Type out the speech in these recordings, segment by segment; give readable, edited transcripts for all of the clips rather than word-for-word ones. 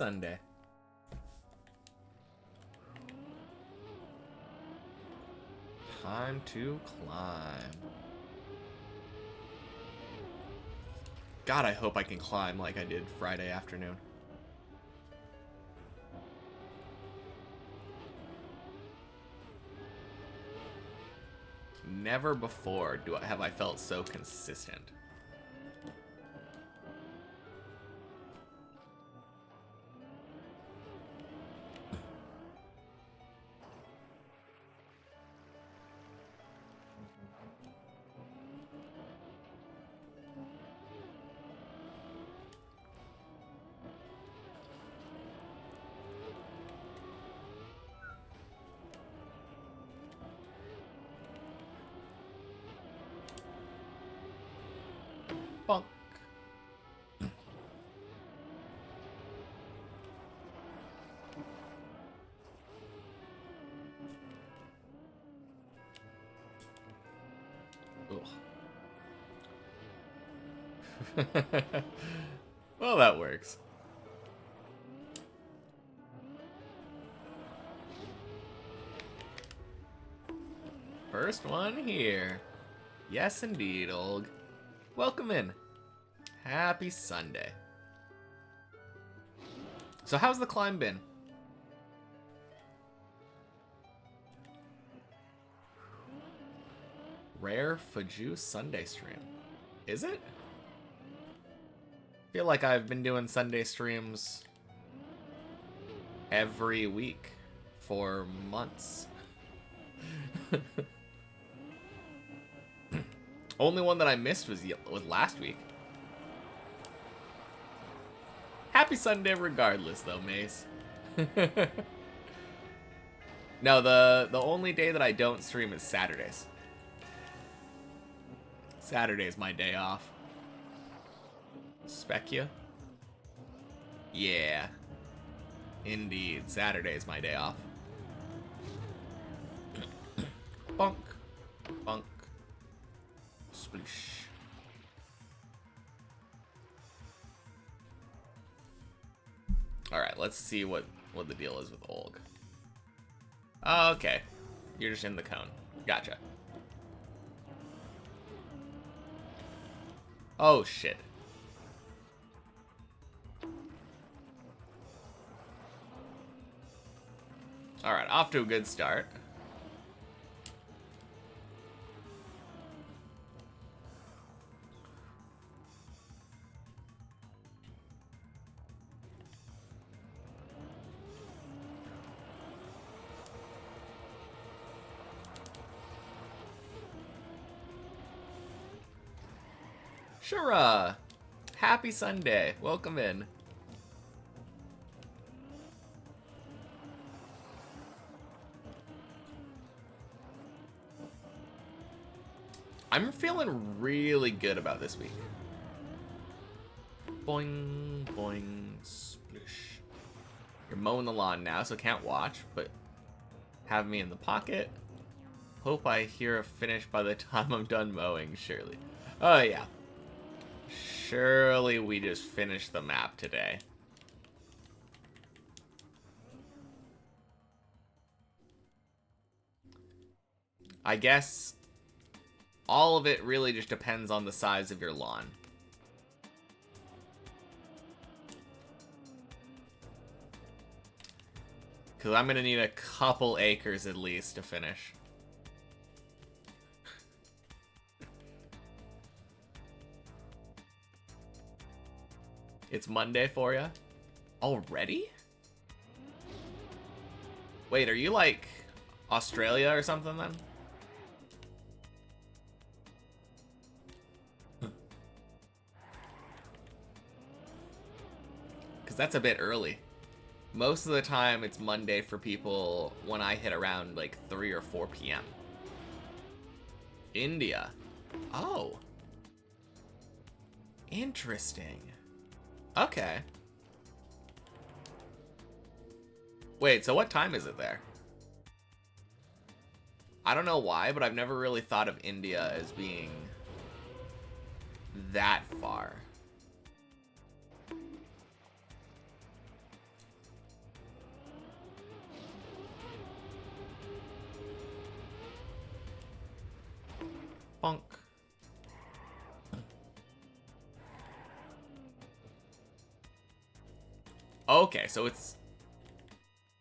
Sunday. Time to climb. God, I hope I can climb like I did Friday afternoon. Never before have I felt so consistent. Bonk. Well, that works. First one here. Yes, indeed, Olg. Welcome in. Happy Sunday. So how's the climb been? Rare Faju Sunday stream. Is it? I feel like I've been doing Sunday streams every week for months. Only one that I missed was last week. Happy Sunday regardless, though, Mace. No, the only day that I don't stream is Saturdays. Saturday's my day off. Specia? Yeah. Indeed, Saturday's my day off. Bonk. Bonk. Splish. Alright, let's see what the deal is with Olg. Oh, okay. You're just in the cone. Gotcha. Oh, shit. Alright, off to a good start. Sure. Happy Sunday. Welcome in. I'm feeling really good about this week. Boing, boing, splish. You're mowing the lawn now, so can't watch, but have me in the pocket. Hope I hear a finish by the time I'm done mowing, surely. Oh, yeah. Surely we just finished the map today. I guess all of it really just depends on the size of your lawn. Because I'm going to need a couple acres at least to finish. It's Monday for you? Already? Wait, are you like Australia or something then? Because that's a bit early. Most of the time it's Monday for people when I hit around like 3 or 4 p.m. India. Oh. Interesting. Okay. Wait, so what time is it there? I don't know why, but I've never really thought of India as being that far. Okay, so it's...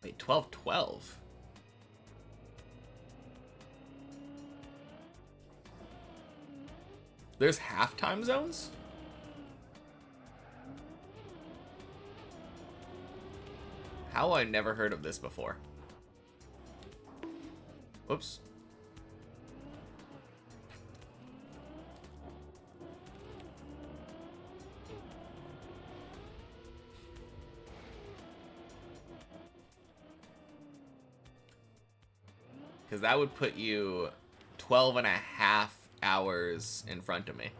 Wait, 12-12. There's half time zones? How I never heard of this before. Whoops. Because that would put you 12 and a half hours in front of me.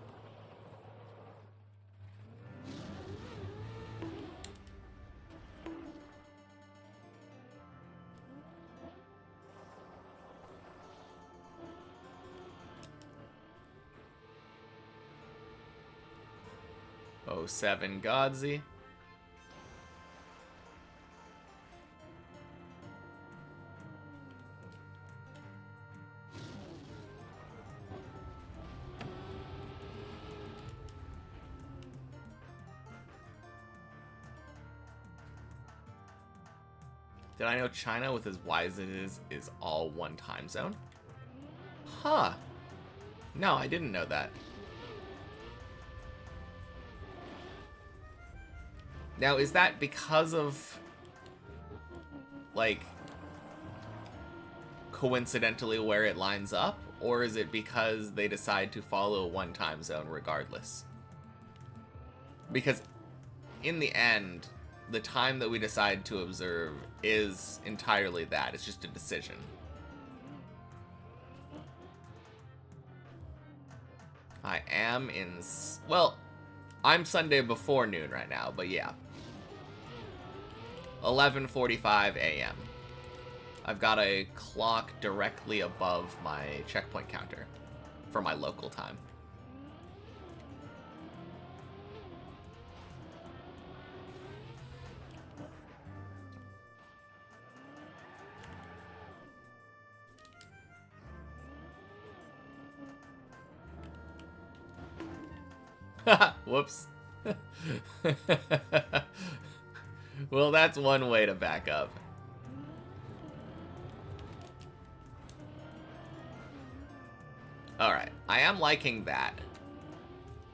Oh, 07 Godsey. Did I know China, with as wide as it is all one time zone? Huh. No, I didn't know that. Now, is that because of, like, coincidentally where it lines up? Or is it because they decide to follow one time zone regardless? Because in the end, the time that we decide to observe is entirely that. It's just a decision. I am in... Well, I'm Sunday before noon right now, but yeah. 11:45 a.m. I've got a clock directly above my checkpoint counter for my local time. Whoops. Well, that's one way to back up. Alright, I am liking that.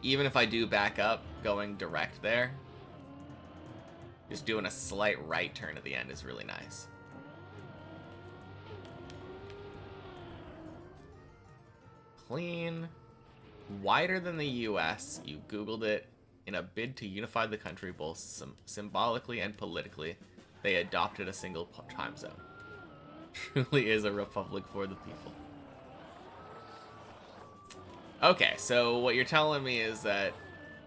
Even if I do back up, going direct there, just doing a slight right turn at the end is really nice. Clean. Wider than the US, you Googled it. In a bid to unify the country both symbolically and politically, they adopted a single time zone. Truly is a republic for the people. Okay, so what you're telling me is that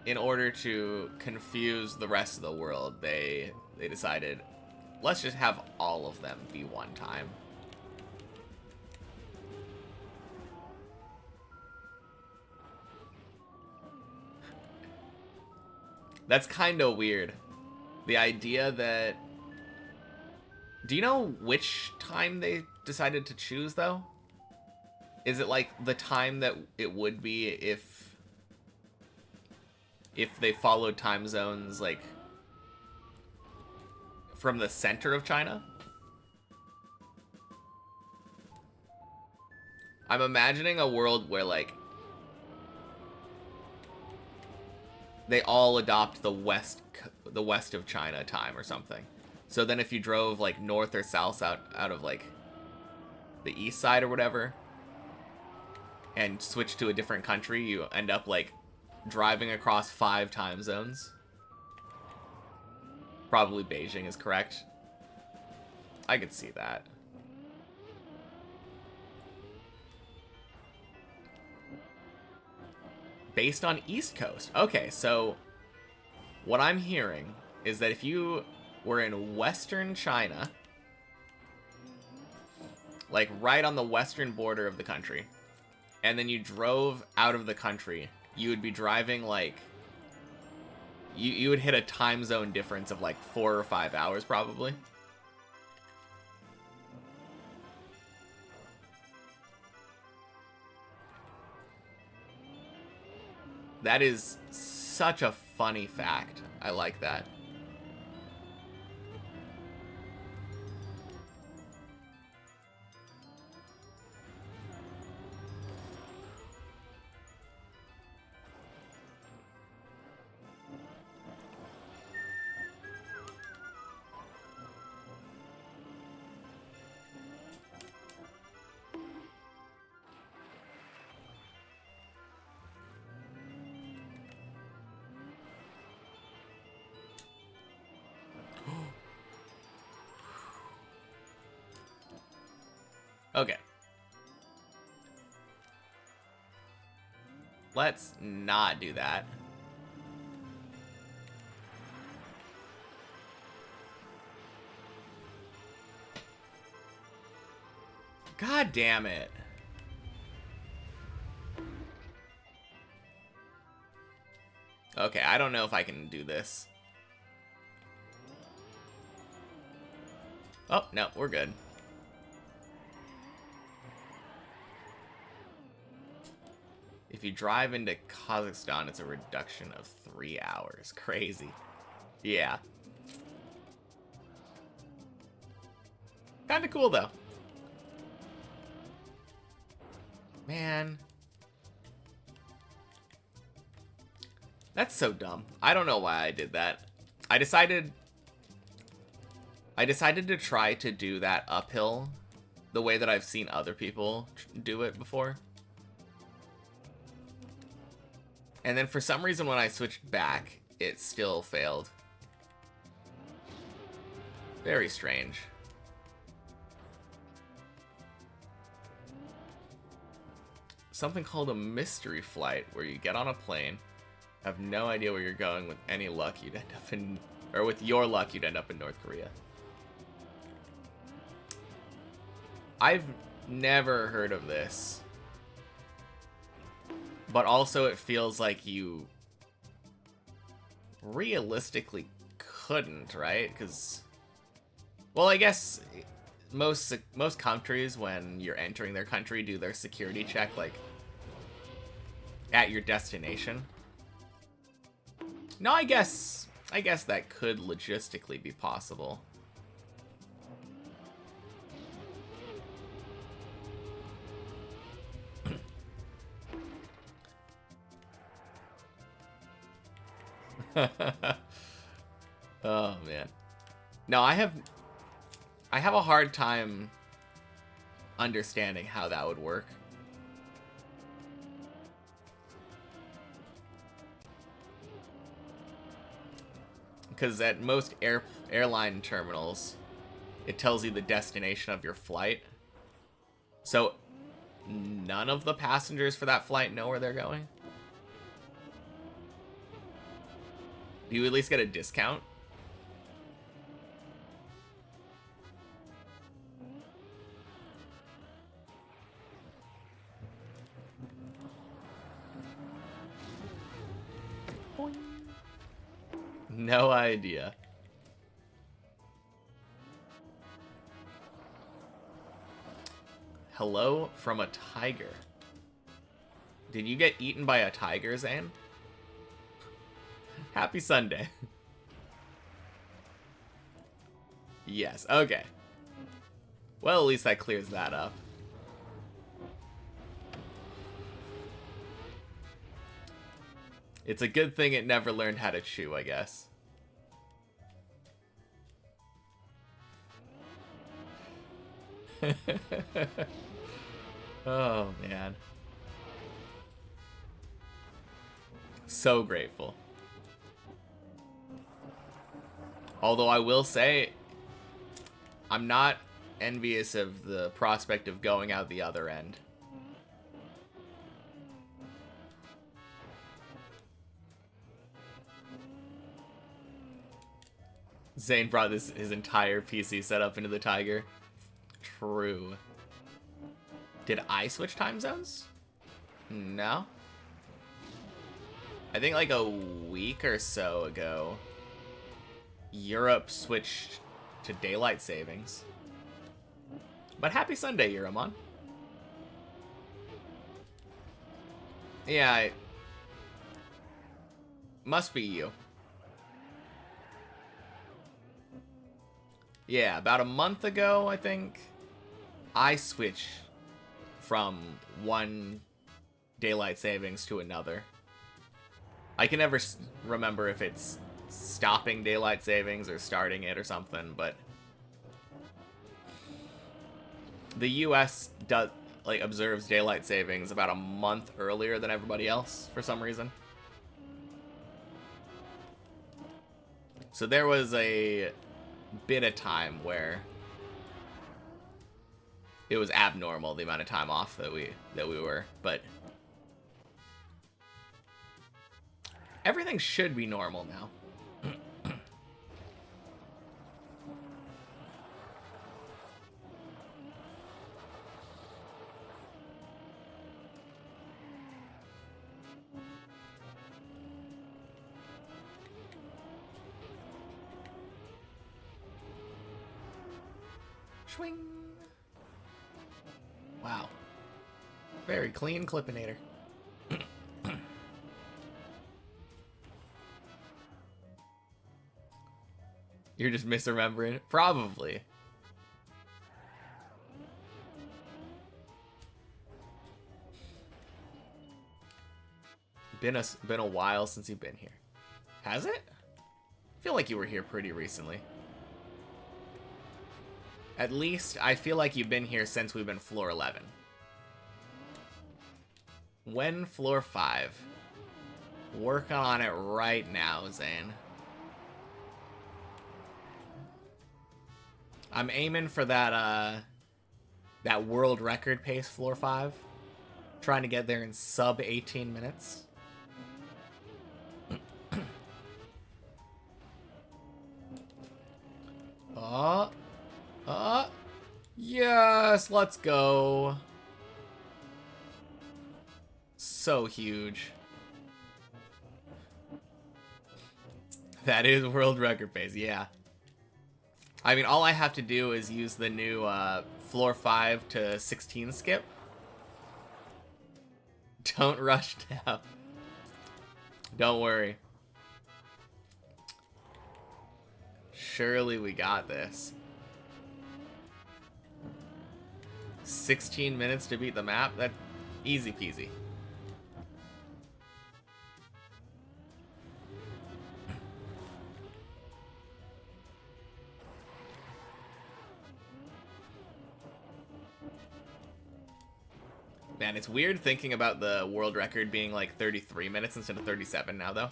in order to confuse the rest of the world, they decided, let's just have all of them be one time. That's kind of weird. The idea that... Do you know which time they decided to choose, though? Is it like the time that it would be if they followed time zones, like, from the center of China? I'm imagining a world where, like, they all adopt the west of China time or something. So then if you drove, like, north or south out of, like, the east side or whatever, and switch to a different country, you end up, like, driving across 5 time zones. Probably Beijing is correct. I could see that. Based on East Coast. Okay, so what I'm hearing is that if you were in Western China, like right on the western border of the country, and then you drove out of the country, you would be driving like... You would hit a time zone difference of like 4 or 5 hours probably. That is such a funny fact. I like that. Okay. Let's not do that. God damn it. Okay, I don't know if I can do this. Oh, no, we're good. If you drive into Kazakhstan, it's a reduction of 3 hours. Crazy. Yeah. Kinda cool, though. Man. That's so dumb. I don't know why I did that. I decided to try to do that uphill the way that I've seen other people do it before. And then for some reason when I switched back, it still failed. Very strange. Something called a mystery flight, where you get on a plane, have no idea where you're going. With any luck, you'd end up in, or with your luck, you'd end up in North Korea. I've never heard of this. But also it feels like you realistically couldn't, right? Because, well, I guess most countries, when you're entering their country, do their security check, like, at your destination. No, I guess that could logistically be possible. Oh man. No, I have a hard time understanding how that would work. Because at most airline terminals, it tells you the destination of your flight. So none of the passengers for that flight know where they're going? Do you at least get a discount? Boing. No idea. Hello from a tiger. Did you get eaten by a tiger, Zane? Happy Sunday. Yes, okay. Well, at least that clears that up. It's a good thing it never learned how to chew, I guess. Oh, man. So grateful. Although I will say, I'm not envious of the prospect of going out the other end. Zane brought his entire PC setup into the Tiger. True. Did I switch time zones? No. I think like a week or so ago, Europe switched to daylight savings. But happy Sunday, Euromon. Yeah, must be you. Yeah, about a month ago, I think, I switched from one daylight savings to another. I can never remember if it's stopping daylight savings or starting it or something, but the US does, like, observes daylight savings about a month earlier than everybody else for some reason. So there was a bit of time where it was abnormal the amount of time off that we were, but everything should be normal now. Swing. Wow. Very clean Clippinator. You're just misremembering? Probably. Been a while since you've been here. Has it? I feel like you were here pretty recently. At least, I feel like you've been here since we've been floor 11. When floor 5? Working on it right now, Zane. I'm aiming for that, that world record pace, floor 5. Trying to get there in sub 18 minutes. Yes, let's go. So huge. That is world record pace, yeah. I mean, all I have to do is use the new floor 5 to 16 skip. Don't rush down. Don't worry. Surely we got this. 16 minutes to beat the map? That's easy peasy. Man, it's weird thinking about the world record being like 33 minutes instead of 37 now, though.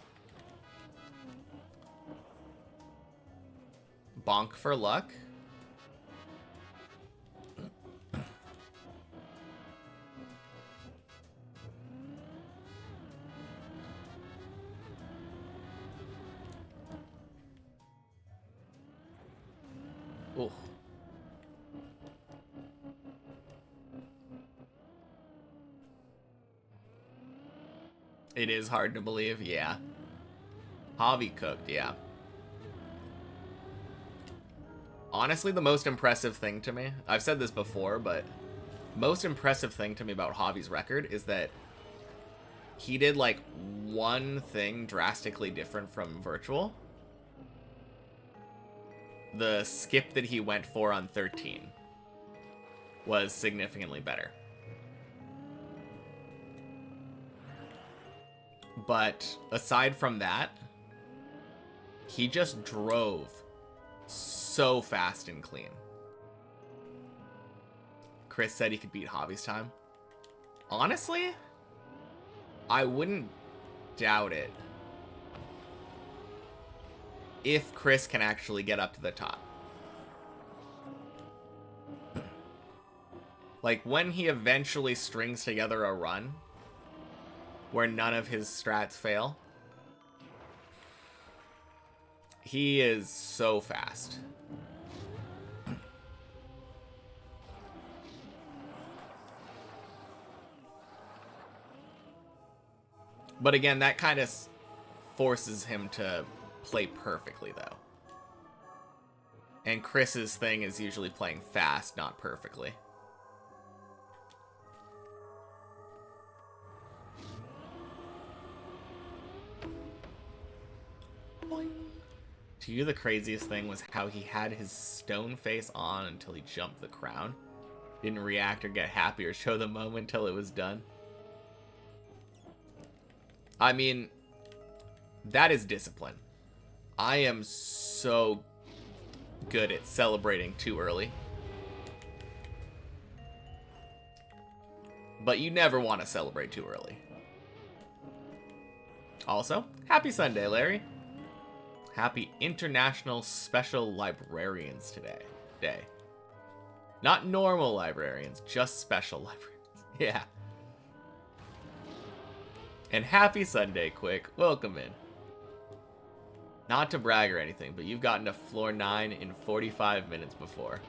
Bonk for luck. Ooh. It is hard to believe, yeah. Javi cooked, yeah. Honestly, the most impressive thing to me, I've said this before, but most impressive thing to me about Javi's record is that he did like one thing drastically different from virtual. The skip that he went for on 13 was significantly better. But aside from that, he just drove so fast and clean. Chris said he could beat Javi's time. Honestly, I wouldn't doubt it if Chris can actually get up to the top. Like, when he eventually strings together a run where none of his strats fail, he is so fast. But again, that kind of forces him to play perfectly, though. And Chris's thing is usually playing fast, not perfectly. Boing. To you, the craziest thing was how he had his stone face on until he jumped the crown. Didn't react or get happy or show the moment till it was done. I mean, that is discipline. I am so good at celebrating too early. But you never want to celebrate too early. Also, happy Sunday, Larry. Happy International Special Librarians Day. Not normal librarians, just special librarians. Yeah. And happy Sunday, Quick. Welcome in. Not to brag or anything, but you've gotten to floor 9 in 45 minutes before.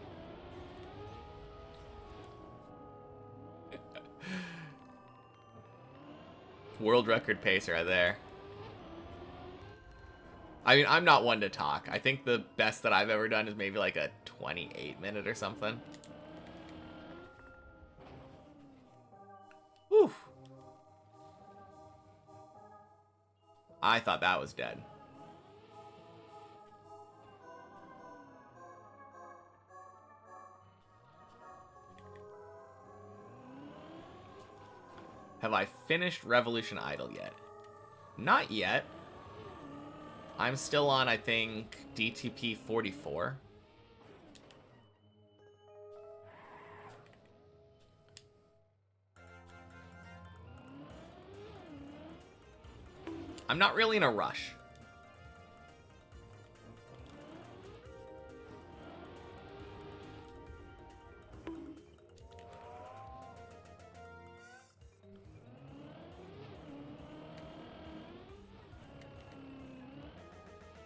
World record pace right there. I mean, I'm not one to talk. I think the best that I've ever done is maybe like a 28-minute or something. Whew. I thought that was dead. Have I finished Revolution Idol yet? Not yet. I'm still on, I think, DTP 44. I'm not really in a rush.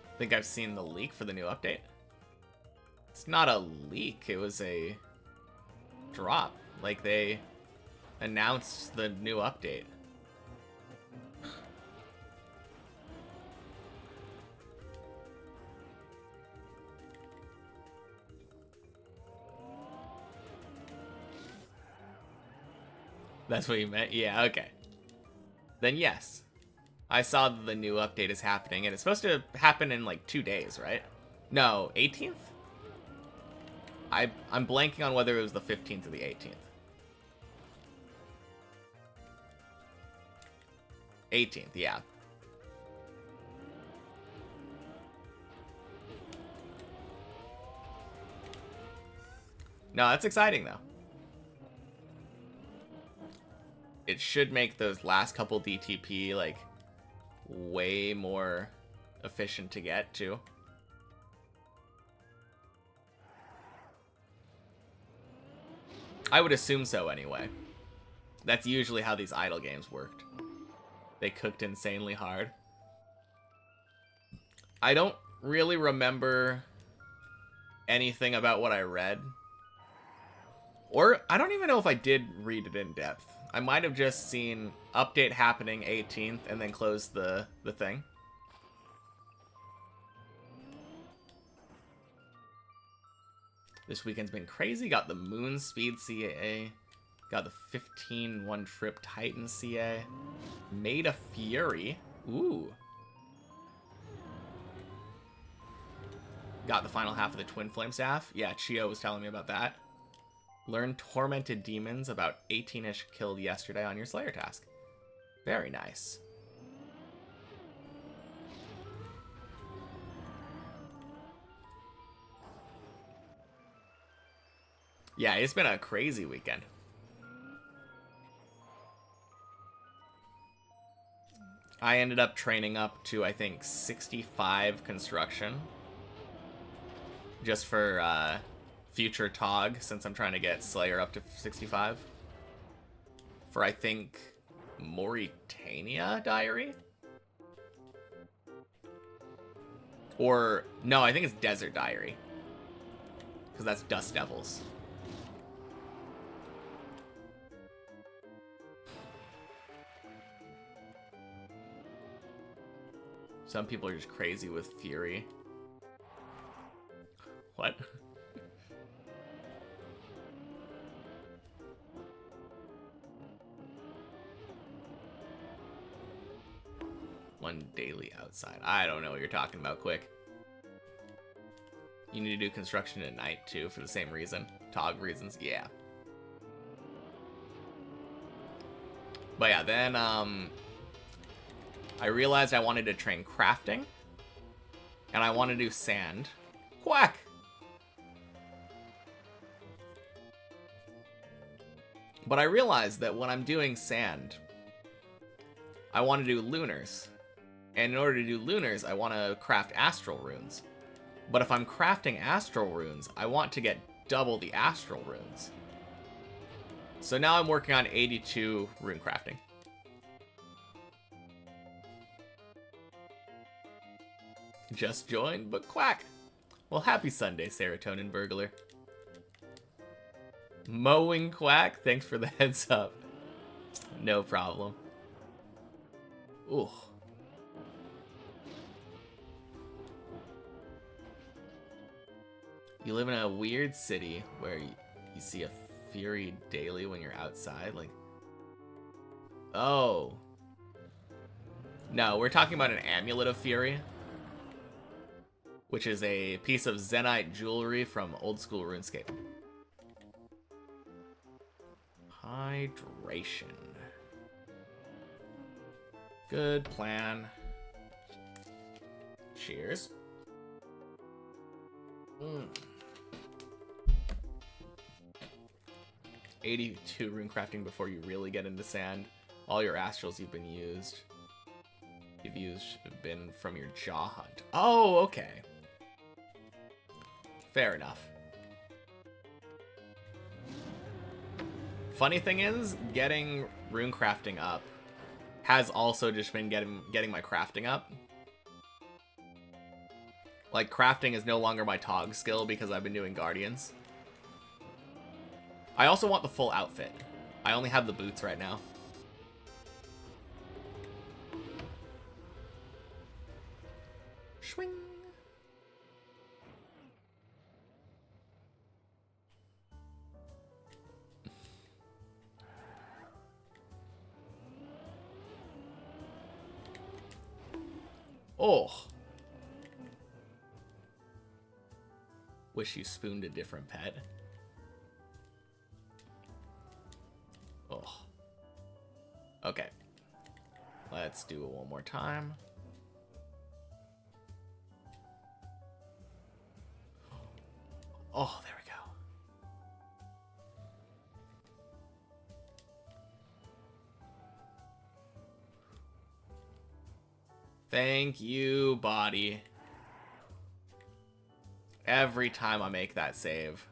I think I've seen the leak for the new update. It's not a leak, it was a drop. Like, they announced the new update. That's what you meant? Yeah, okay. Then yes. I saw that the new update is happening, and it's supposed to happen in like 2 days, right? No, 18th? I'm blanking on whether it was the 15th or the 18th. 18th, yeah. No, that's exciting, though. It should make those last couple DTP, like, way more efficient to get to. I would assume so anyway. That's usually how these idle games worked. They cooked insanely hard. I don't really remember anything about what I read. Or I don't even know if I did read it in depth. I might have just seen update happening 18th and then close the thing. This weekend's been crazy. Got the Moon Speed CA. Got the 15 one-trip Titan CA. Made a Fury. Ooh. Got the final half of the Twin Flame Staff. Yeah, Chio was telling me about that. Learn Tormented Demons, about 18-ish killed yesterday on your Slayer task. Very nice. Yeah, it's been a crazy weekend. I ended up training up to, I think, 65 construction. Just for, future Tog, since I'm trying to get Slayer up to 65. For, I think, Mauritania Diary? Or, no, I think it's Desert Diary. Because that's Dust Devils. Some people are just crazy with Fury. What? One daily outside. I don't know what you're talking about, Quick. You need to do construction at night, too, for the same reason. Tog reasons, yeah. But yeah, then, I realized I wanted to train crafting. And I want to do sand. Quack! But I realized that when I'm doing sand, I want to do lunars. And in order to do lunars, I want to craft astral runes. But if I'm crafting astral runes, I want to get double the astral runes. So now I'm working on 82 rune crafting. Just joined, but quack. Well, happy Sunday, Serotonin Burglar. Mowing Quack, thanks for the heads up. No problem. Ooh. You live in a weird city where you see a fury daily when you're outside, like... Oh. No, we're talking about an amulet of fury, which is a piece of Zenite jewelry from old school RuneScape. Hydration. Good plan. Cheers. 82 rune crafting before you really get into sand. All your astrals you've been from your jaw hunt. Oh, okay. Fair enough. Funny thing is, getting rune crafting up has also just been getting my crafting up. Like, crafting is no longer my Tog skill because I've been doing Guardians. I also want the full outfit. I only have the boots right now. Swing. Oh. Wish you spooned a different pet. Oh. Okay. Let's do it one more time. Oh, there we go. Thank you, body. Every time I make that save,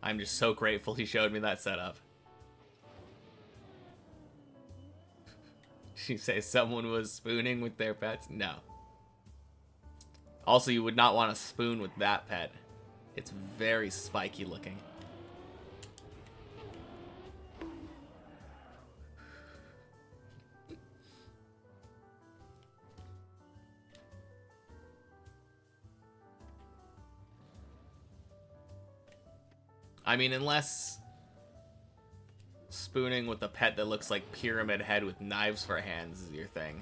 I'm just so grateful he showed me that setup. Did you say someone was spooning with their pets? No. Also, you would not want to spoon with that pet. It's very spiky looking. I mean, unless spooning with a pet that looks like Pyramid Head with knives for hands is your thing.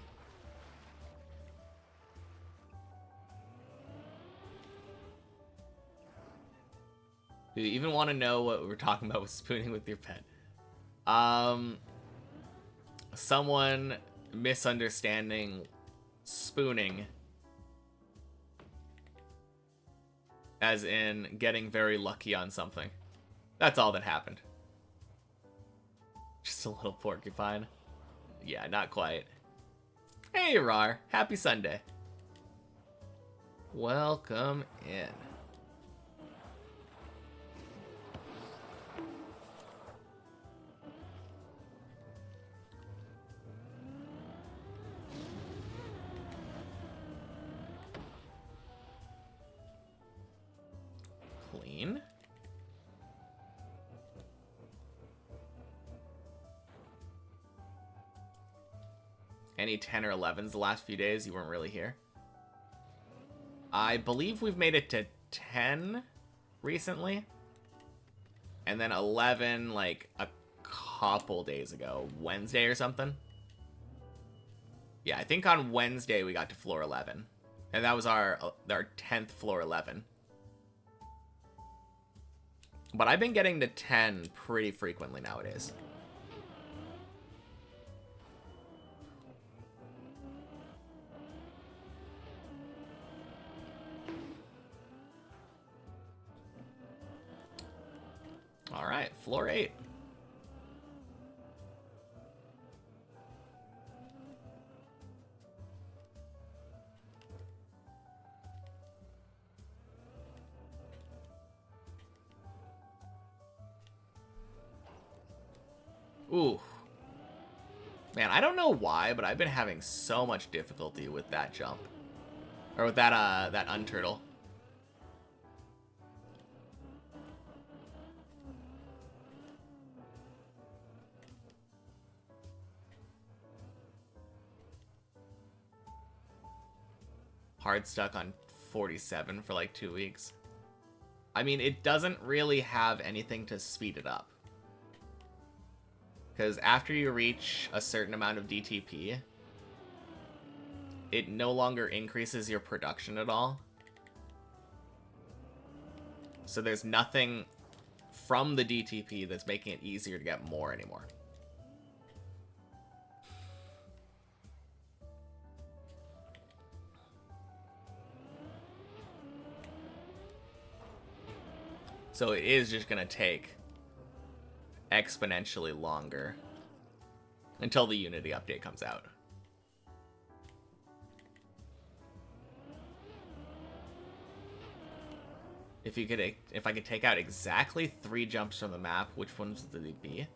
Do you even want to know what we're talking about with spooning with your pet? Someone misunderstanding spooning as in getting very lucky on something. That's all that happened. Just a little porcupine. Yeah, not quite. Hey, Rar. Happy Sunday. Welcome in. Clean. Any 10 or 11s the last few days? You weren't really here. I believe we've made it to 10 recently. And then 11 like a couple days ago. Wednesday or something. Yeah, I think on Wednesday we got to floor 11. And that was our 10th floor 11. But I've been getting to 10 pretty frequently nowadays. All right, floor 8. Ooh. Man, I don't know why, but I've been having so much difficulty with that jump. Or with that unturtle. Hard stuck on 47 for like 2 weeks. I mean, it doesn't really have anything to speed it up. Because after you reach a certain amount of DTP, it no longer increases your production at all. So there's nothing from the DTP that's making it easier to get more anymore. So it is just going to take exponentially longer until the Unity update comes out. If I could take out exactly 3 jumps from the map, which ones would they be?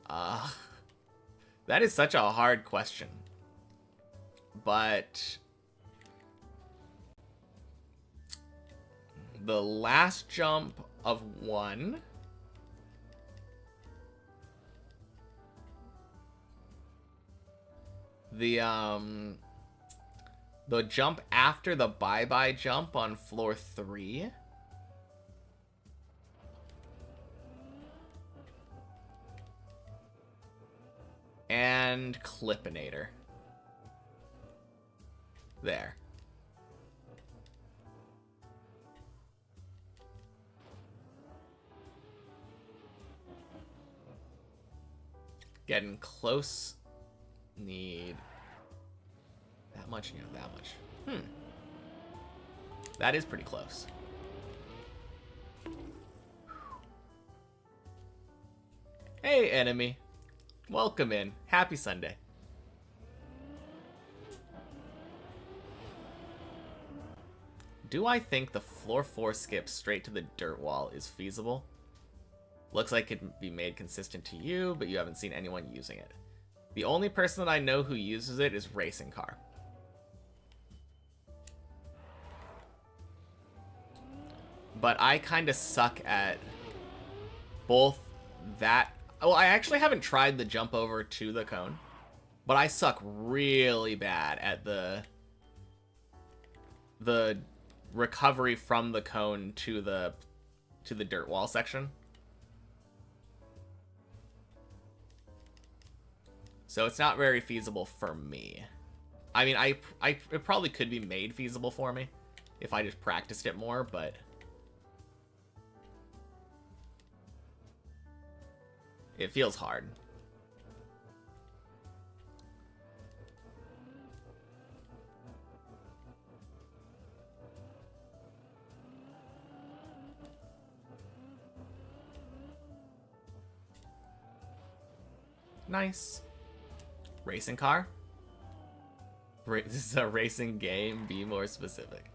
That is such a hard question. But the last jump of 1. The jump after the bye-bye jump on floor 3. And Clippinator. There. Getting close. Need that much, you know, that much. That is pretty close. Hey, enemy. Welcome in. Happy Sunday. Do I think the floor 4 skip straight to the dirt wall is feasible? Looks like it could be made consistent to you, but you haven't seen anyone using it. The only person that I know who uses it is Racing Car. But I kind of suck at both that. Well, I actually haven't tried the jump over to the cone, but I suck really bad at the recovery from the cone to the dirt wall section. So it's not very feasible for me. I mean, it probably could be made feasible for me if I just practiced it more, but it feels hard. Nice. Racing car? This is a racing game, be more specific.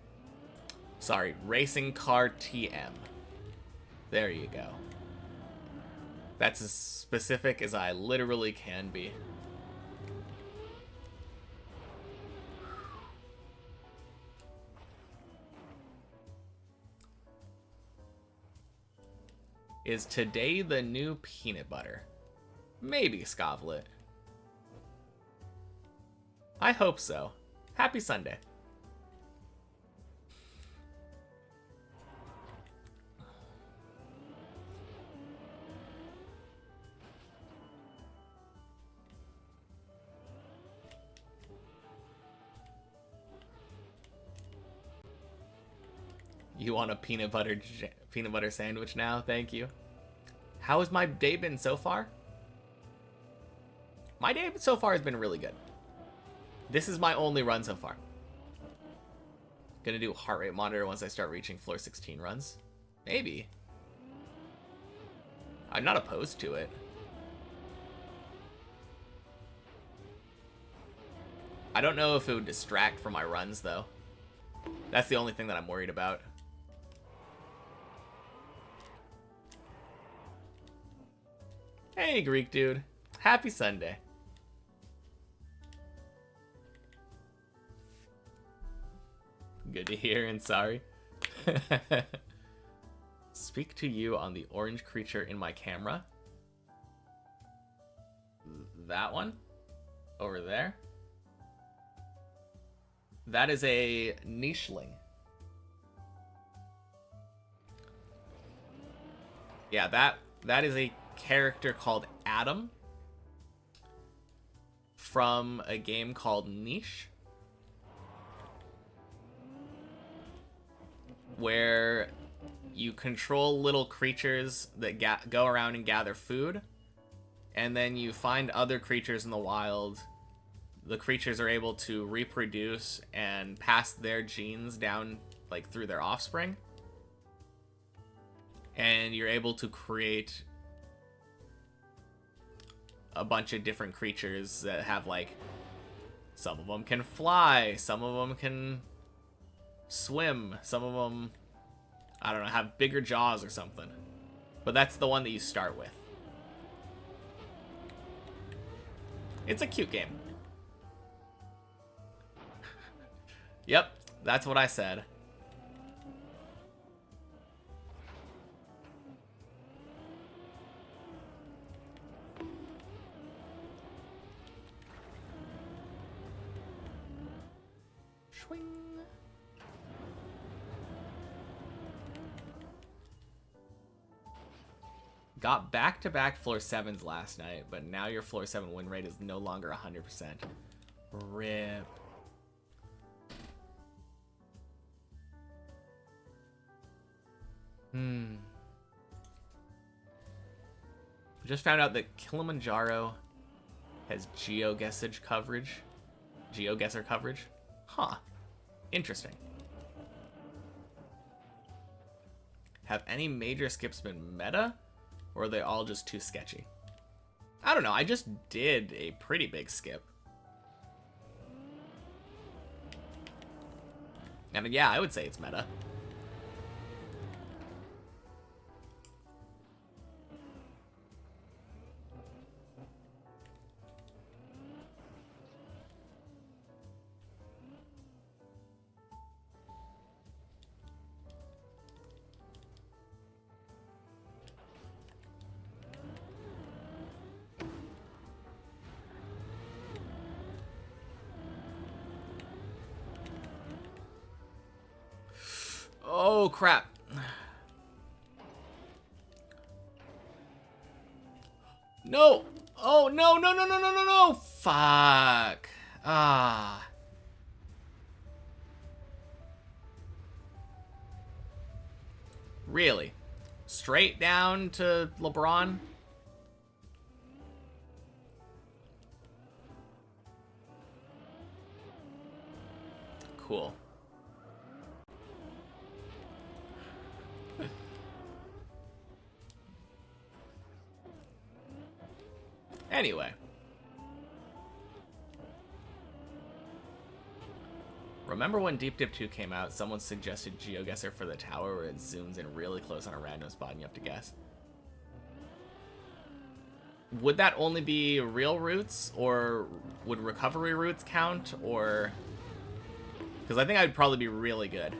Sorry, racing car TM. There you go. That's as specific as I literally can be. Is today the new peanut butter? Maybe, Scovlet. I hope so. Happy Sunday. You want a peanut butter sandwich now? Thank you. How has my day been so far? My day so far has been really good. This is my only run so far. Gonna do a heart rate monitor once I start reaching floor 16 runs. Maybe. I'm not opposed to it. I don't know if it would distract from my runs, though. That's the only thing that I'm worried about. Hey, Greek dude. Happy Sunday. Good to hear and sorry. Speak to you on the orange creature in my camera. That one? Over there? That is a nicheling. Yeah, that is a character called Adam from a game called Niche, where you control little creatures that go around and gather food, and then you find other creatures in the wild. The creatures are able to reproduce and pass their genes down like through their offspring, and you're able to create a bunch of different creatures that have, like, some of them can fly, some of them can swim, some of them, I don't know, have bigger jaws or something. But that's the one that you start with. It's a cute game. Yep, that's what I said. Swing. Got back-to-back floor 7s last night, but now your floor 7 win rate is no longer 100%. RIP. Just found out that Kilimanjaro has GeoGuessr coverage. GeoGuessr coverage? Huh. Interesting. Have any major skips been meta? Or are they all just too sketchy? I don't know. I just did a pretty big skip. And yeah, I would say it's meta. Oh, crap. No! Oh, no, no, no, no, no, no, no! Fuck. Ah. Really? Straight down to LeBron? Cool. Anyway. Remember when Deep Dip 2 came out, someone suggested GeoGuessr for the tower where it zooms in really close on a random spot and you have to guess. Would that only be real routes, or would recovery routes count, or... Because I think I'd probably be really good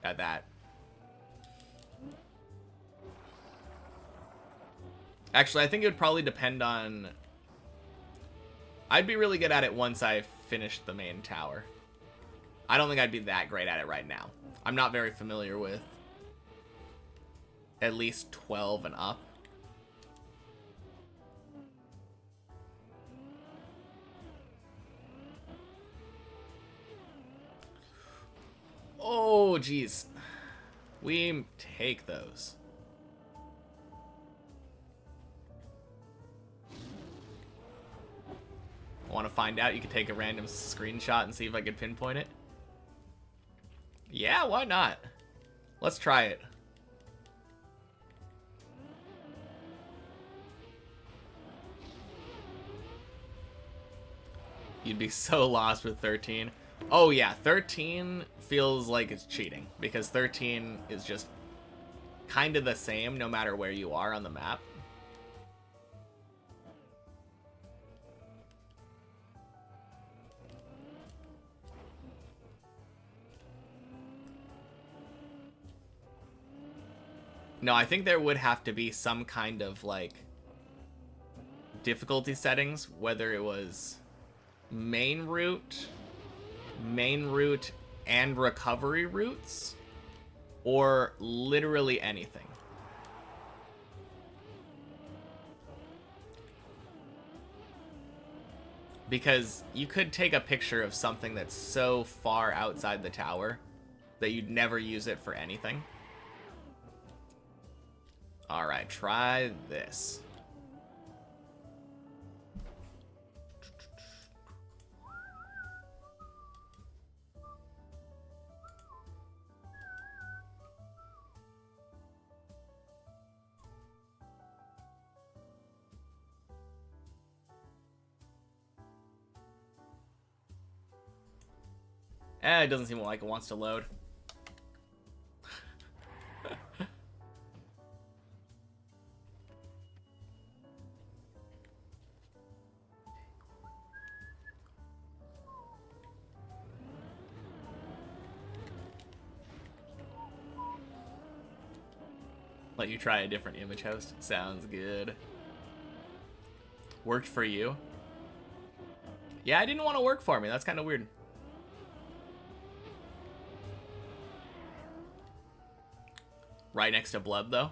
at that. Actually, I think it would probably depend on... I'd be really good at it once I finished the main tower. I don't think I'd be that great at it right now. I'm not very familiar with at least 12 and up. Oh, geez. We take those. Want to find out? You could take a random screenshot and see if I could pinpoint it. Yeah, why not? Let's try it. You'd be so lost with 13. Oh yeah, 13 feels like it's cheating, because 13 is just kind of the same no matter where you are on the map. No, I think there would have to be some kind of, like, difficulty settings, whether it was main route and recovery routes, or literally anything. Because you could take a picture of something that's so far outside the tower that you'd never use it for anything. Alright, try this. It doesn't seem like it wants to load. Let you try a different image host. Sounds good. Worked for you? Yeah, I didn't want to work for me. That's kind of weird. Right next to Blub, though.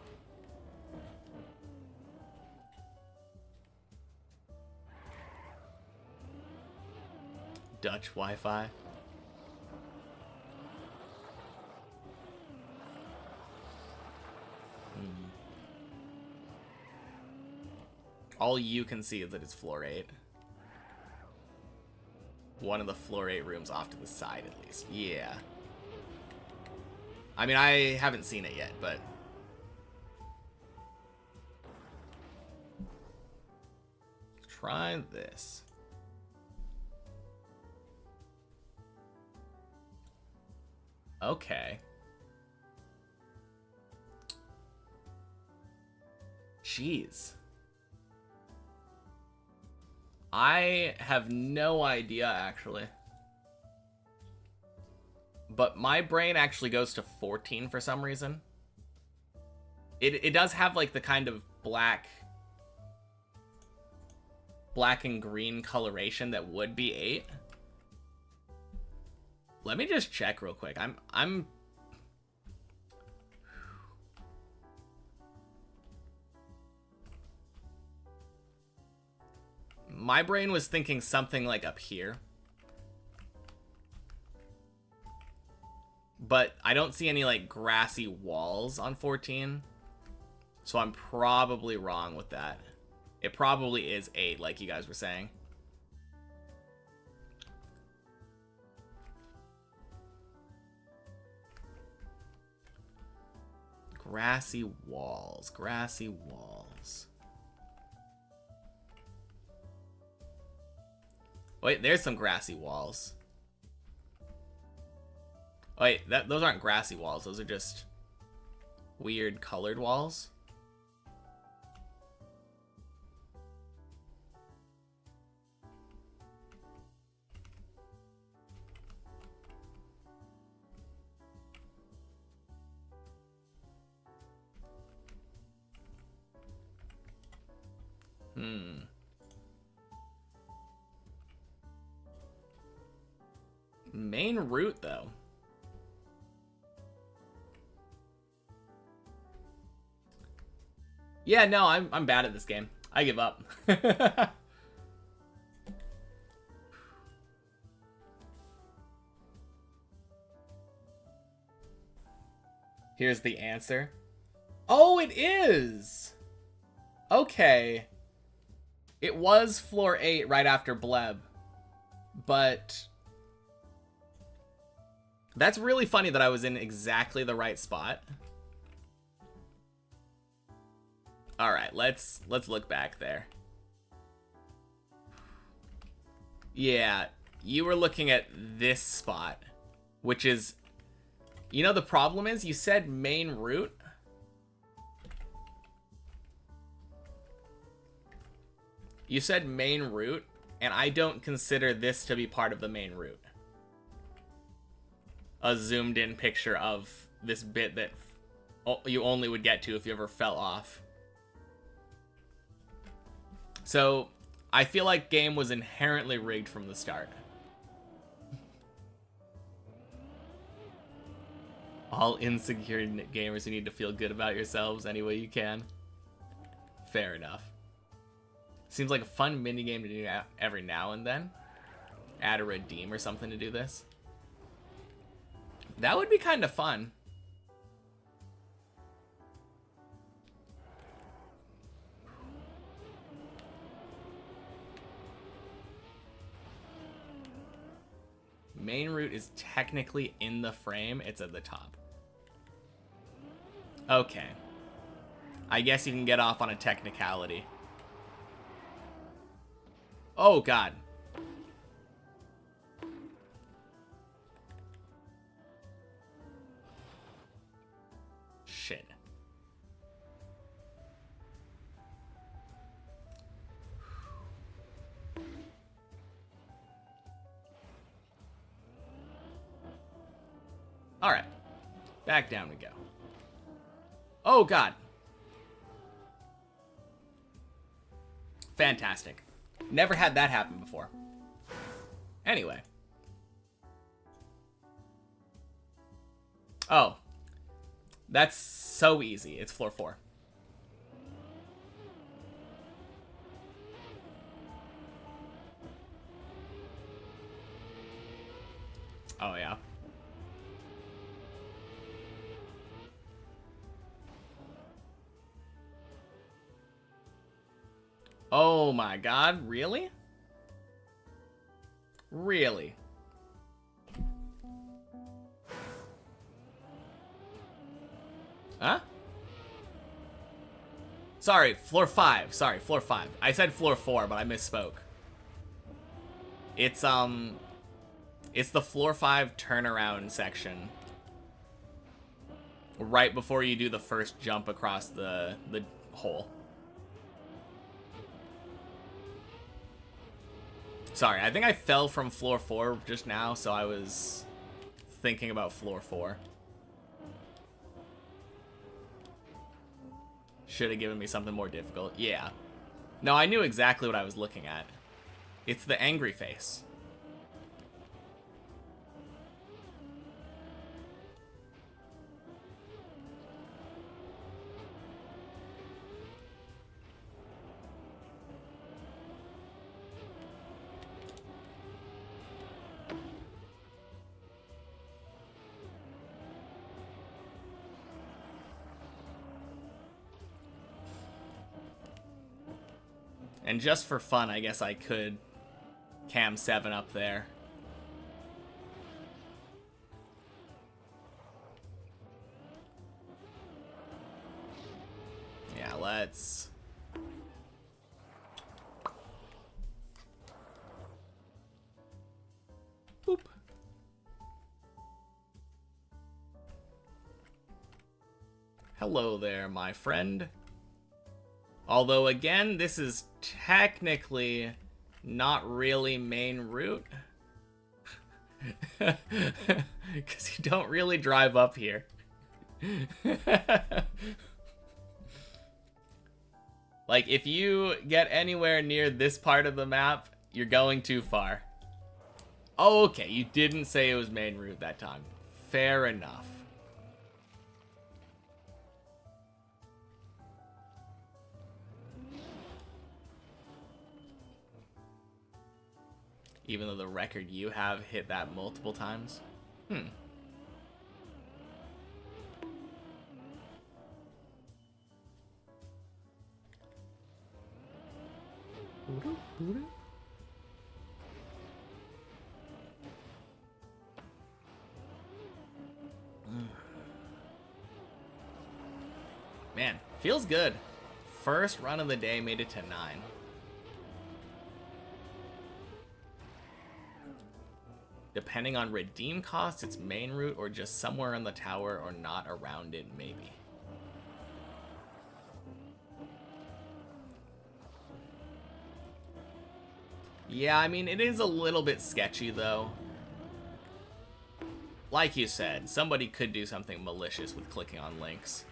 Dutch Wi-Fi. All you can see is that it's floor 8. One of the floor 8 rooms off to the side, at least. Yeah. I mean, I haven't seen it yet, but... Try this. Okay. Jeez. I have no idea, actually. But my brain actually goes to 14 for some reason. It does have, like, the kind of black and green coloration that would be 8. Let me just check real quick. I'm my brain was thinking something like up here. But I don't see any, like, grassy walls on 14. So I'm probably wrong with that. It probably is 8, like you guys were saying. Grassy walls. Grassy walls. Wait, there's some grassy walls. Wait, those aren't grassy walls. Those are just weird colored walls. Main route, though. Yeah, no, I'm bad at this game. I give up. Here's the answer. Oh, it is! Okay. It was floor 8 right after Bleb. But... that's really funny that I was in exactly the right spot. Alright, let's look back there. Yeah, you were looking at this spot, which is... you know, the problem is, you said main route. You said main route, and I don't consider this to be part of the main route. A zoomed in picture of this bit that you only would get to if you ever fell off. So I feel like game was inherently rigged from the start. All insecure gamers who need to feel good about yourselves any way you can. Fair enough. Seems like a fun minigame to do every now and then. Add a redeem or something to do this. That would be kind of fun. Main route is technically in the frame. It's at the top. Okay. I guess you can get off on a technicality. Oh, God. Shit. All right. Back down we go. Oh, God. Fantastic. Never had that happen before. Anyway. Oh. That's so easy. It's floor 4. Oh, yeah. Oh my God, really? Really? Huh? Sorry, floor 5. Sorry, floor 5. I said floor 4, but I misspoke. It's the floor 5 turnaround section. Right before you do the first jump across the hole. Sorry, I think I fell from floor 4 just now, so I was thinking about floor 4. Should have given me something more difficult. Yeah. No, I knew exactly what I was looking at. It's the angry face. And just for fun, I guess I could cam 7 up there. Yeah, let's... Boop. Hello there, my friend. Although, again, this is technically not really main route. Because you don't really drive up here. Like, if you get anywhere near this part of the map, you're going too far. Oh, okay, you didn't say it was main route that time. Fair enough. Even though the record you have hit that multiple times? Man, feels good. First run of the day made it to 9. Depending on redeem cost, it's main route or just somewhere in the tower or not around it, maybe. Yeah, I mean, it is a little bit sketchy, though. Like you said, somebody could do something malicious with clicking on links.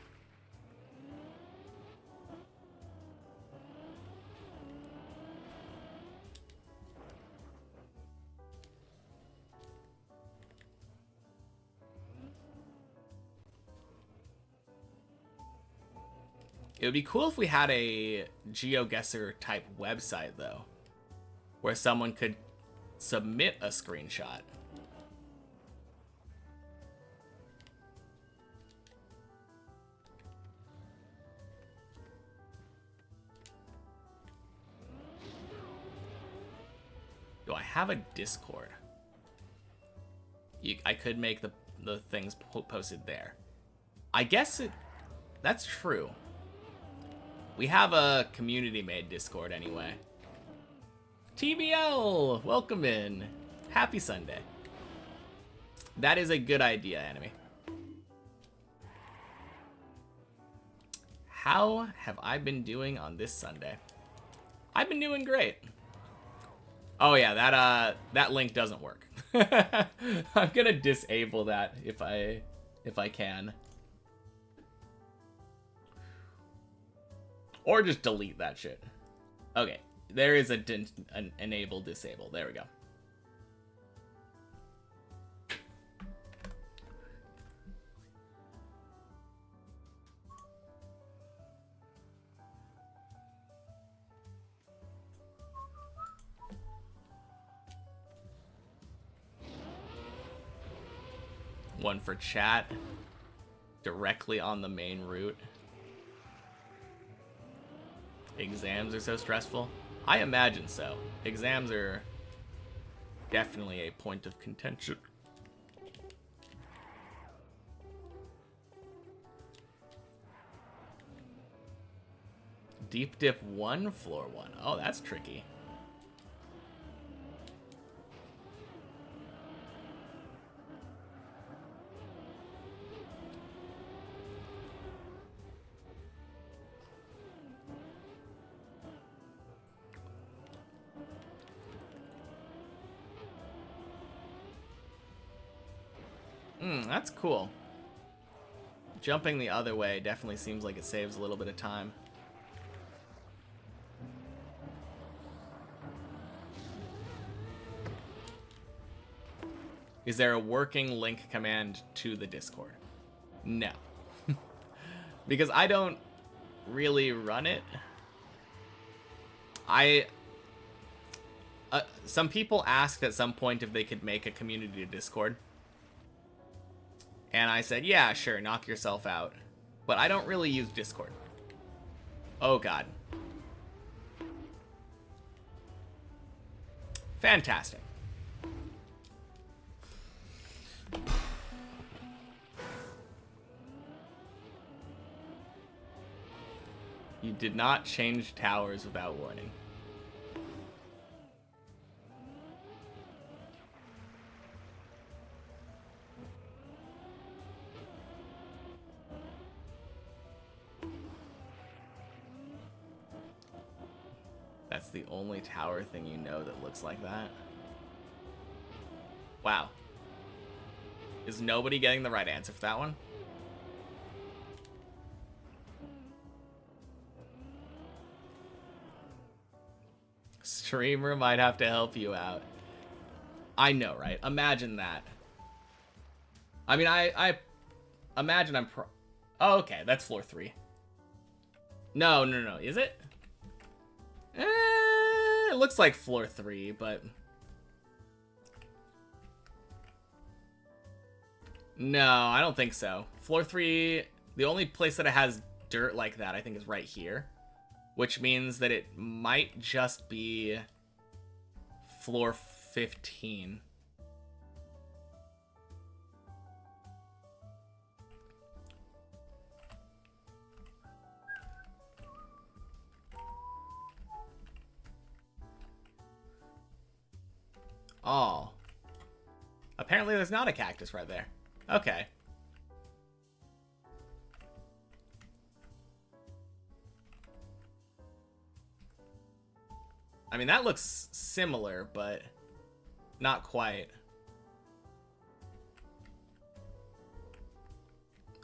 It would be cool if we had a GeoGuessr type website, though, where someone could submit a screenshot. Do I have a Discord? I could make the things posted there. I guess that's true. We have a community-made Discord anyway. TBL, welcome in. Happy Sunday. That is a good idea, Enemy. How have I been doing on this Sunday? I've been doing great. Oh yeah, that link doesn't work. I'm gonna disable that if I can. Or just delete that shit. Okay, there is an enable disable. There we go. One for chat. Directly on the main route. Exams are so stressful. I imagine so. Exams are definitely a point of contention. Deep dip 1, floor 1. Oh, that's tricky. That's cool. Jumping the other way definitely seems like it saves a little bit of time. Is there a working link command to the Discord? No. Because I don't really run it. Some people asked at some point if they could make a community Discord. And I said, yeah, sure, knock yourself out. But I don't really use Discord. Oh, God. Fantastic. You did not change towers without warning. That's the only tower thing you know that looks like that. Wow. Is nobody getting the right answer for that one? Streamer might have to help you out. I know, right? Imagine that. I mean, I imagine I'm oh, okay, that's floor 3. No. Is it? It looks like floor 3, but no, I don't think so. Floor 3, the only place that it has dirt like that, I think, is right here, which means that it might just be floor 15. Oh. Apparently there's not a cactus right there. Okay. I mean, that looks similar, but not quite.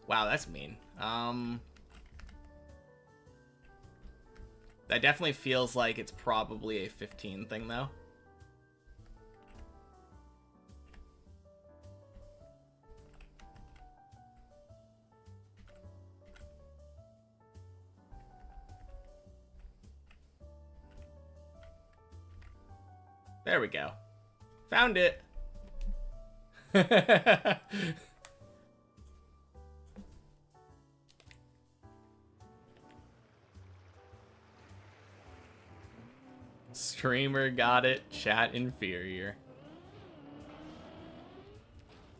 Wow, that's mean. That definitely feels like it's probably a 15 thing, though. There we go. Found it. Streamer got it. Chat inferior.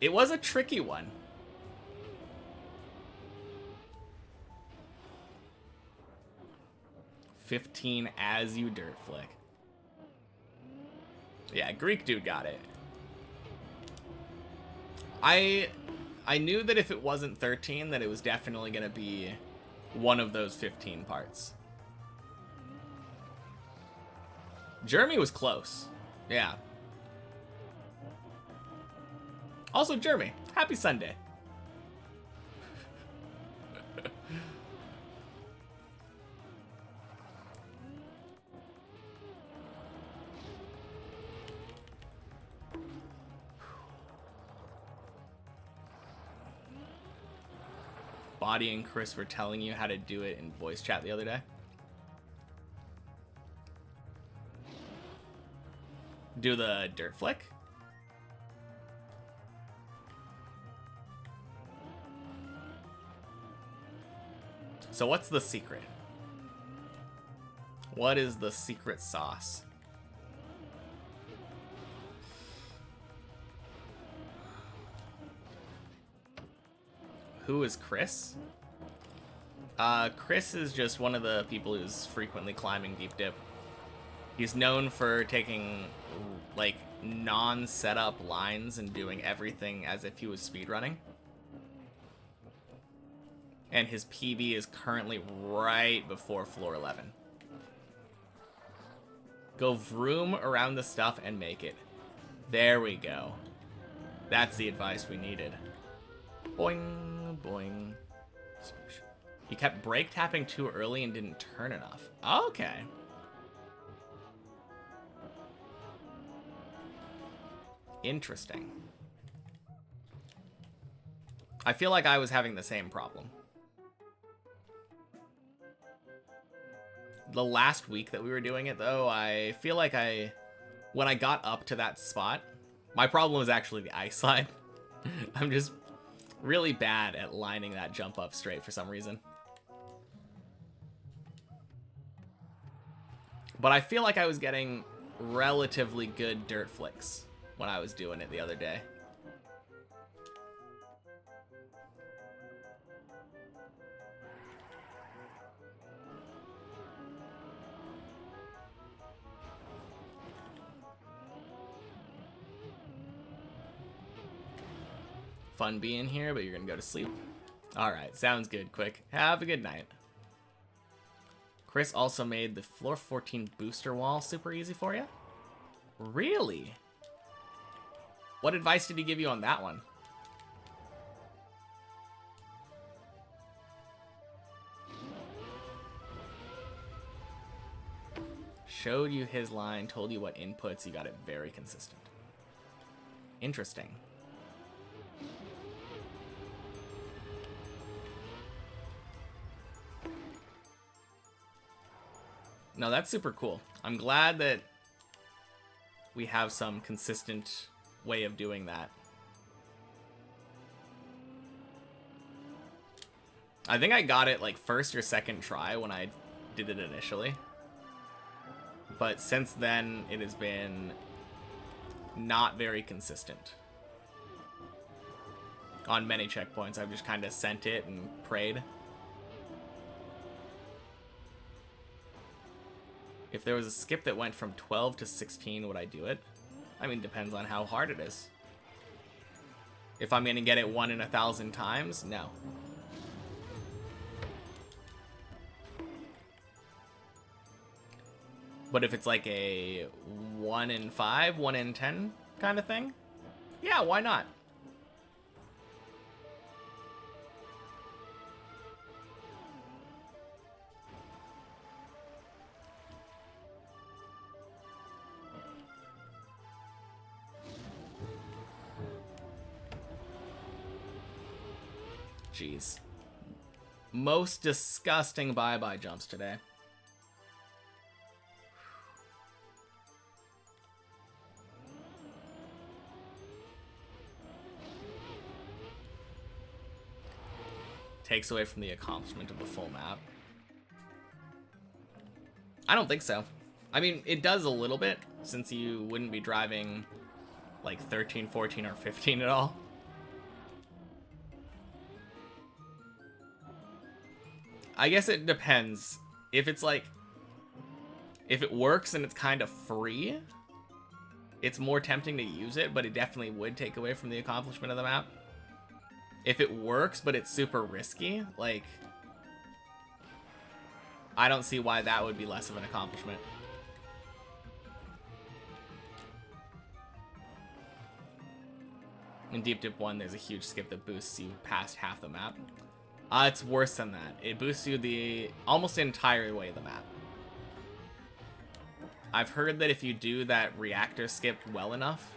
It was a tricky one. "15 as you dirt flick." Yeah, Greek dude got it. I knew that if it wasn't 13, that it was definitely gonna be one of those 15 parts. Jeremy was close. Yeah. Also, Jeremy, happy Sunday. Body and Chris were telling you how to do it in voice chat the other day. Do the dirt flick? So what's the secret? What is the secret sauce? Who is Chris? Chris is just one of the people who's frequently climbing deep dip. He's known for taking, like, non-setup lines and doing everything as if he was speedrunning. And his PB is currently right before floor 11. Go vroom around the stuff and make it. There we go. That's the advice we needed. Boing, boing. He kept brake tapping too early and didn't turn enough. Okay. Interesting. I feel like I was having the same problem. The last week that we were doing it, though, I feel like when I got up to that spot, my problem was actually the ice slide. I'm just really bad at lining that jump up straight for some reason. But I feel like I was getting relatively good dirt flicks when I was doing it the other day. Fun being here, but you're gonna go to sleep. Alright, sounds good, Quick. Have a good night. Chris also made the floor 14 booster wall super easy for you? Really? What advice did he give you on that one? Showed you his line, told you what inputs, you got it very consistent. Interesting. No, that's super cool. I'm glad that we have some consistent way of doing that. I think I got it like first or second try when I did it initially. But since then, it has been not very consistent. On many checkpoints, I've just kind of sent it and prayed. If there was a skip that went from 12 to 16, would I do it? I mean, depends on how hard it is. If I'm gonna get it 1 in 1,000 times, no. But if it's like a 1 in 5, 1 in 10 kind of thing, yeah, why not? Jeez. Most disgusting bye-bye jumps today. takes away from the accomplishment of the full map. I don't think so. I mean, it does a little bit, since you wouldn't be driving like 13, 14, or 15 at all. I guess it depends. If it's like, if it works and it's kind of free, it's more tempting to use it, but it definitely would take away from the accomplishment of the map. If it works, but it's super risky, like, I don't see why that would be less of an accomplishment. In Deep Dip 1, there's a huge skip that boosts you past half the map. It's worse than that. It boosts you the almost entire way of the map. I've heard that if you do that reactor skip well enough,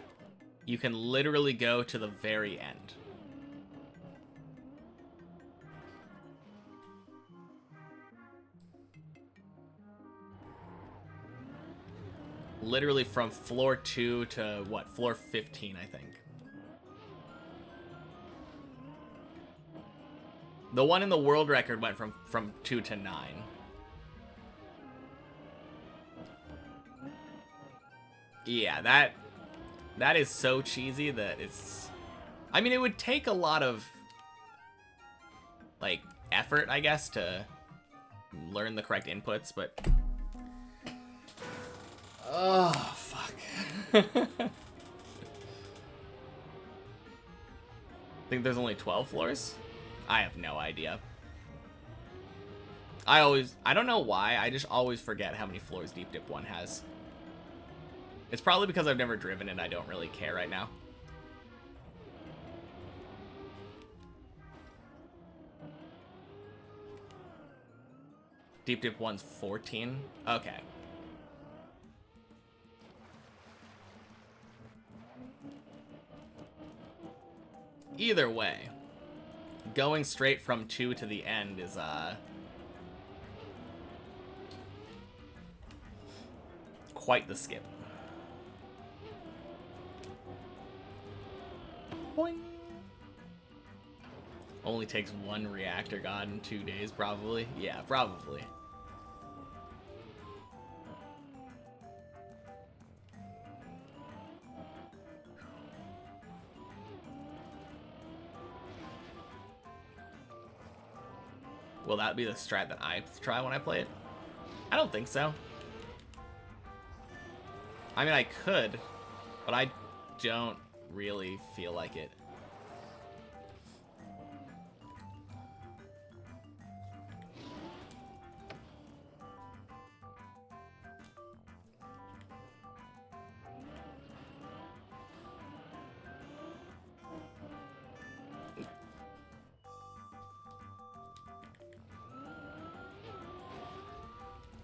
you can literally go to the very end. Literally from floor 2 to, what, floor 15, I think. The one in the world record went from 2 to 9. Yeah, that is so cheesy that it's... I mean, it would take a lot of, like, effort, I guess, to learn the correct inputs, but... Oh, fuck. Think there's only 12 floors? I have no idea. I don't know why, I just always forget how many floors Deep Dip 1 has. It's probably because I've never driven it, I don't really care right now. Deep Dip 1's 14? Okay. Either way, going straight from 2 to the end is, quite the skip. Boing. Only takes one reactor god in 2 days, probably. Yeah, probably. Will that be the strat that I try when I play it? I don't think so. I mean, I could, but I don't really feel like it.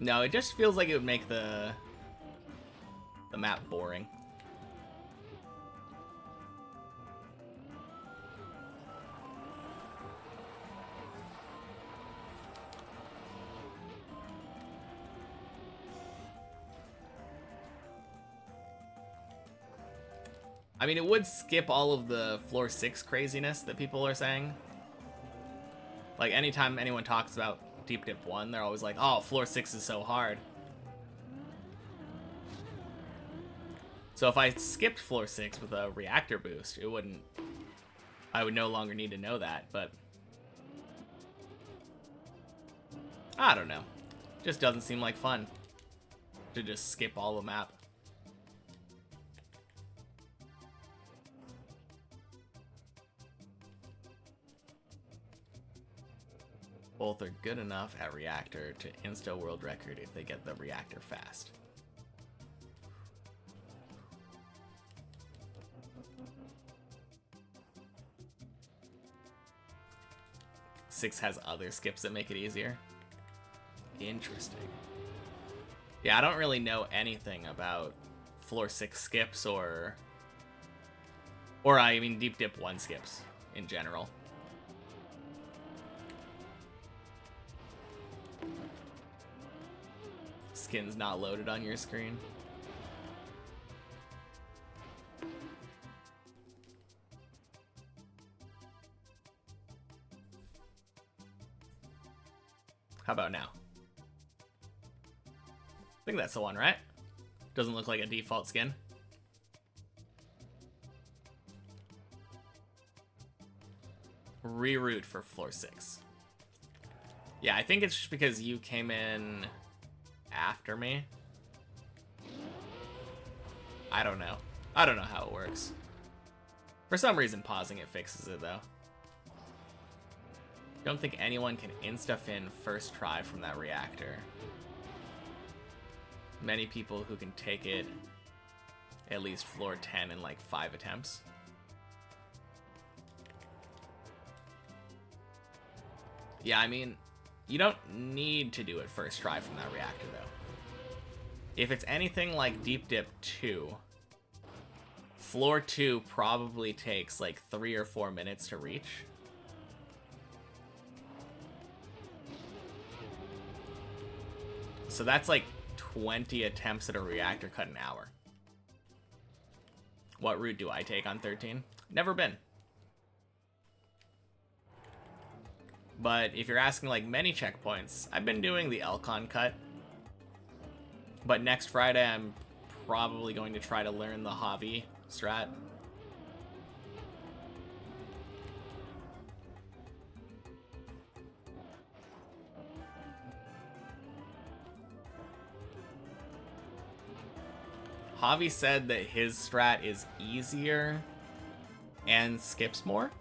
No, it just feels like it would make the map boring. I mean, it would skip all of the floor 6 craziness that people are saying. Like, anytime anyone talks about Deep Dip 1, they're always like, oh, floor 6 is so hard. So if I skipped floor 6 with a reactor boost, it wouldn't... I would no longer need to know that, but... I don't know. Just doesn't seem like fun to just skip all the map. Both are good enough at reactor to insta world record if they get the reactor fast. Six has other skips that make it easier. Interesting. Yeah, I don't really know anything about floor 6 skips or I mean Deep Dip 1 skips in general. Skin's not loaded on your screen. How about now? I think that's the one, right? Doesn't look like a default skin. Reroute for floor 6. Yeah, I think it's just because you came in after me. I don't know. I don't know how it works. For some reason, pausing it fixes it, though. Don't think anyone can insta-fin first try from that reactor. Many people who can take it at least floor 10 in like 5 attempts. Yeah, I mean, you don't need to do it first try from that reactor, though. If it's anything like Deep Dip 2, floor 2 probably takes like 3 or 4 minutes to reach. So that's like 20 attempts at a reactor cut an hour. What route do I take on 13? Never been. But if you're asking like many checkpoints, I've been doing the Elcon cut. But next Friday, I'm probably going to try to learn the Javi strat. Javi said that his strat is easier and skips more.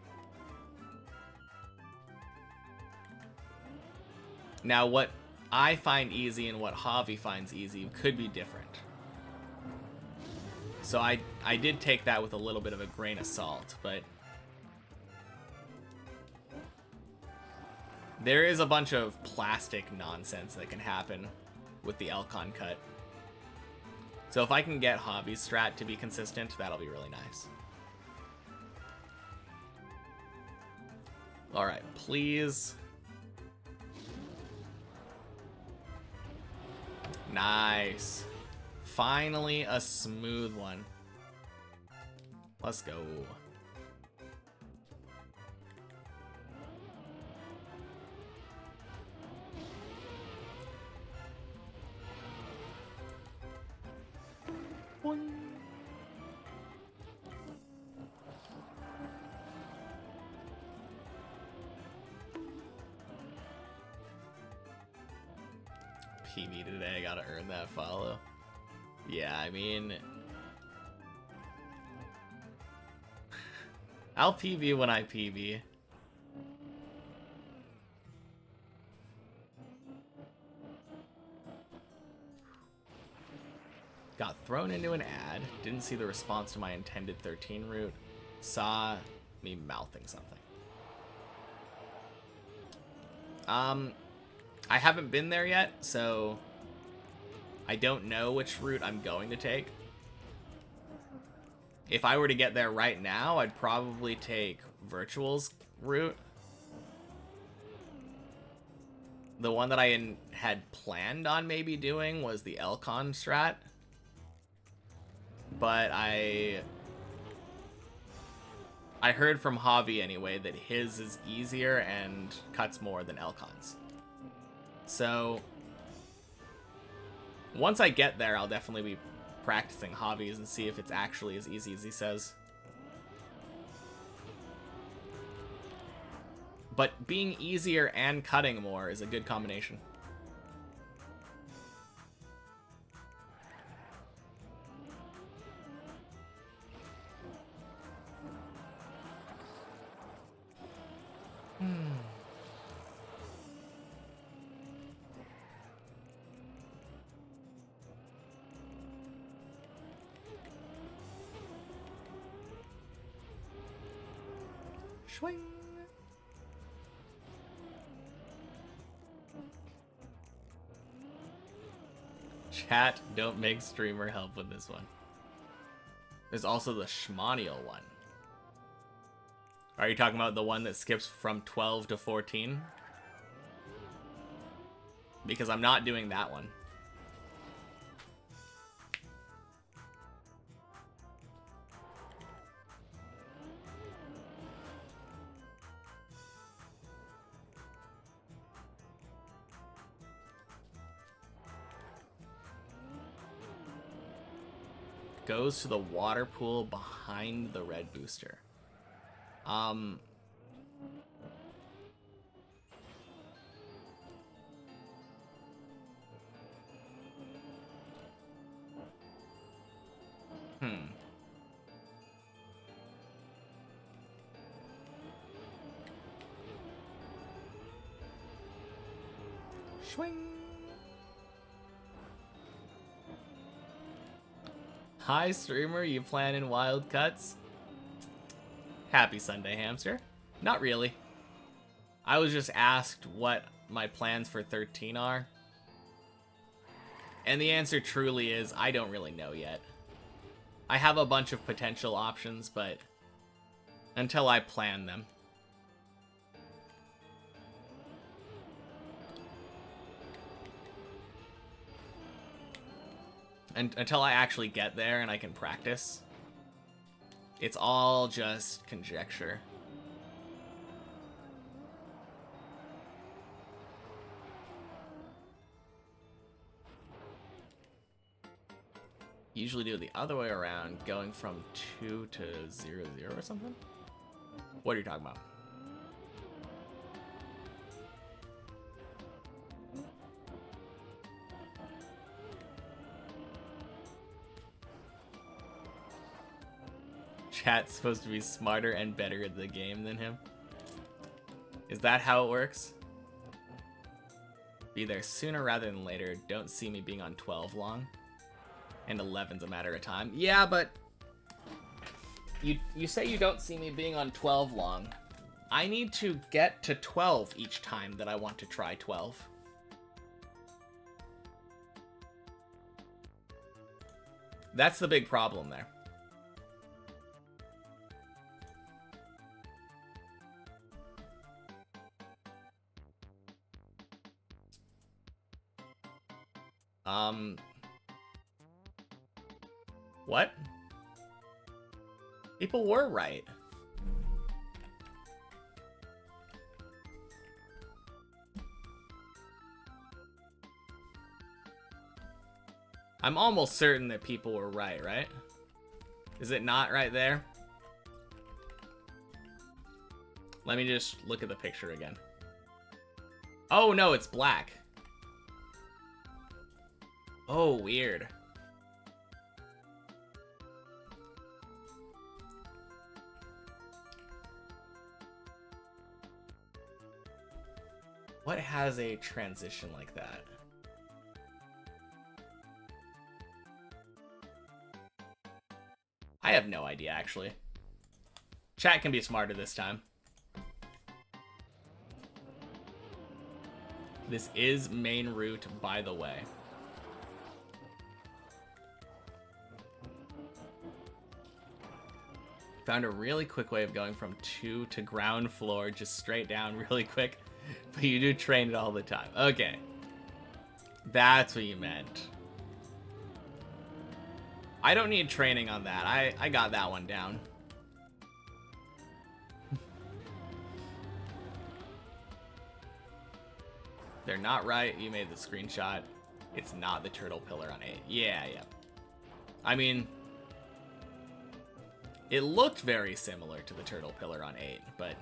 Now, what I find easy and what Javi finds easy could be different. So I did take that with a little bit of a grain of salt, but there is a bunch of plastic nonsense that can happen with the Elcon cut. So if I can get Javi's strat to be consistent, that'll be really nice. Alright, please. Nice. Finally a smooth one. Let's go. Boing. PB today, I gotta earn that follow. Yeah, I mean, I'll PB when I PB. Got thrown into an ad, didn't see the response to my intended 13 route, saw me mouthing something. I haven't been there yet, so I don't know which route I'm going to take. If I were to get there right now, I'd probably take Virtual's route. The one that I had planned on maybe doing was the Elcon strat. But I heard from Javi anyway that his is easier and cuts more than Elcon's. So once I get there, I'll definitely be practicing Javi's and see if it's actually as easy as he says. But being easier and cutting more is a good combination. Swing. Chat, don't make streamer help with this one. There's also the Schmaniel one. Are you talking about the one that skips from 12 to 14? Because I'm not doing that one. goes to the water pool behind the red booster. Swing. Hi, streamer. You planning wild cuts? Happy Sunday, hamster. Not really. I was just asked what my plans for 13 are. And the answer truly is, I don't really know yet. I have a bunch of potential options, but until I plan them. And until I actually get there and I can practice, it's all just conjecture. Usually do it the other way around, going from 2 to 0, 0 or something? What are you talking about? Chat's supposed to be smarter and better at the game than him. Is that how it works? Be there sooner rather than later. Don't see me being on 12 long. And 11's a matter of time. Yeah, but you say you don't see me being on 12 long. I need to get to 12 each time that I want to try 12. That's the big problem there. What? People were right. I'm almost certain that people were right, right? Is it not right there? Let me just look at the picture again. Oh no, it's black. Oh, weird. What has a transition like that? I have no idea, actually. Chat can be smarter this time. This is main route, by the way. Found a really quick way of going from 2 to ground floor, just straight down really quick. But you do train it all the time. Okay. That's what you meant. I don't need training on that. I got that one down. They're not right. You made the screenshot. It's not the turtle pillar on 8. Yeah. I mean, it looked very similar to the turtle pillar on 8, but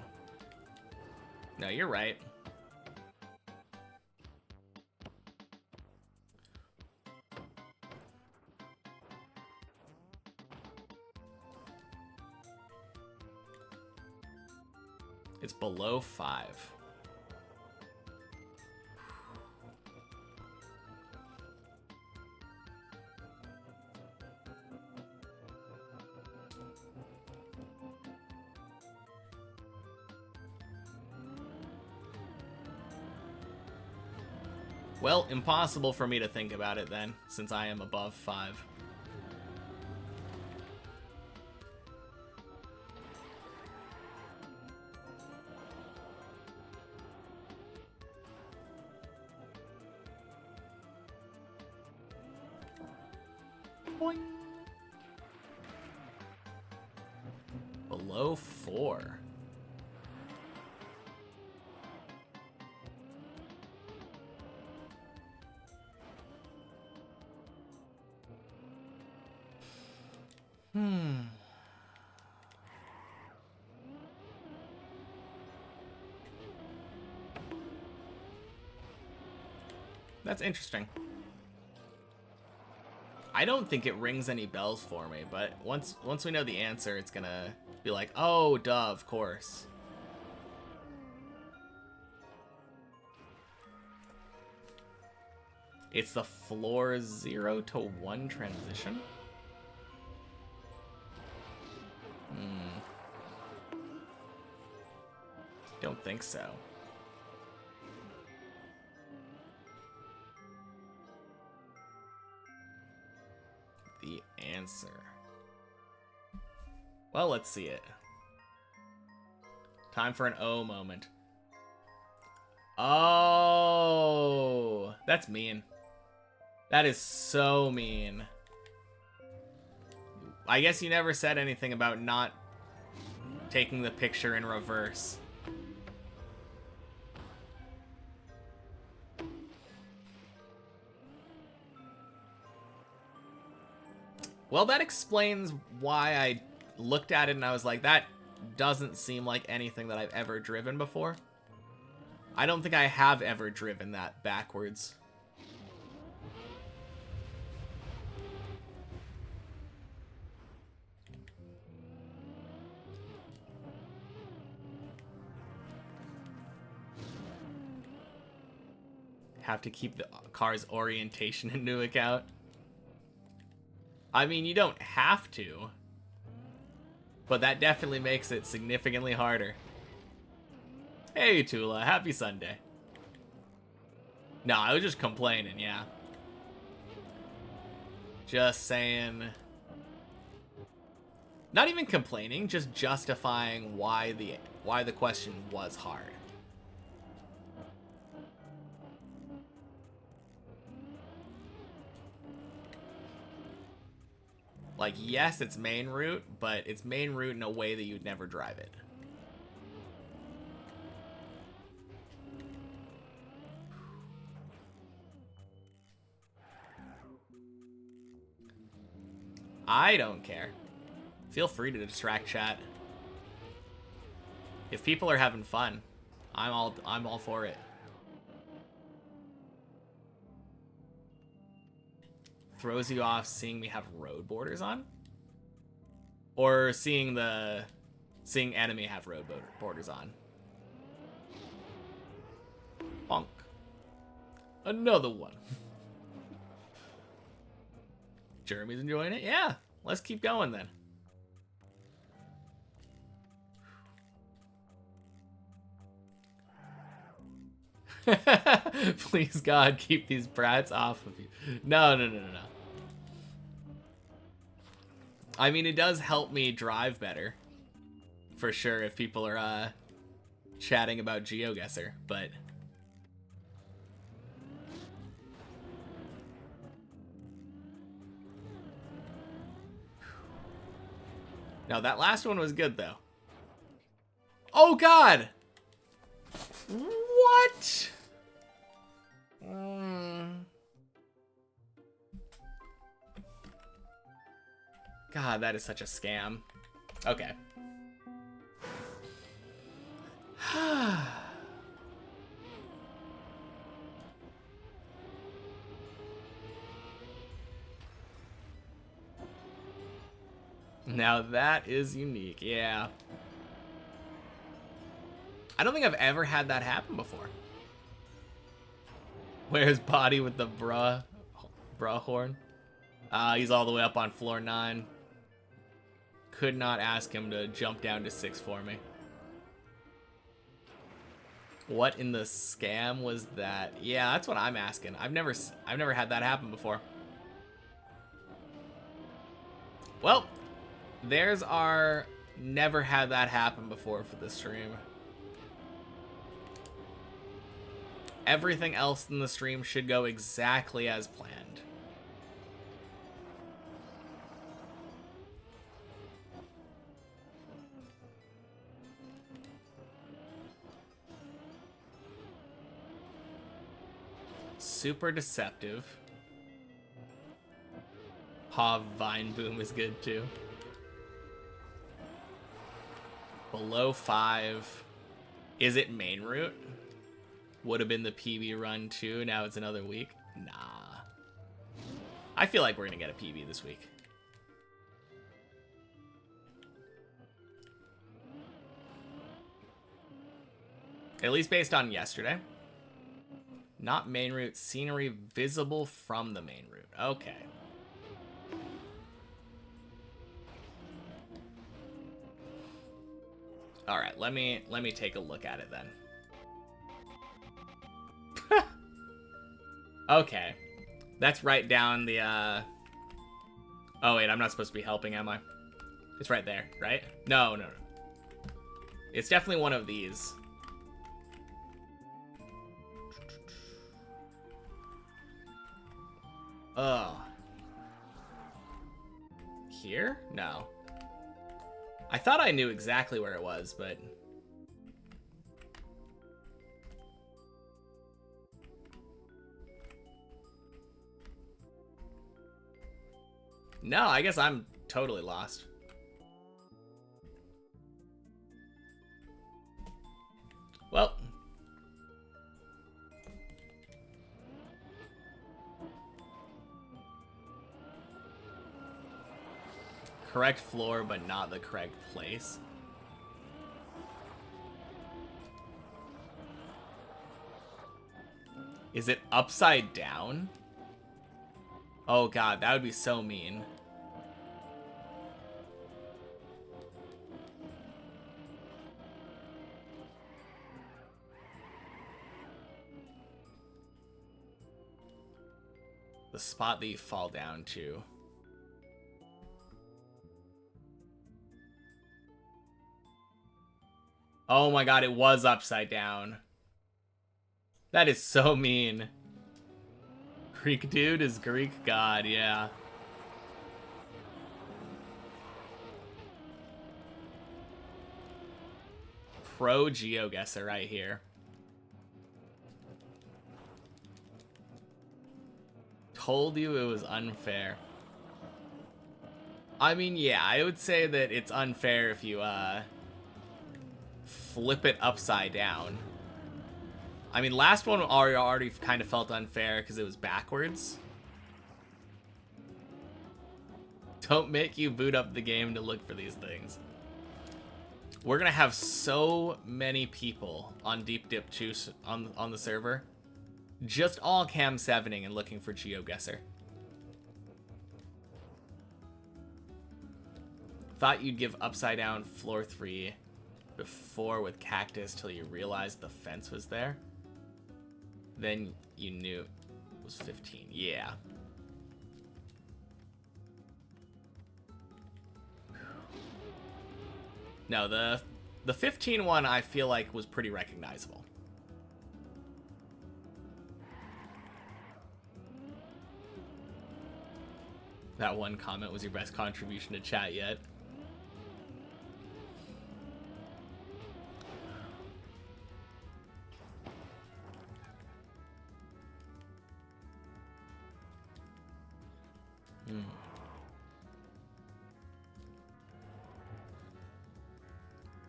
no, you're right. It's below 5. Well, impossible for me to think about it then, since I am above 5. Boing. Below 4. That's interesting. I don't think it rings any bells for me, but once we know the answer, it's gonna be like, oh, duh, of course. It's the floor 0 to 1 transition? Don't think so. The answer. Well, let's see it. Time for an O moment. Oh, that's mean. That is so mean. I guess you never said anything about not taking the picture in reverse. Well, that explains why I looked at it and I was like, that doesn't seem like anything that I've ever driven before. I don't think I have ever driven that backwards. Have to keep the car's orientation into account. I mean, you don't have to, but that definitely makes it significantly harder. Hey, Tula, happy Sunday. No, I was just complaining, yeah. Just saying. Not even complaining, just justifying why the question was hard. Like, yes, it's main route, but it's main route in a way that you'd never drive it. I don't care. Feel free to distract chat. If people are having fun, I'm all for it. Throws you off seeing me have road borders on? Or seeing enemy have road borders on? Bonk. Another one. Jeremy's enjoying it? Yeah, let's keep going then. Please, God, keep these brats off of you. No. I mean, it does help me drive better. For sure, if people are chatting about GeoGuessr, but... No, that last one was good, though. Oh, God! What? God, that is such a scam. Okay. Now that is unique, yeah. I don't think I've ever had that happen before. Where's Body with the bruh horn? He's all the way up on floor 9. Could not ask him to jump down to 6 for me. What in the scam was that? Yeah, that's what I'm asking. I've never had that happen before. Well, there's our never had that happen before for the stream. Everything else in the stream should go exactly as planned. Super deceptive. Ha, Vine Boom is good too. Below 5. Is it main route? Would have been the PB run too. Now it's another week. Nah. I feel like we're going to get a PB this week. At least based on yesterday. Not main route. Scenery visible from the main route. Okay. All right, let me take a look at it then. Okay. That's right down the Oh wait, I'm not supposed to be helping, am I? It's right there, right? No. It's definitely one of these. Oh. Here? No. I thought I knew exactly where it was, but... No, I guess I'm totally lost. Well... Correct floor, but not the correct place. Is it upside down? Oh god, that would be so mean. The spot that you fall down to. Oh my god, it was upside down. That is so mean. Greek dude is Greek god, yeah. Pro GeoGuessr right here. Told you it was unfair. I mean, yeah, I would say that it's unfair if you, flip it upside down. I mean, last one already kind of felt unfair because it was backwards. Don't make you boot up the game to look for these things. We're gonna have so many people on Deep Dip 2 on the server. Just all cam 7ing and looking for GeoGuessr. Thought you'd give upside down floor 3 before with cactus till you realized the fence was there. Then you knew it was 15. Yeah. No, the 15 one I feel like was pretty recognizable. That one comment was your best contribution to chat yet.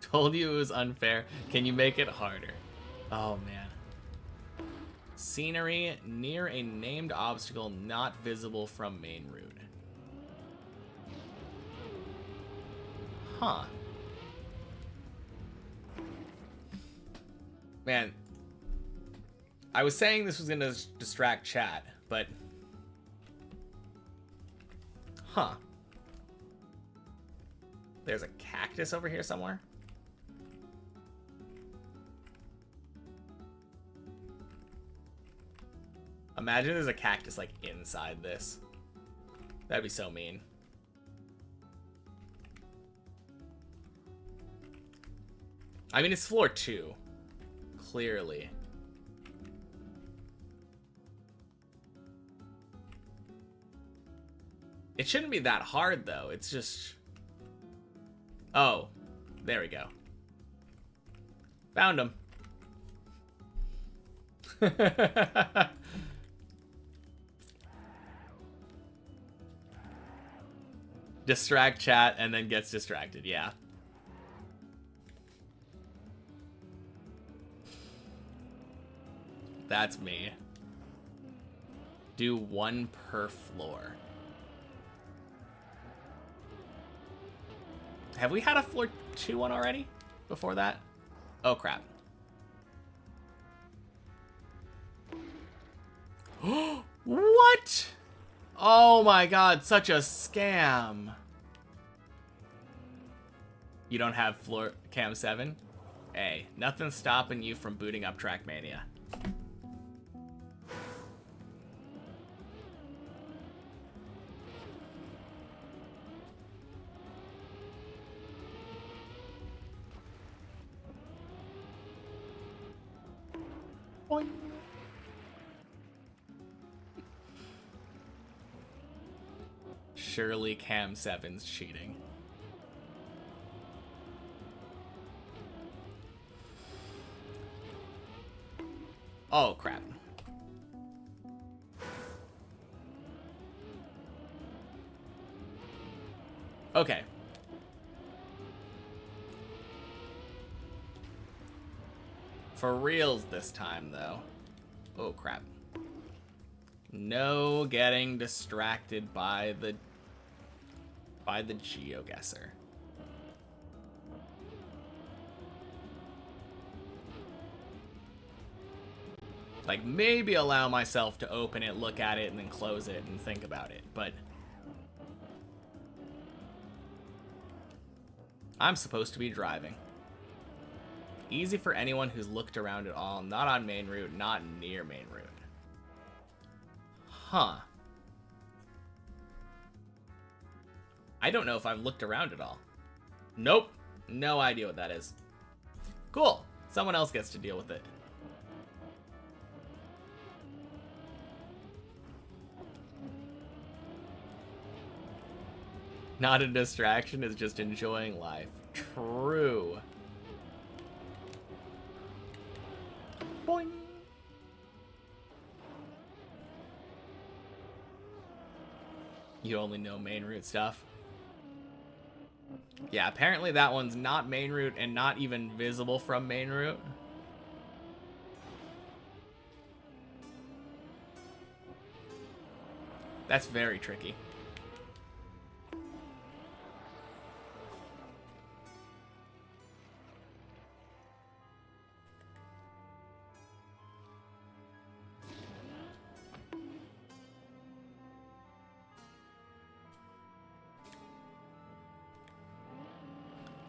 Told you it was unfair. Can you make it harder? Oh, man. Scenery near a named obstacle not visible from main route. Huh. Man. I was saying this was going to distract chat, but... Huh. There's a cactus over here somewhere? Imagine there's a cactus, like, inside this. That'd be so mean. I mean, it's floor 2. Clearly. It shouldn't be that hard, though. It's just... Oh. There we go. Found him. Distract chat and then gets distracted, yeah. that's me. Do 1 per floor. Have we had a floor 2 one already? Before that? Oh, crap. What? Oh my god, such a scam. You don't have floor cam 7? Hey, nothing's stopping you from booting up Trackmania. Boing. Surely cam 7's cheating. Oh, crap. Okay. For reals this time, though. Oh, crap. No getting distracted by the GeoGuessr. Like, maybe allow myself to open it, look at it, and then close it and think about it, but I'm supposed to be driving. Easy for anyone who's looked around at all, not on main route, not near main route. Huh. I don't know if I've looked around at all. Nope. No idea what that is. Cool. Someone else gets to deal with it. Not a distraction, is just enjoying life. True. Boing. You only know main route stuff. Yeah, apparently that one's not main route and not even visible from main route. That's very tricky.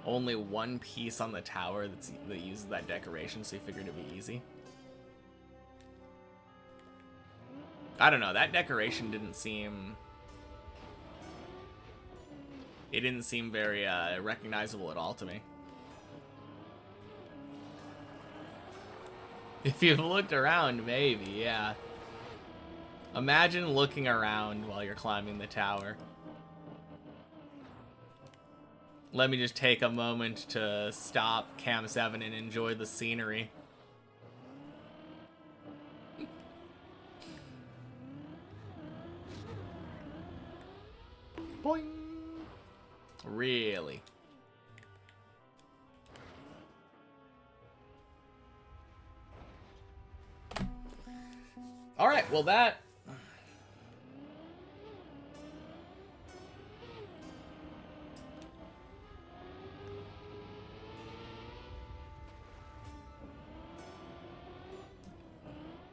Only one piece on the tower that uses that decoration, so you figured it'd be easy. I don't know, that decoration didn't seem... It didn't seem very recognizable at all to me. If you've looked around, maybe, yeah. Imagine looking around while you're climbing the tower. Let me just take a moment to stop Cam 7 and enjoy the scenery. Boing. Really? All right, well that...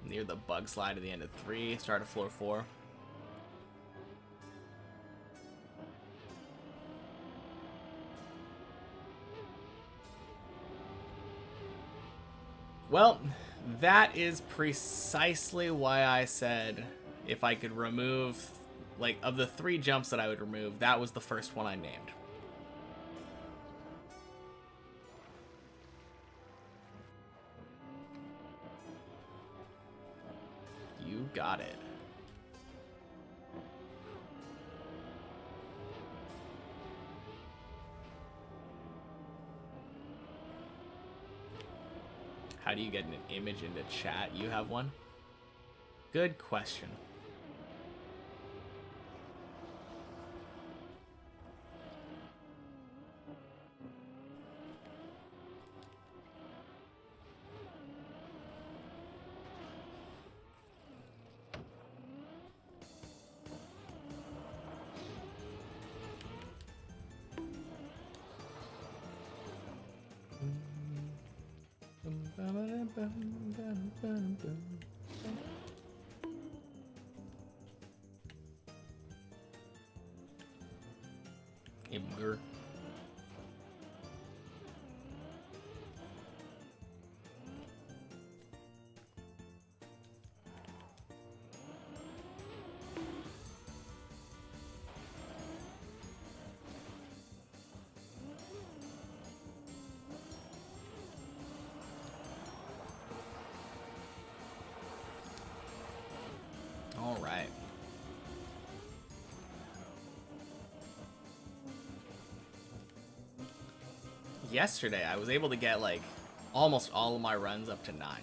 Near the bug slide at the end of 3, start of floor 4. Well, that is precisely why I said if I could remove, like, of the 3 jumps that I would remove, that was the first one I named. You got it. How do you get an image into chat? You have one? Good question. Imgur. All right. Yesterday, I was able to get like almost all of my runs up to 9.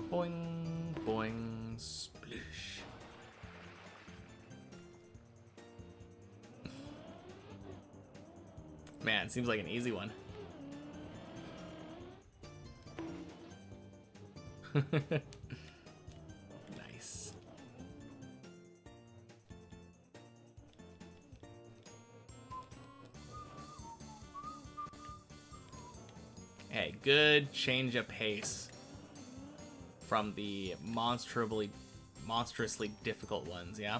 Boing, boing, splish. Man, seems like an easy one. Nice. Hey, good change of pace from the monstrously difficult ones, yeah?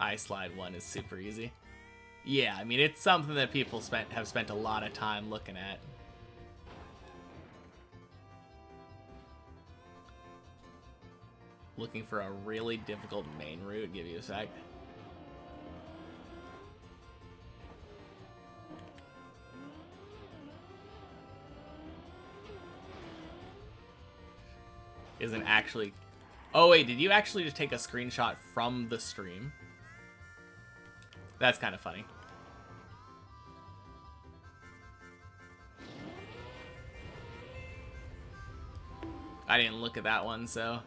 Ice Slide 1 is super easy. Yeah, I mean, it's something that people have spent a lot of time looking at. Looking for a really difficult main route. Give you a sec. Isn't actually... Oh, wait, did you actually just take a screenshot from the stream? That's kind of funny. I didn't look at that one, so...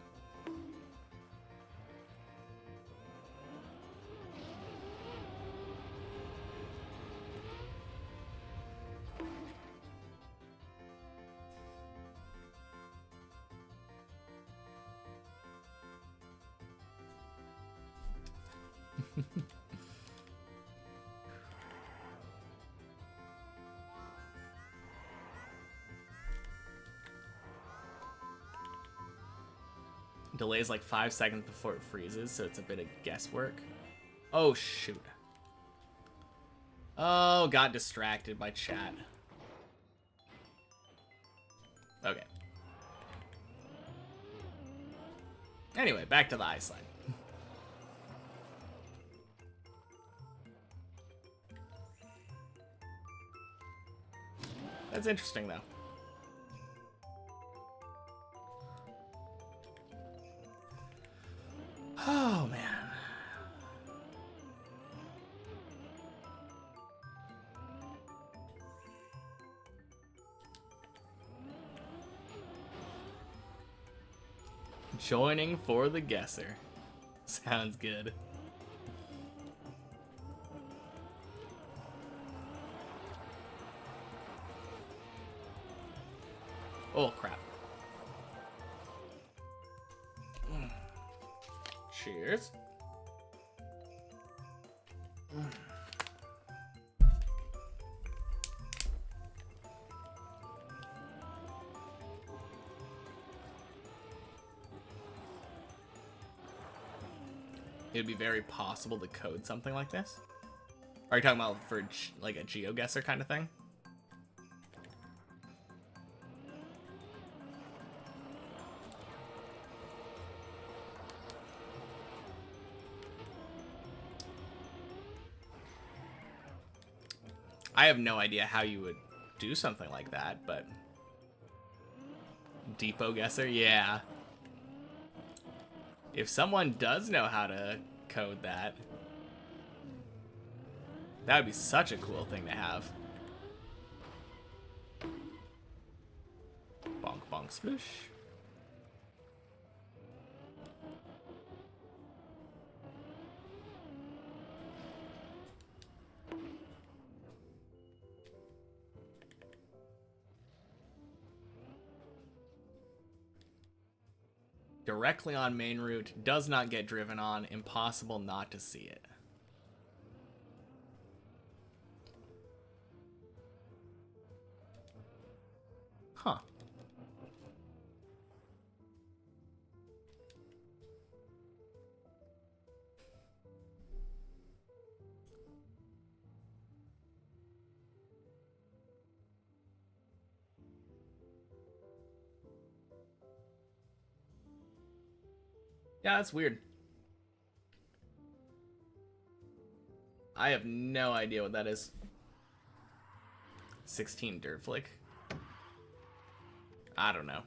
Delays like 5 seconds before it freezes, so it's a bit of guesswork. Oh, shoot. Oh, got distracted by chat. Okay. Anyway, back to the ice slide. That's interesting, though. Oh, man. Joining for the guesser. Sounds good. Oh, crap. Cheers. It would be very possible to code something like this. Are you talking about for like a GeoGuessr kind of thing? I have no idea how you would do something like that, but... Depot Guesser? Yeah. If someone does know how to code that, that would be such a cool thing to have. Bonk, bonk, sploosh. Directly on main route, does not get driven on, impossible not to see it. Huh. Yeah, that's weird. I have no idea what that is. 16 dirt flick. I don't know.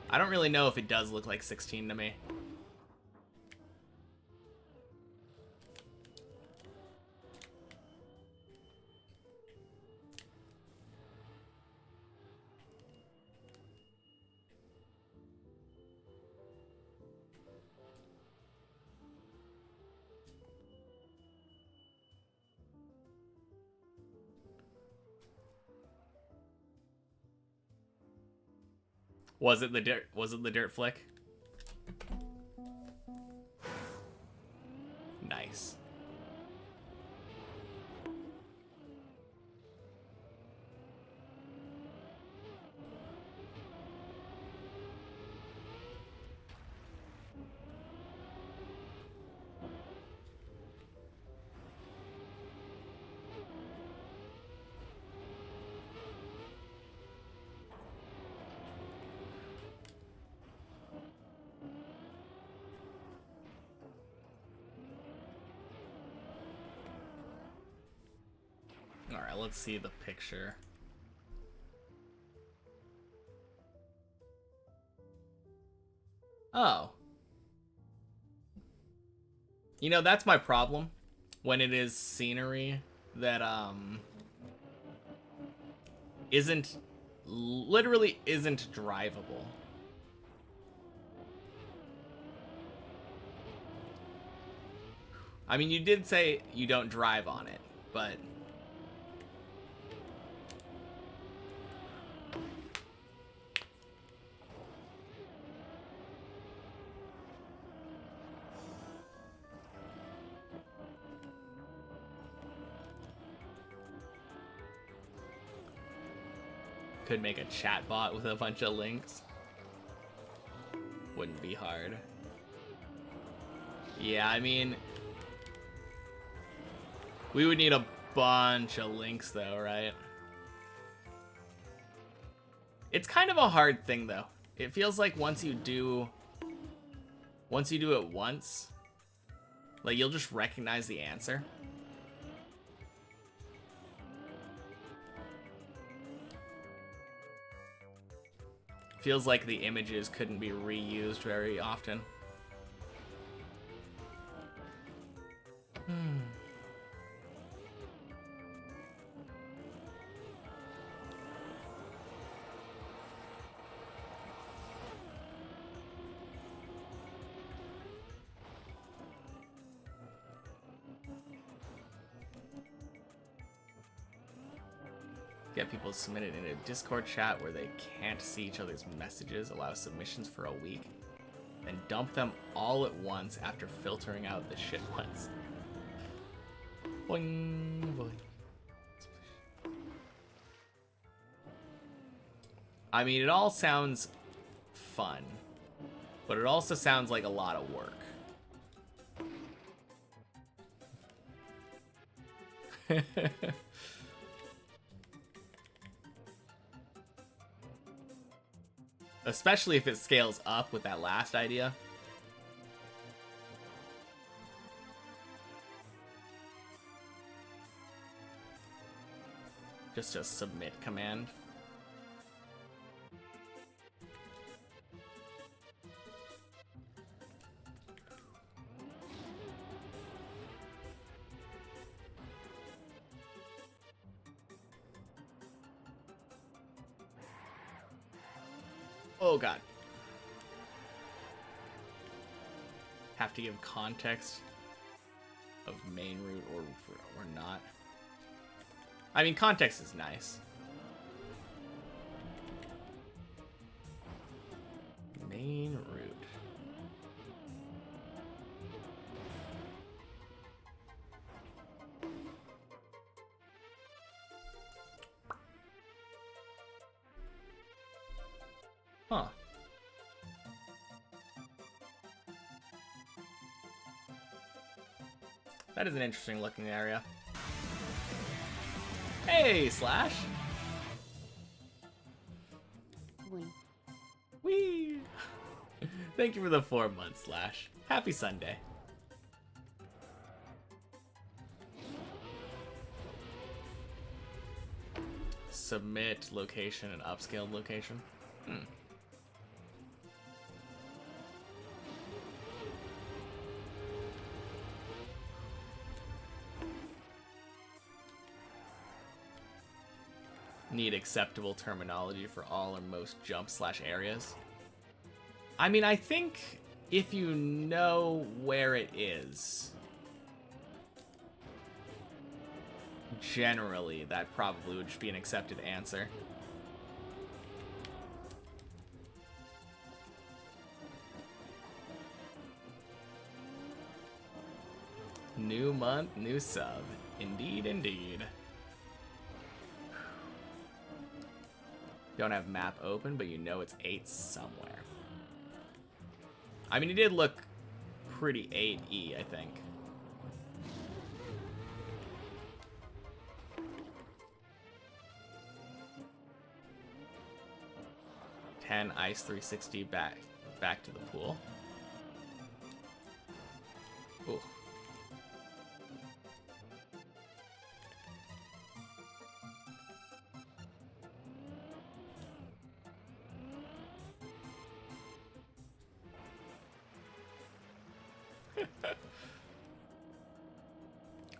I don't really know if it does look like 16 to me. Was it the dirt? Was it the dirt flick? Nice. Alright, let's see the picture. Oh. You know, that's my problem. When it is scenery that, literally isn't drivable. I mean, you did say you don't drive on it, but... Could make a chat bot with a bunch of links. Wouldn't be hard. Yeah, I mean... We would need a bunch of links though, right? It's kind of a hard thing though. It feels like once you do it once, like you'll just recognize the answer. Feels like the images couldn't be reused very often. Get people submitted in a Discord chat where they can't see each other's messages, allow submissions for a week, and dump them all at once after filtering out the shit ones. Boing, boing. I mean, it all sounds fun, but it also sounds like a lot of work. Especially if it scales up with that last idea. Just a submit command. Oh god. Have to give context of main route or not. I mean, context is nice. Main Main route. Huh. That is an interesting looking area. Hey, Slash! Whee! Thank you for the 4 months, Slash. Happy Sunday. Submit location and upscaled location. Need acceptable terminology for all or most jump/areas. I mean, I think if you know where it is, generally that probably would just be an accepted answer. New month, new sub. Indeed, indeed. Don't have map open, but you know it's 8 somewhere. I mean, it did look pretty 8E, I think. Ice 360 back to the pool. Ooh.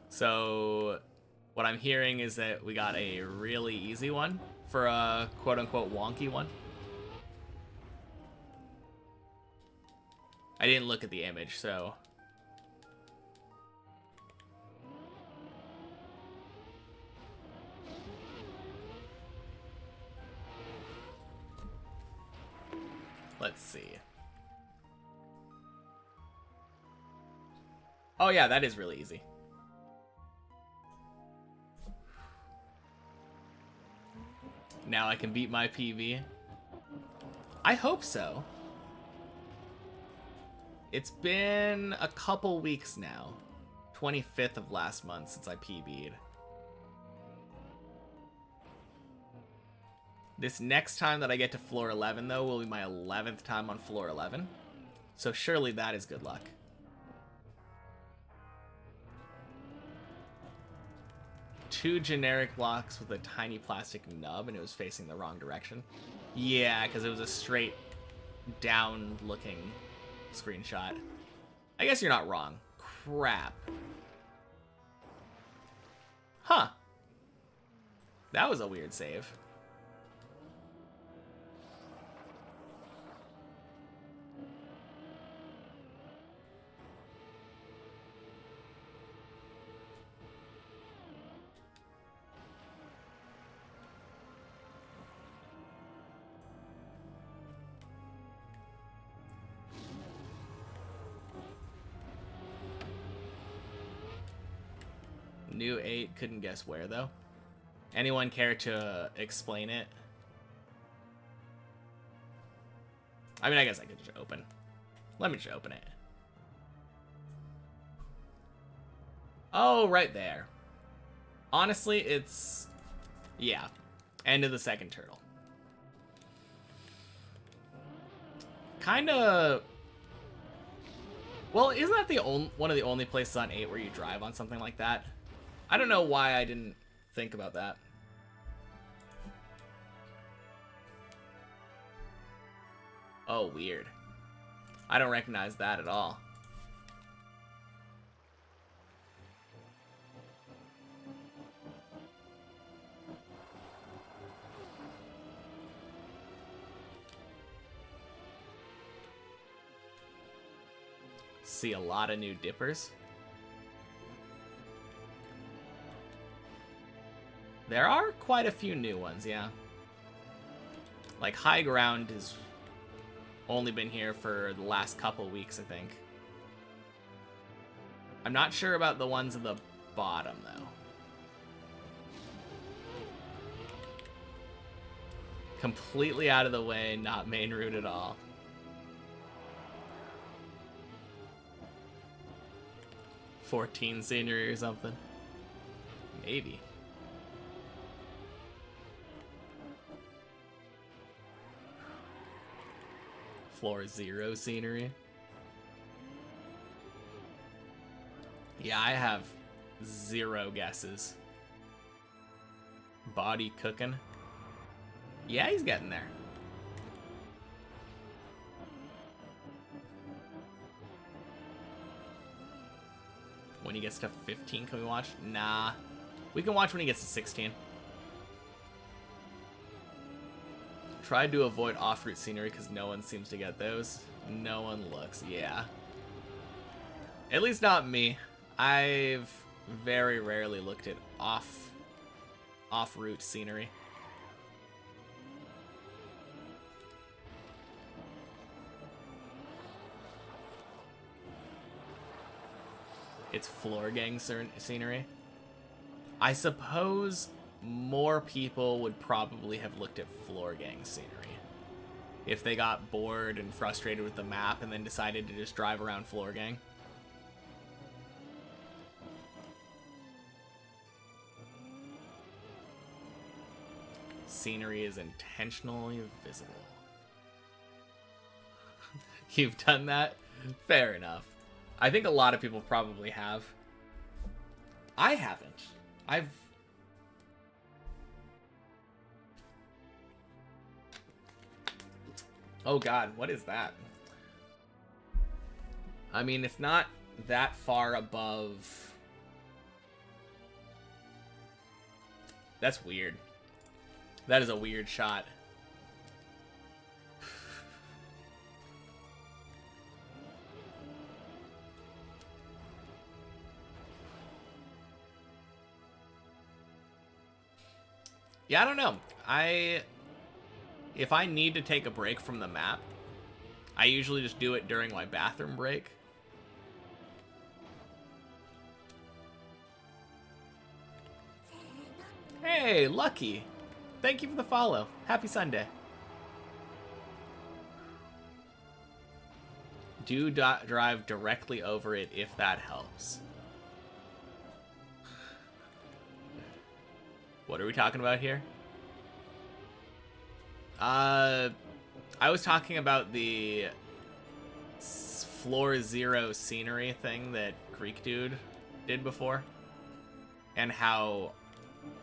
So what I'm hearing is that we got a really easy one for a quote-unquote wonky one. I didn't look at the image, so... Let's see. Oh yeah, that is really easy. Now I can beat my PB. I hope so. It's been a couple weeks now. 25th of last month since I PB'd. This next time that I get to floor 11, though, will be my 11th time on floor 11. So surely that is good luck. Two generic blocks with a tiny plastic nub, and it was facing the wrong direction. Yeah, because it was a straight down-looking screenshot. I guess you're not wrong. Crap. Huh. That was a weird save. New 8, couldn't guess where though. Anyone care to explain it? I mean, I guess I could just open. Let me just open it. Oh, right there. Honestly, it's... yeah. End of the second turtle. Kinda... well, isn't that the one of the only places on 8 where you drive on something like that? I don't know why I didn't think about that. Oh, weird. I don't recognize that at all. See a lot of new dippers. There are quite a few new ones, yeah. Like, high ground is only been here for the last couple weeks, I think. I'm not sure about the ones at the bottom, though. Completely out of the way, not main route at all. '14 scenery or something. Maybe. Floor 0 scenery. Yeah, I have 0 guesses. Body cooking. Yeah, he's getting there. When he gets to 15, can we watch? Nah. We can watch when he gets to 16. Tried to avoid off-route scenery because no one seems to get those. No one looks. Yeah. At least not me. I've very rarely looked at off-route scenery. It's floor gang scenery. I suppose more people would probably have looked at floor gang scenery if they got bored and frustrated with the map and then decided to just drive around floor gang. Scenery is intentionally visible. You've done that? Fair enough. I think a lot of people probably have. I haven't. Oh god, what is that? I mean, it's not that far above. That's weird. That is a weird shot. Yeah, I don't know. If I need to take a break from the map, I usually just do it during my bathroom break. Hey, Lucky. Thank you for the follow. Happy Sunday. Do drive directly over it if that helps. What are we talking about here? I was talking about the floor 0 scenery thing that Greek Dude did before. And how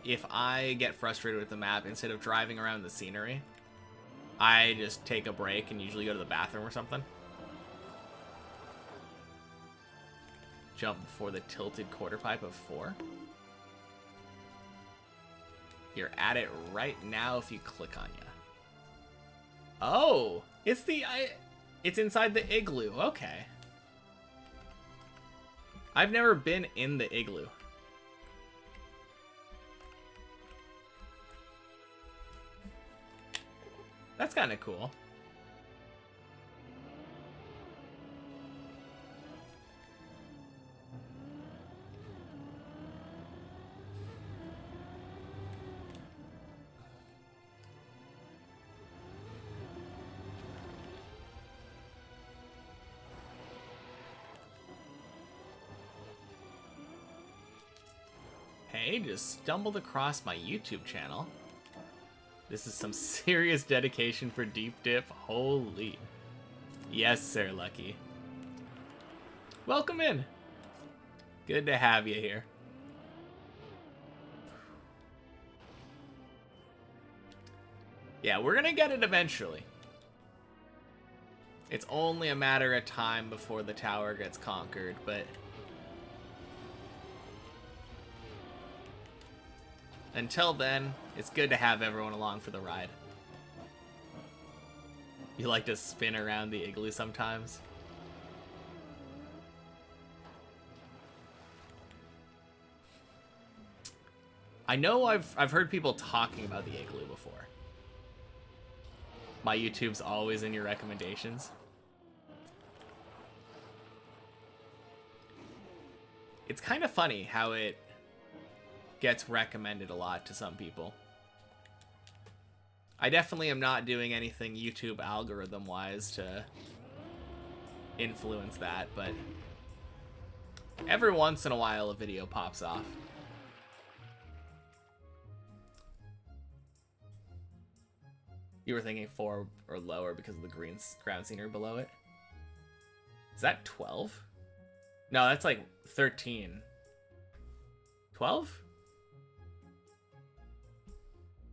if I get frustrated with the map, instead of driving around the scenery, I just take a break and usually go to the bathroom or something. Jump before the tilted quarter pipe of 4. You're at it right now if you click on ya. Oh, it's it's inside the igloo. Okay. I've never been in the igloo. That's kind of cool. Hey, just stumbled across my YouTube channel. This is some serious dedication for Deep Dip. Holy. Yes, sir, Lucky. Welcome in. Good to have you here. Yeah, we're gonna get it eventually. It's only a matter of time before the tower gets conquered, but until then, it's good to have everyone along for the ride. You like to spin around the igloo sometimes? I know I've heard people talking about the igloo before. My YouTube's always in your recommendations. It's kind of funny how it gets recommended a lot to some people. I definitely am not doing anything YouTube algorithm-wise to influence that, but every once in a while a video pops off. You were thinking 4 or lower because of the green ground scenery below it? Is that 12? No, that's like 13. 12?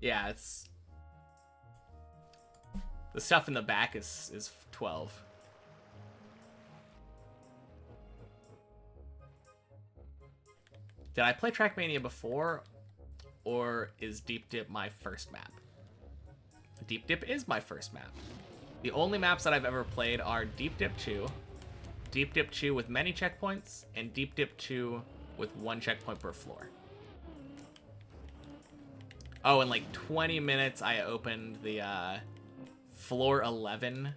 Yeah, it's... The stuff in the back is 12. Did I play Trackmania before, or is Deep Dip my first map? Deep Dip is my first map. The only maps that I've ever played are Deep Dip 2, Deep Dip 2 with many checkpoints, and Deep Dip 2 with 1 checkpoint per floor. Oh, in like 20 minutes I opened the floor 11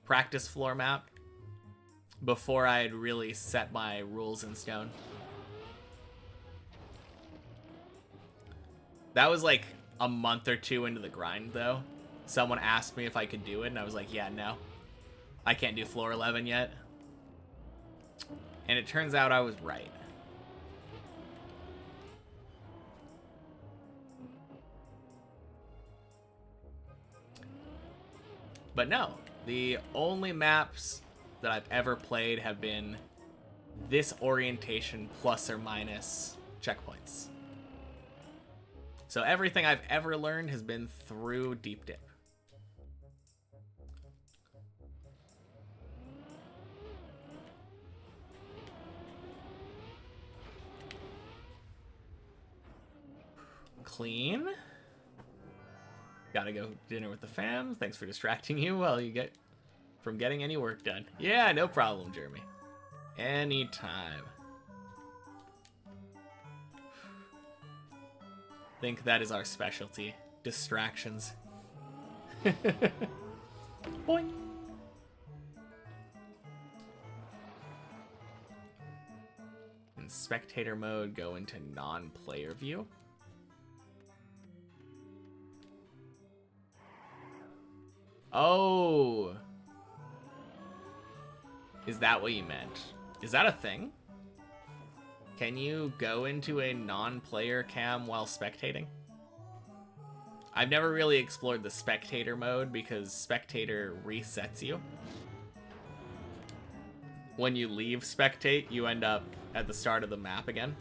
practice floor map before I had really set my rules in stone. That was like a month or 2 into the grind though. Someone asked me if I could do it and I was like, yeah, no. I can't do floor 11 yet. And it turns out I was right. But no, the only maps that I've ever played have been this orientation plus or minus checkpoints. So everything I've ever learned has been through Deep Dip. Clean. Gotta go dinner with the fam. Thanks for distracting you while you get from getting any work done. Yeah, no problem, Jeremy. Anytime. Think that is our specialty. Distractions. Boing. In spectator mode, go into non-player view. Oh. Is that what you meant? Is that a thing? Can you go into a non-player cam while spectating? I've never really explored the spectator mode because spectator resets you. When you leave spectate, you end up at the start of the map again.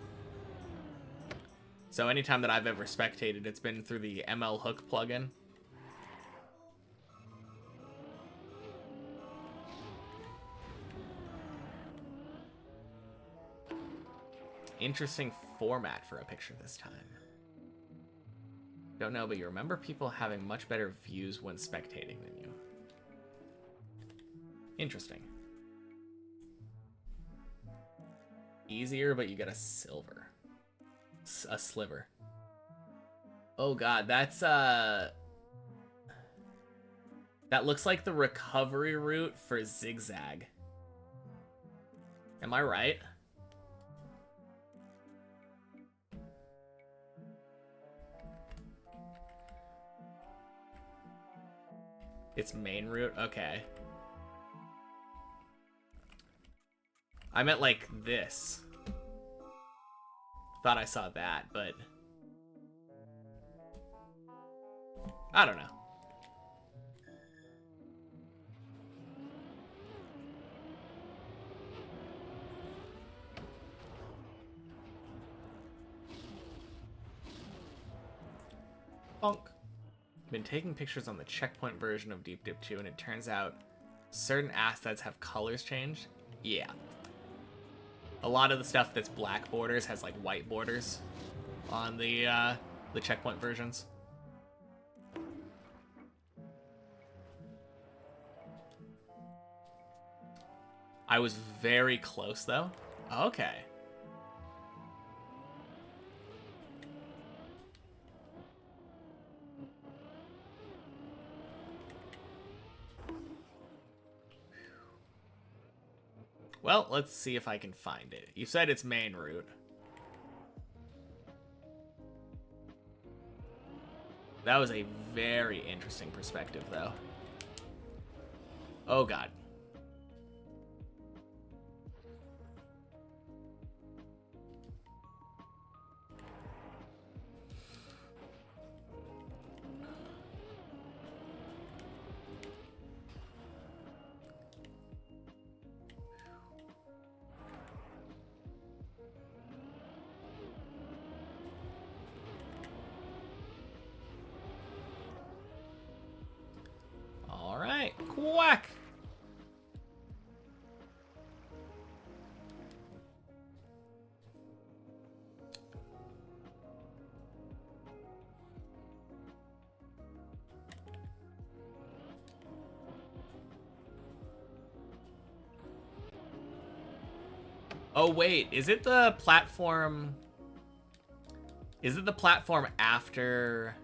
So anytime that I've ever spectated, it's been through the ML Hook plugin. Interesting format for a picture this time. Don't know, but you remember people having much better views when spectating than you. Interesting. Easier, but you get a silver. A sliver. Oh god, that's that looks like the recovery route for Zigzag. Am I right? It's main route? Okay. I meant like this. Thought I saw that, but I don't know. Bonk. Been taking pictures on the checkpoint version of Deep Dip 2, and it turns out certain assets have colors changed. Yeah. A lot of the stuff that's black borders has like white borders on the checkpoint versions. I was very close though. Okay. Well, let's see if I can find it. You said it's main route. That was a very interesting perspective, though. Oh, God. All right, quack. Oh, wait, is it the platform? Is it the platform after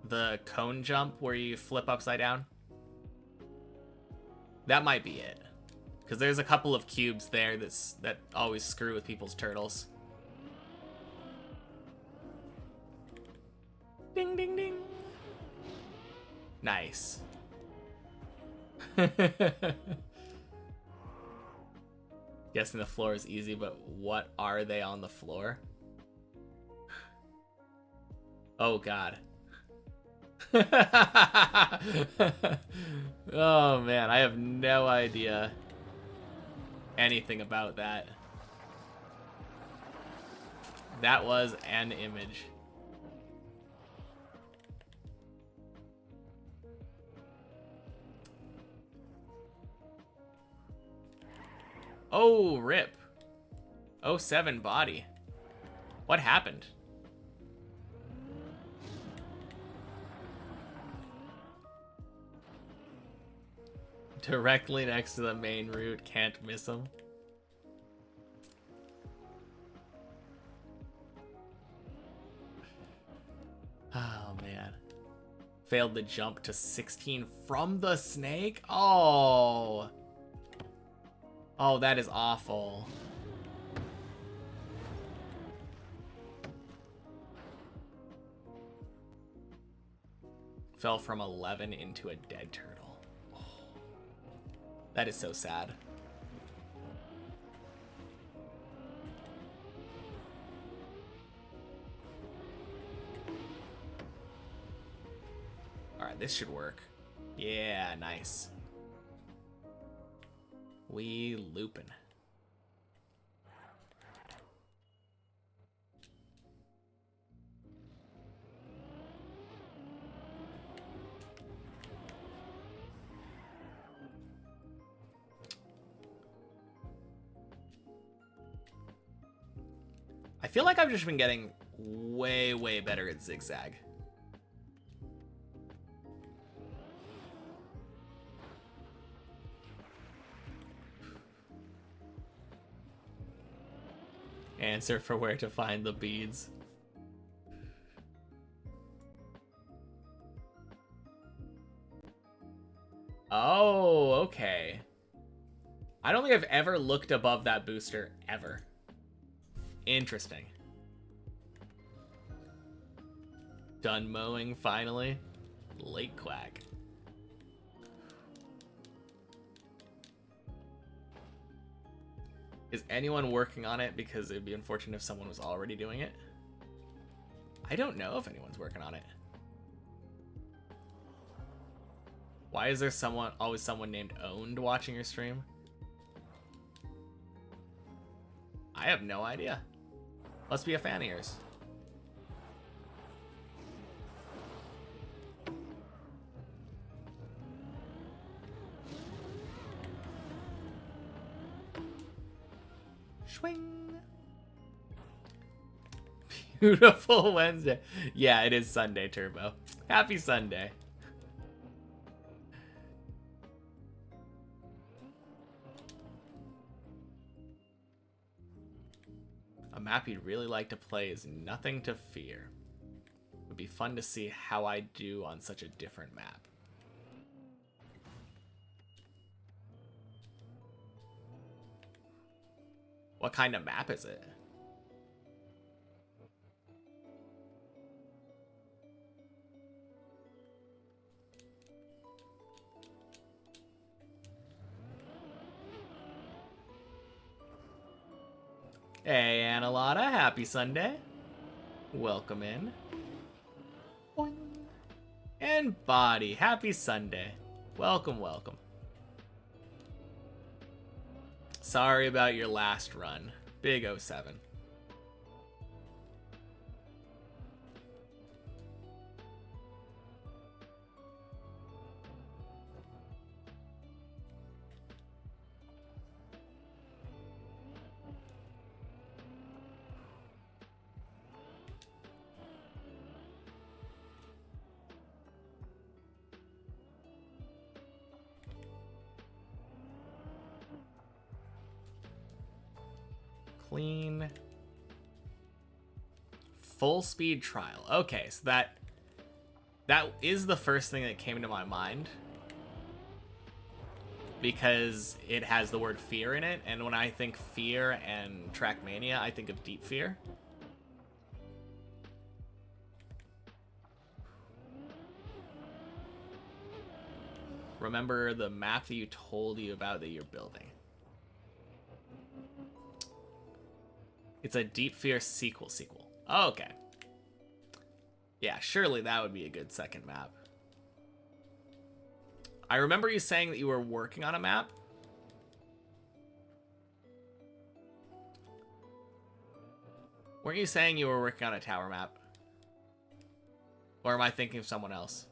the cone jump where you flip upside down? That might be it. Because there's a couple of cubes there that always screw with people's turtles. Ding, ding, ding. Nice. Guessing the floor is easy, but what are they on the floor? Oh, God. Oh, man, I have no idea anything about that. That was an image. Oh, rip. 07 body. What happened? Directly next to the main route, can't miss him. Oh, man. Failed the jump to 16 from the snake? Oh. Oh, that is awful. Fell from 11 into a dead turtle. Oh. That is so sad. Alright, this should work. Yeah, nice. We loopin'. I feel like I've just been getting way, way better at zigzag. Answer for where to find the beads. Oh, okay. I don't think I've ever looked above that booster, ever. Interesting. Done mowing, finally. Late quack. Is anyone working on it? Because it would be unfortunate if someone was already doing it. I don't know if anyone's working on it. Why is there always someone named Owned watching your stream? I have no idea. Must be a fan of yours. Swing. Beautiful Wednesday. Yeah, it is Sunday, Turbo. Happy Sunday. A map you'd really like to play is Nothing to Fear. It would be fun to see how I do on such a different map. What kind of map is it? Hey, Annalotta, happy Sunday. Welcome in. Boing. And Body, happy Sunday. Welcome, welcome. Sorry about your last run. Big 07. Clean. Full speed trial. Okay, so that is the first thing that came to my mind. Because it has the word fear in it, and when I think fear and Trackmania, I think of Deep Fear. Remember the map that you told you about that you're building. It's a Deep Fear sequel. Oh, okay. Yeah, surely that would be a good second map. I remember you saying that you were working on a map. Weren't you saying you were working on a tower map? Or am I thinking of someone else?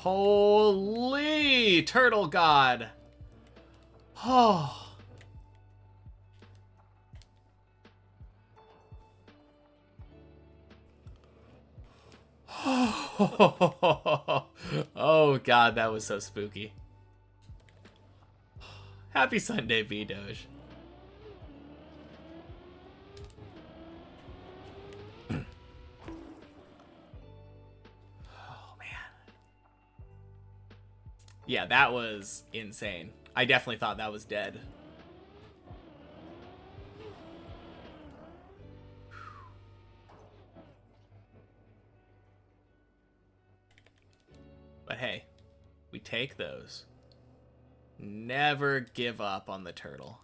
Holy turtle god. Oh. Oh god, that was so spooky. Happy Sunday, B-Doge. Yeah, that was insane. I definitely thought that was dead. But hey, we take those. Never give up on the turtle.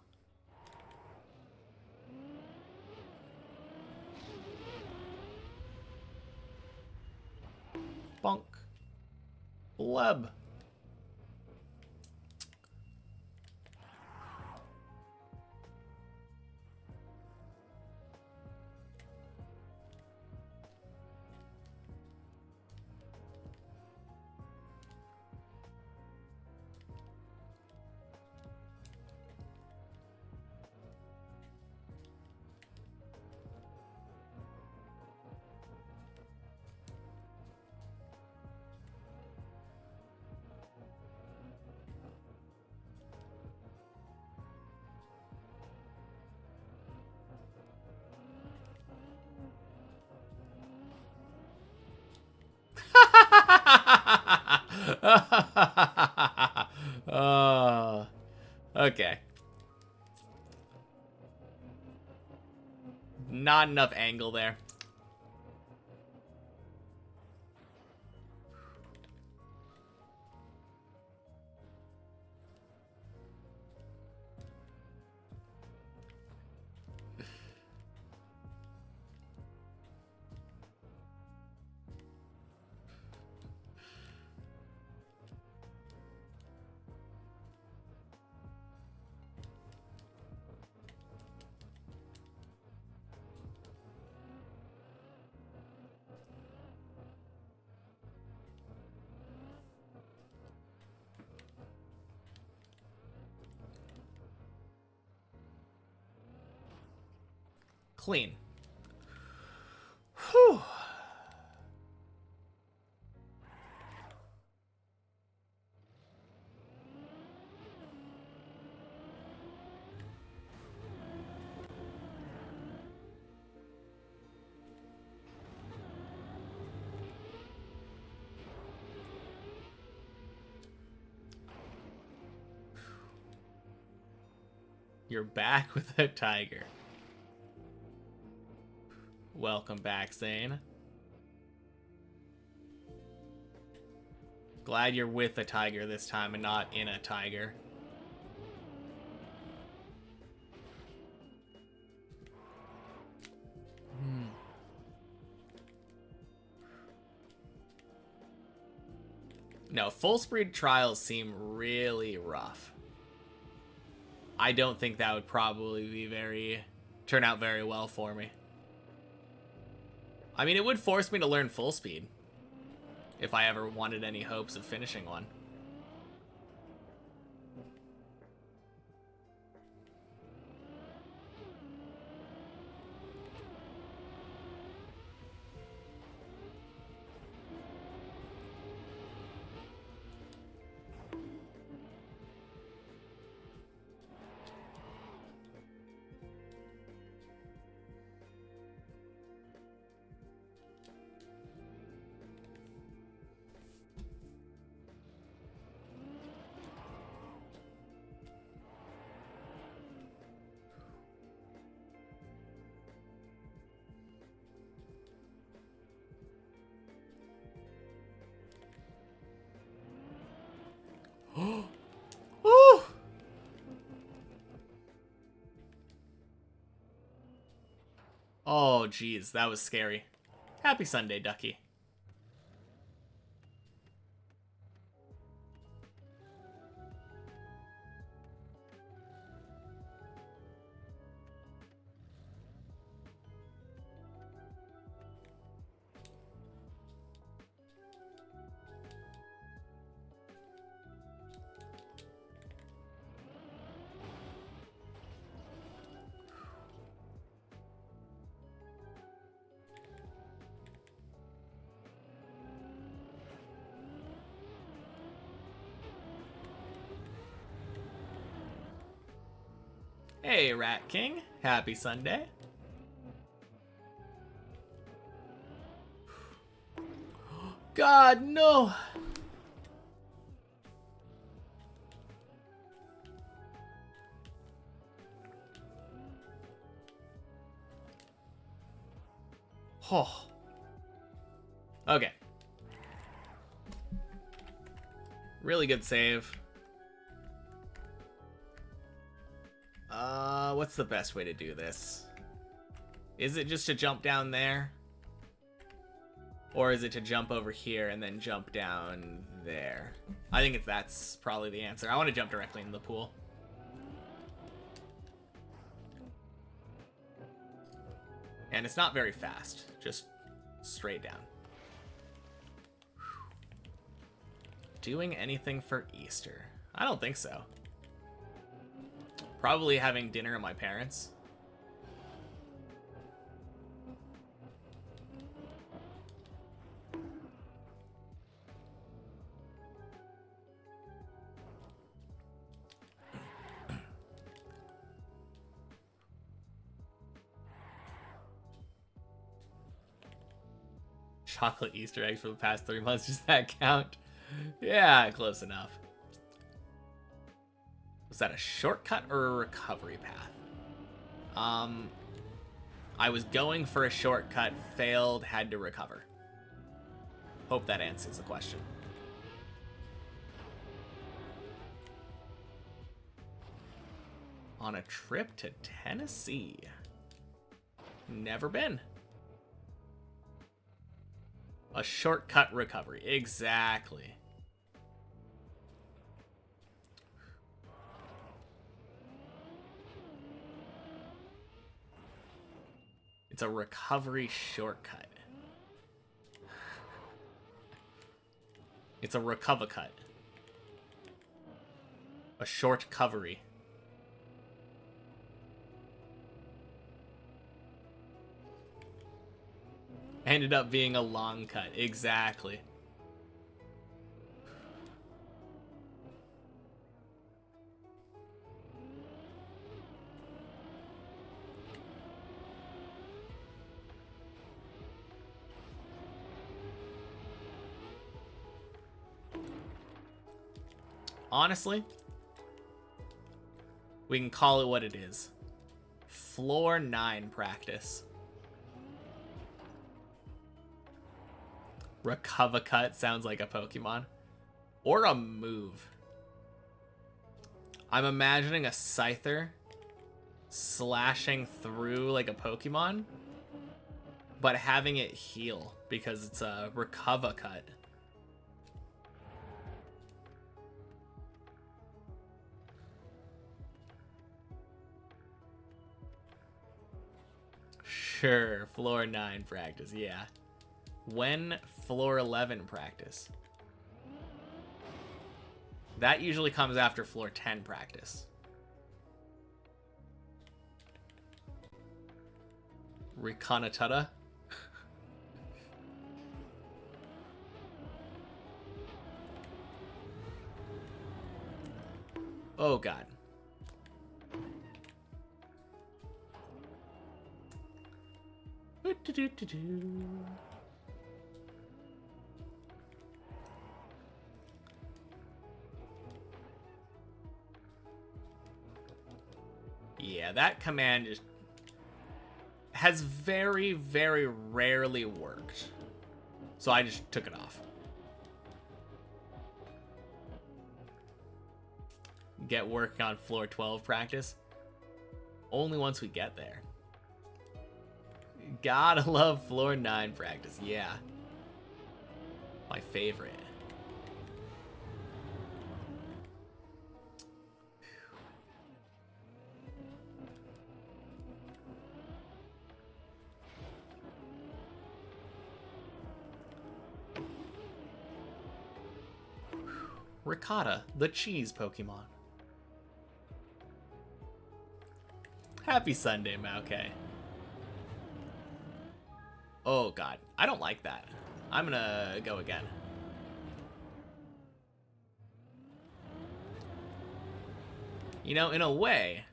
Bonk. Blub. Okay. Not enough angle there. Clean. Whew. You're back with a tiger. Welcome back, Zane. Glad you're with a tiger this time and not in a tiger. No, full speed trials seem really rough. I don't think that would probably be turn out very well for me. I mean, it would force me to learn full speed if I ever wanted any hopes of finishing one. Woo! Oh, geez, that was scary. Happy Sunday, Ducky. Hey, Rat King. Happy Sunday. God, no. Oh. Okay. Really good save. What's the best way to do this? Is it just to jump down there? Or is it to jump over here and then jump down there? I think that's probably the answer. I want to jump directly in the pool. And it's not very fast. Just straight down. Doing anything for Easter? I don't think so. Probably having dinner at my parents'. Chocolate Easter eggs for the past 3 months. Does that count? Yeah, close enough. Was that a shortcut or a recovery path? I was going for a shortcut, failed, had to recover. Hope that answers the question. On a trip to Tennessee. Never been. A shortcut recovery. Exactly. It's a recovery shortcut. It's a recover cut. A short covery. Ended up being a long cut. Exactly. Honestly, We can call it what it is. Floor 9 practice. Recovacut sounds like a Pokemon. Or a move. I'm imagining a Scyther slashing through like a Pokemon, but having it heal because it's a Recovacut. Sure, floor 9 practice, yeah. When floor 11 practice? That usually comes after floor 10 practice. Reconatuta? Oh god. Yeah, that command has very, very rarely worked. So I just took it off. Get working on floor 12 practice. Only once we get there. Gotta love floor 9 practice, yeah. My favorite. Ricotta, the cheese Pokemon. Happy Sunday, Maokay. Oh god, I don't like that. I'm gonna go again. You know, in a way,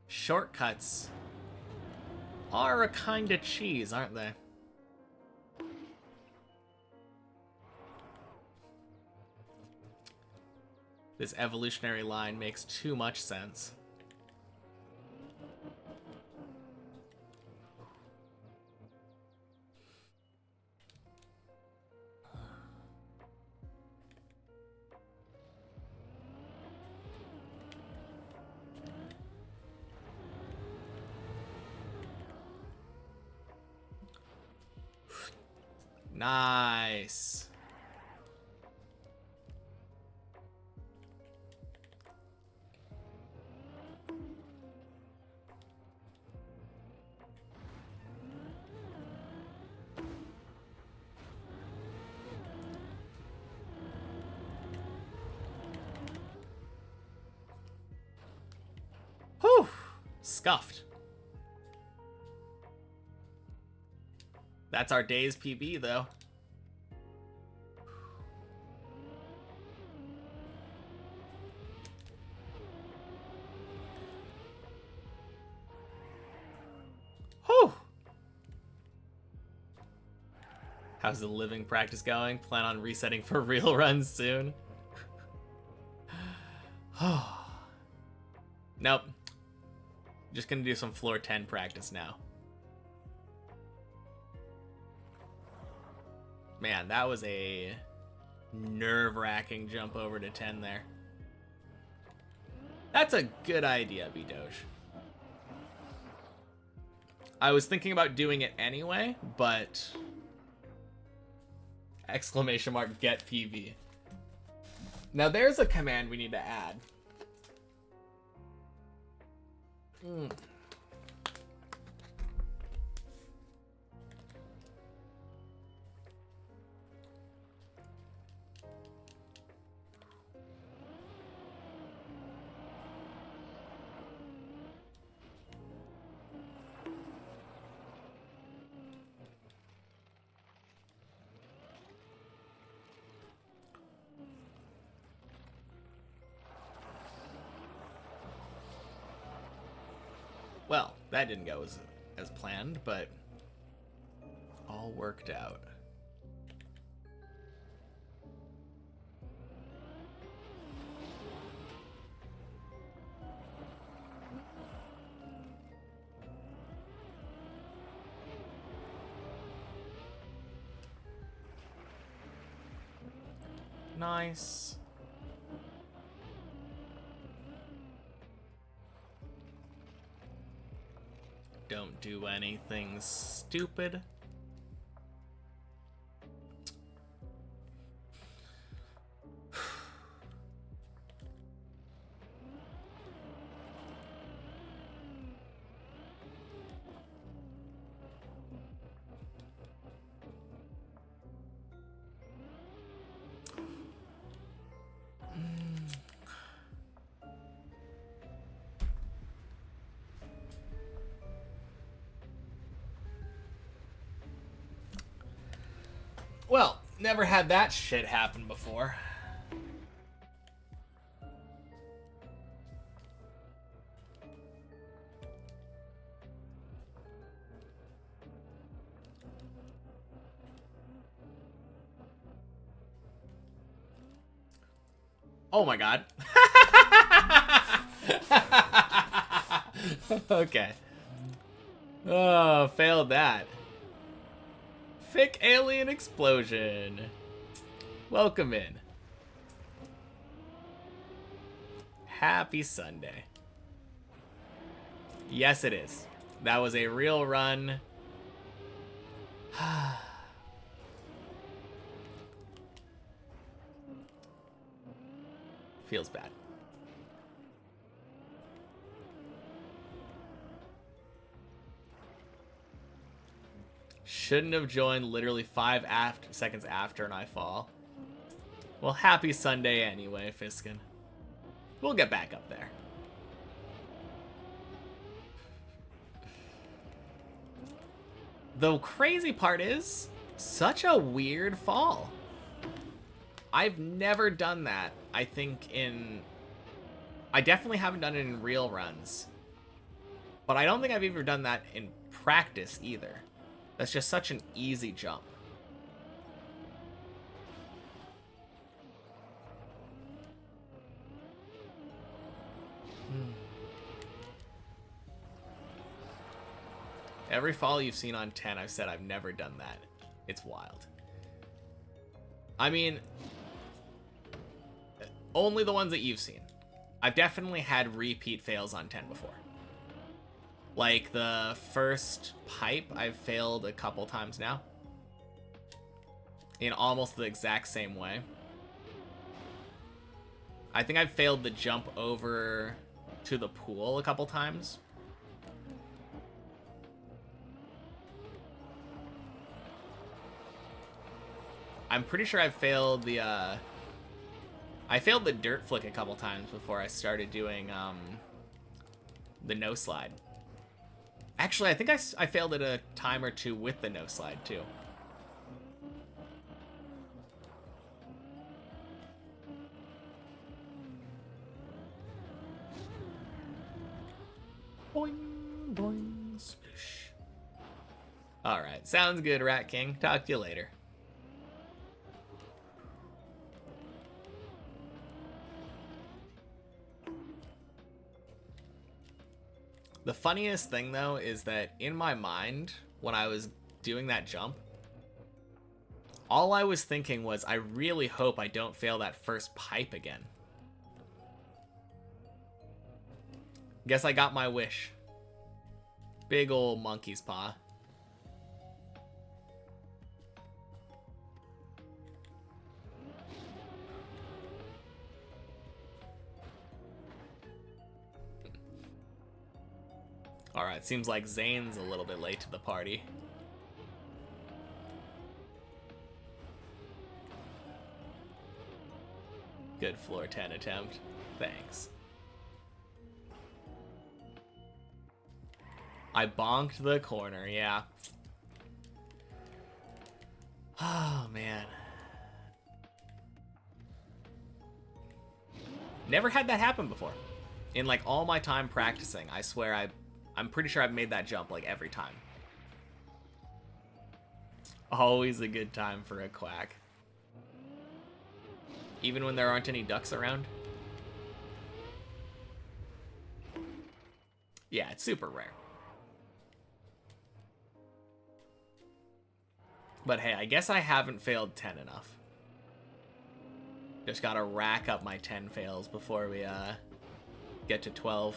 shortcuts are a kind of cheese, aren't they? This evolutionary line makes too much sense. Nice. Whew. Scuffed. That's our day's PB, though. Whew. How's the living practice going? Plan on resetting for real runs soon? Nope. Just gonna do some floor 10 practice now. Man, that was a nerve-wracking jump over to 10 there. That's a good idea, Bidoge. I was thinking about doing it anyway, but... Exclamation mark, get PV. Now there's a command we need to add. Well, that didn't go as planned, but all worked out. Nice. Don't do anything stupid. Well, never had that shit happen before. Oh my god. Okay. Oh, failed that. Fick alien explosion. Welcome in. Happy Sunday. Yes, it is. That was a real run. Feels bad. Shouldn't have joined literally 5 seconds after an I fall. Well, happy Sunday anyway, Fiskin. We'll get back up there. The crazy part is, such a weird fall. I've never done that, I think, I definitely haven't done it in real runs. But I don't think I've ever done that in practice either. That's just such an easy jump. Every fall you've seen on 10, I've said I've never done that. It's wild. I mean, only the ones that you've seen. I've definitely had repeat fails on 10 before. Like the first pipe, I've failed a couple times now. In almost the exact same way. I think I've failed the jump over to the pool a couple times. I'm pretty sure I've failed the, I failed the dirt flick a couple times before I started doing, the no slide. Actually, I think I failed it a time or two with the no slide, too. Boing, boing, splish. Alright, sounds good, Rat King. Talk to you later. The funniest thing, though, is that in my mind, when I was doing that jump, all I was thinking was, I really hope I don't fail that first pipe again. Guess I got my wish. Big ol' monkey's paw. Alright, seems like Zane's a little bit late to the party. Good floor 10 attempt. Thanks. I bonked the corner, yeah. Oh, man. Never had that happen before. In like all my time practicing, I swear I'm pretty sure I've made that jump like every time. Always a good time for a quack. Even when there aren't any ducks around. Yeah, it's super rare. But hey, I guess I haven't failed 10 enough. Just gotta rack up my 10 fails before we get to 12.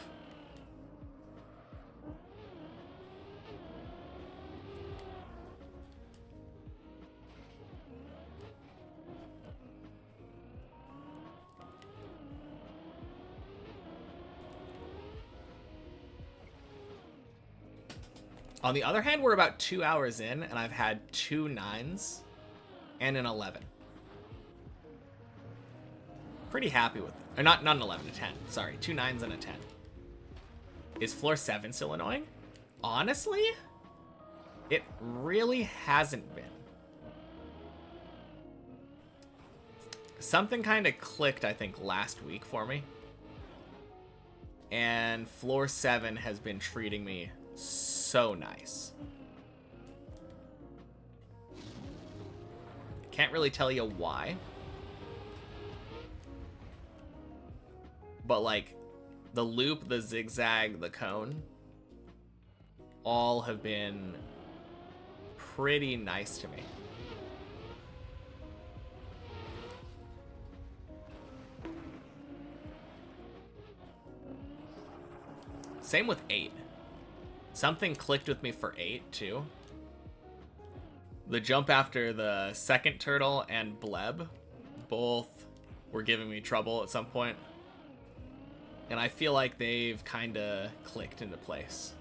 On the other hand, we're about 2 hours in, and I've had 2 9s and an 11. Pretty happy with it. Or not an 11, a 10. Sorry, 2 9s and a 10. Is floor 7 still annoying? Honestly, it really hasn't been. Something kind of clicked, I think, last week for me. And floor 7 has been treating me so nice. Can't really tell you why. But like the loop, the zigzag, the cone, all have been pretty nice to me. Same with 8. Something clicked with me for 8 too. The jump after the second turtle and Bleb both were giving me trouble at some point. And I feel like they've kind of clicked into place.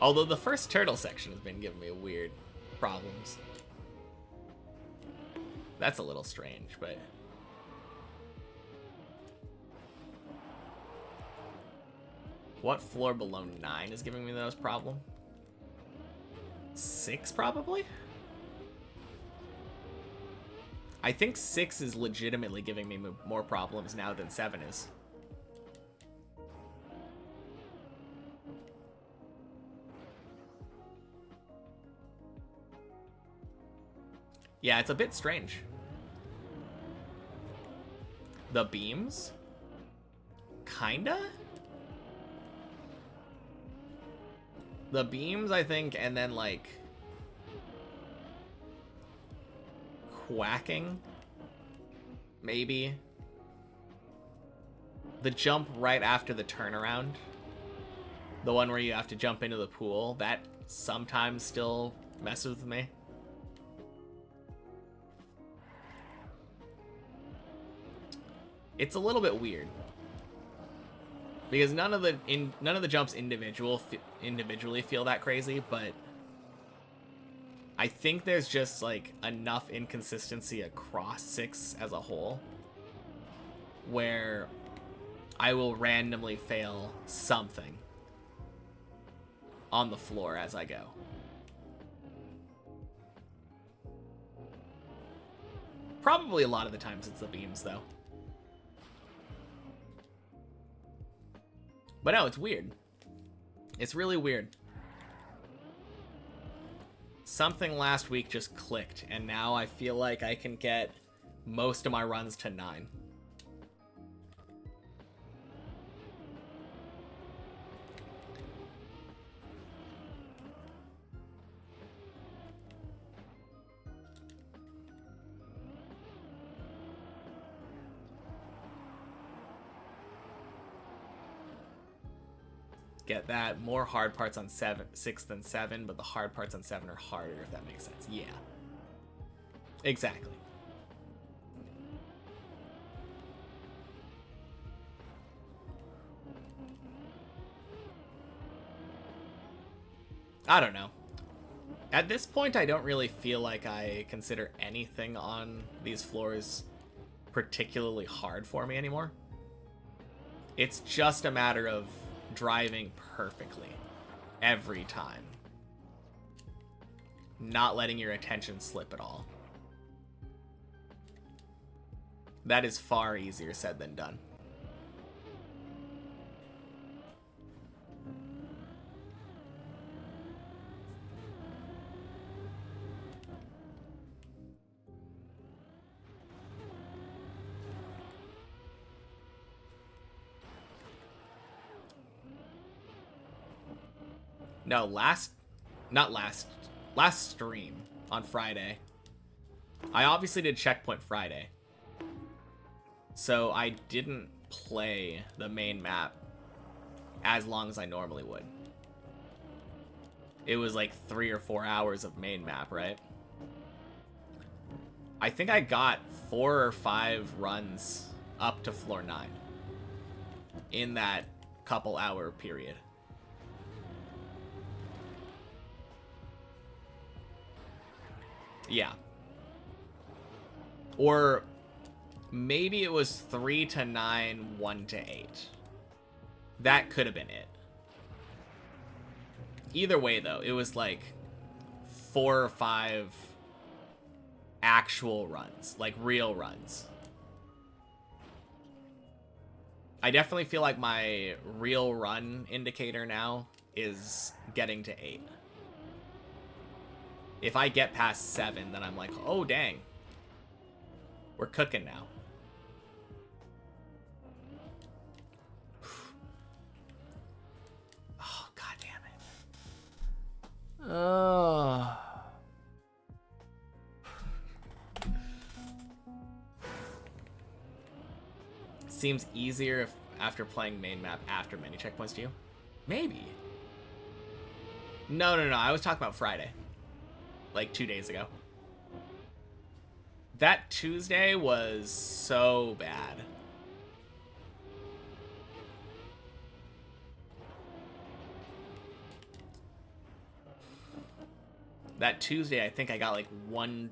Although the first turtle section has been giving me weird problems. That's a little strange, but... What floor below 9 is giving me those problems? 6, probably? I think 6 is legitimately giving me more problems now than 7 is. Yeah, it's a bit strange. The beams? Kinda? The beams, I think, and then, like... Quacking? Maybe. The jump right after the turnaround. The one where you have to jump into the pool. That sometimes still messes with me. It's a little bit weird. Because none of the jumps individually feel that crazy, but I think there's just like enough inconsistency across 6 as a whole where I will randomly fail something on the floor as I go. Probably a lot of the times it's the beams though. But no, it's weird. It's really weird. Something last week just clicked, and now I feel like I can get most of my runs to 9. Get that. More hard parts on 6 than 7, but the hard parts on 7 are harder, if that makes sense. Yeah. Exactly. I don't know. At this point, I don't really feel like I consider anything on these floors particularly hard for me anymore. It's just a matter of driving perfectly every time. Not letting your attention slip at all. That is far easier said than done. No, not last last stream on Friday. I obviously did Checkpoint Friday. So I didn't play the main map as long as I normally would. It was like 3 or 4 hours of main map, right? I think I got 4 or 5 runs up to floor 9 in that couple hour period. Yeah. Or maybe it was 3 to 9, 1 to 8. That could have been it. Either way, though, it was like 4 or 5 actual runs, like real runs. I definitely feel like my real run indicator now is getting to 8. If I get past 7, then I'm like, oh dang, we're cooking now. Oh, god damn it. Oh. Seems easier if after playing main map after many checkpoints to you. Maybe. No, I was talking about Friday. Like 2 days ago. That Tuesday was so bad. That Tuesday, I think I got like 1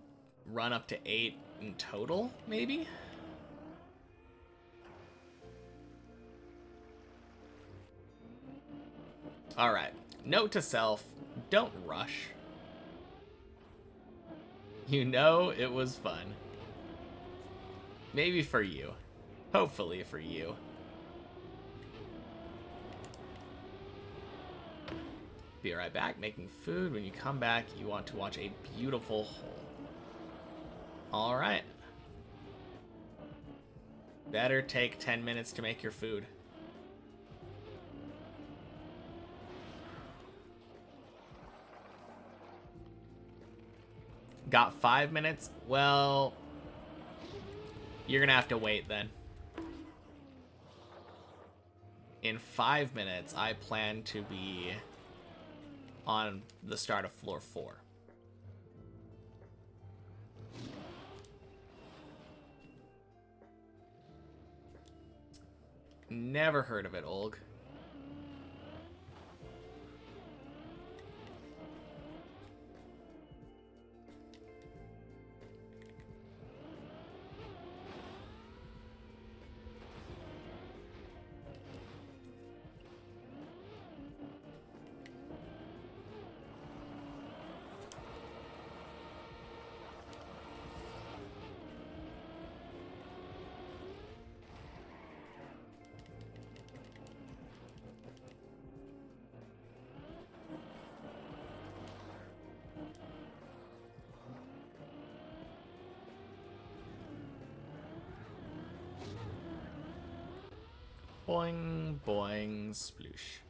run up to 8 in total, maybe? Alright. Note to self, don't rush. You know it was fun. Maybe for you. Hopefully for you. Be right back, making food. When you come back, you want to watch a beautiful hole. Alright. Better take 10 minutes to make your food. Got 5 minutes? Well, you're gonna have to wait then. In 5 minutes, I plan to be on the start of floor 4. Never heard of it, Olg. Boing, boing, sploosh.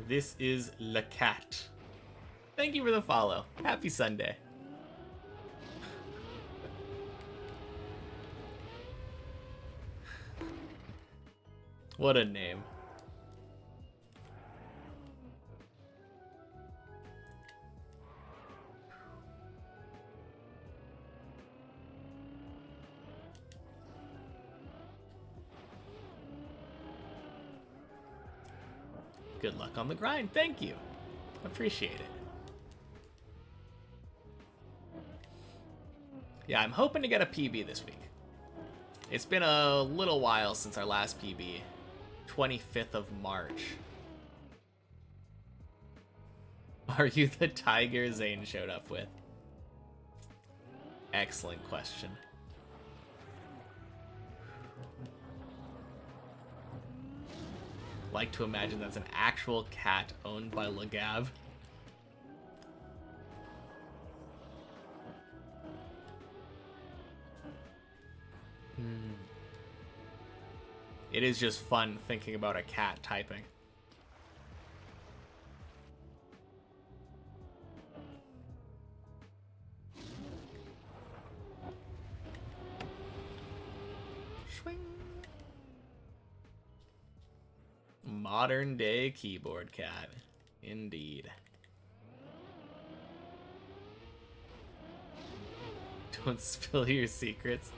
This is Le Cat. Thank you for the follow. Happy Sunday. What a name. Good luck on the grind. Thank you. Appreciate it. Yeah, I'm hoping to get a PB this week. It's been a little while since our last PB. 25th of March. Are you the tiger Zane showed up with? Excellent question. Like to imagine that's an actual cat owned by Lagav. It is just fun thinking about a cat typing. Swing. Modern day keyboard cat. Indeed. Don't spill your secrets.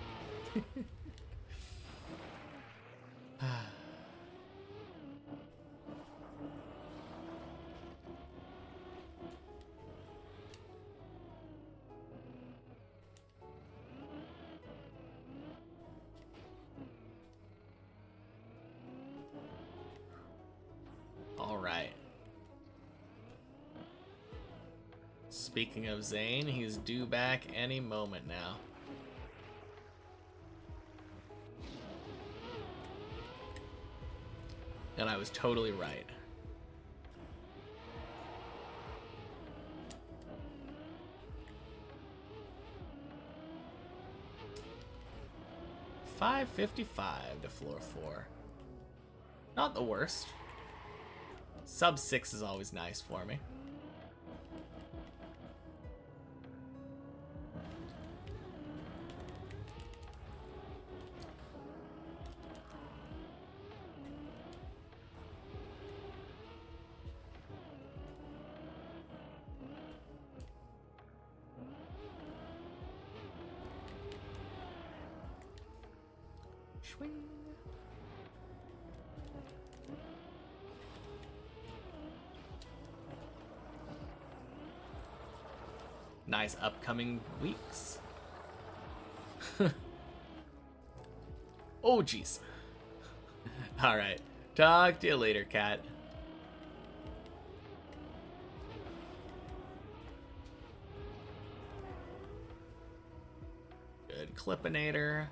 All right. Speaking of Zane, he's due back any moment now. And I was totally right. $5.55 to floor 4. Not the worst. Sub 6 is always nice for me. Swing. Nice upcoming weeks. Oh, jeez. All right. Talk to you later, cat. Good Clippinator.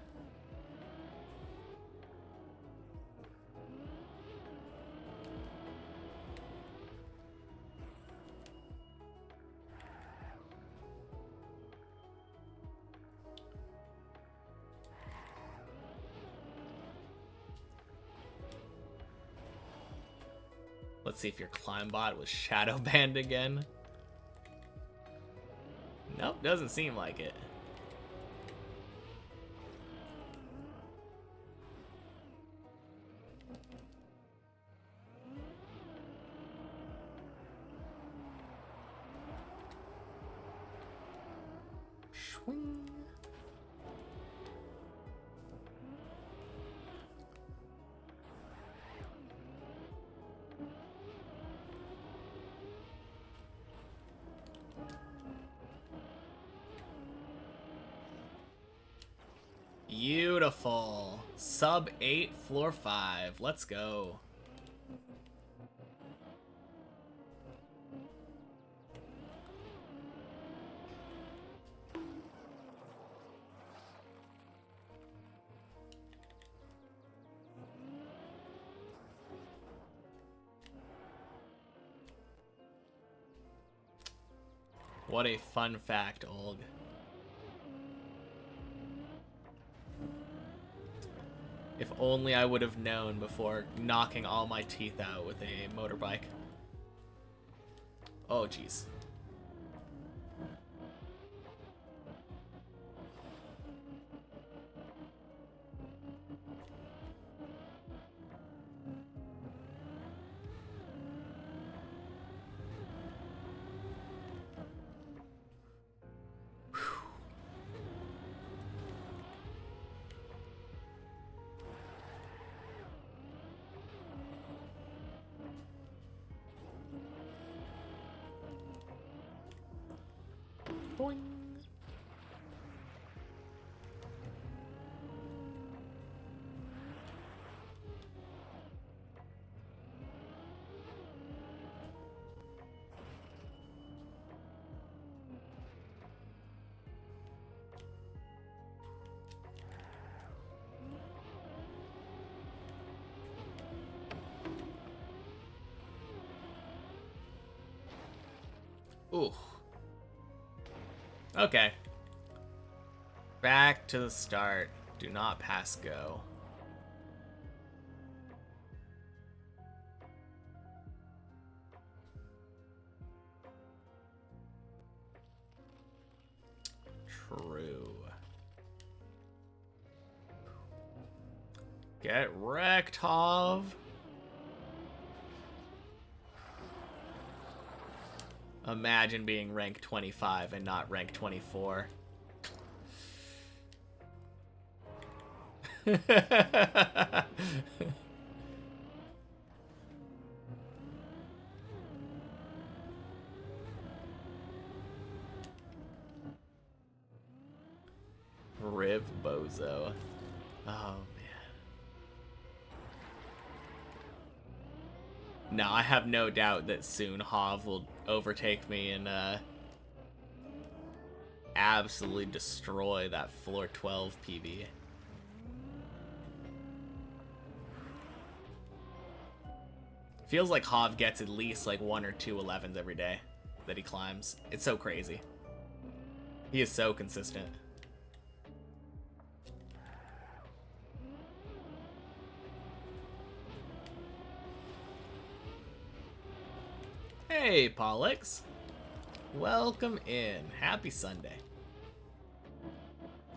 Let's see if your climb bot was shadow banned again. Nope, doesn't seem like it. Swing. Beautiful. Sub 8, floor 5. Let's go. What a fun fact, Olg. If only I would have known before knocking all my teeth out with a motorbike. Oh, jeez. Boing. Ooh. Okay. Back to the start. Do not pass go. True. Get wrecked, Hov. Imagine being rank 25 and not rank 24. Rip Bozo. Oh, man. No, I have no doubt that soon Hov will overtake me and absolutely destroy that floor 12 PB. Feels like Hov gets at least like 1 or 2 11s every day that he climbs. It's so crazy. He is so consistent. Hey, Pollux. Welcome in. Happy Sunday.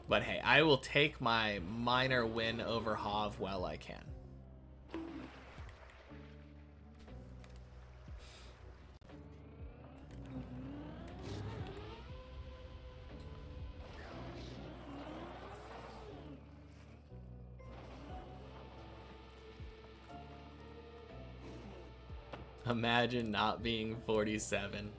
But hey, I will take my minor win over Hov while I can. Imagine not being 47.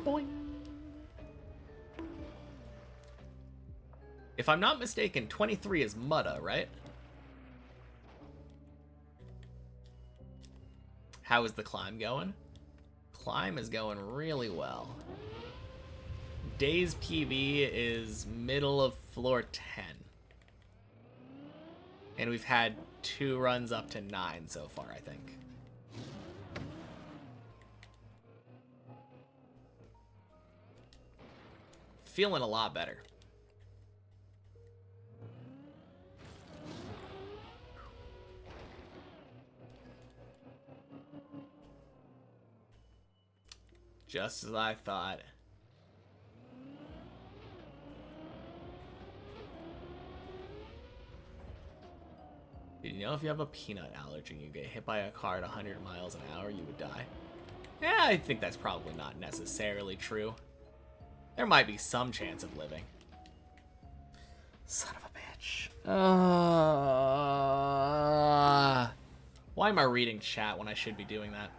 Boing. If I'm not mistaken, 23 is Mutta, right? How is the climb going? Climb is going really well. Day's PB is middle of floor 10. And we've had 2 runs up to 9 so far, I think. Feeling a lot better. Just as I thought. Did you know if you have a peanut allergy and you get hit by a car at 100 miles an hour, you would die? Yeah, I think that's probably not necessarily true. There might be some chance of living. Son of a bitch. Why am I reading chat when I should be doing that?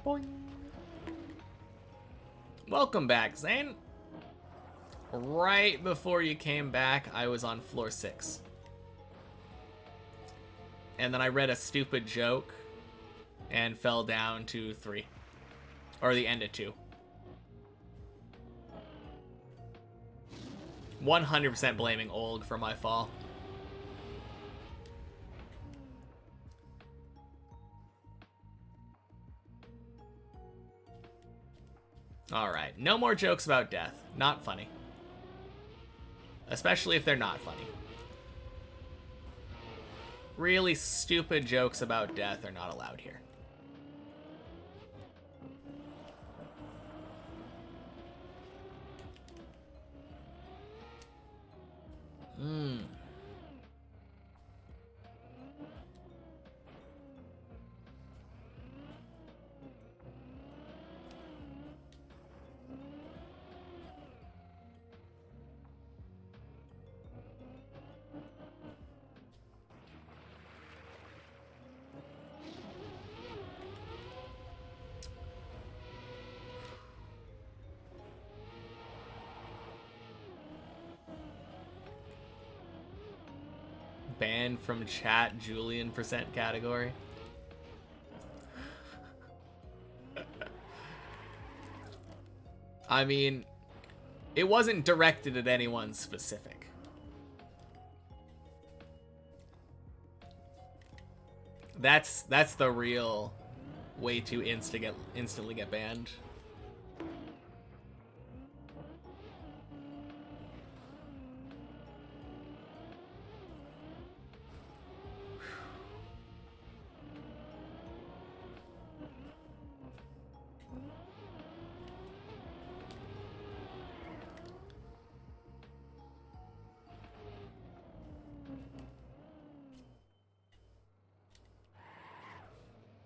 Boing. Welcome back, Zane. Right before you came back, I was on floor 6. And then I read a stupid joke and fell down to 3. Or the end of 2. 100% blaming Olg for my fall. Alright, no more jokes about death. Not funny. especially if they're not funny. Really stupid jokes about death are not allowed here. Banned from chat Julian % category. I mean, it wasn't directed at anyone specific. That's the real way to instantly get banned.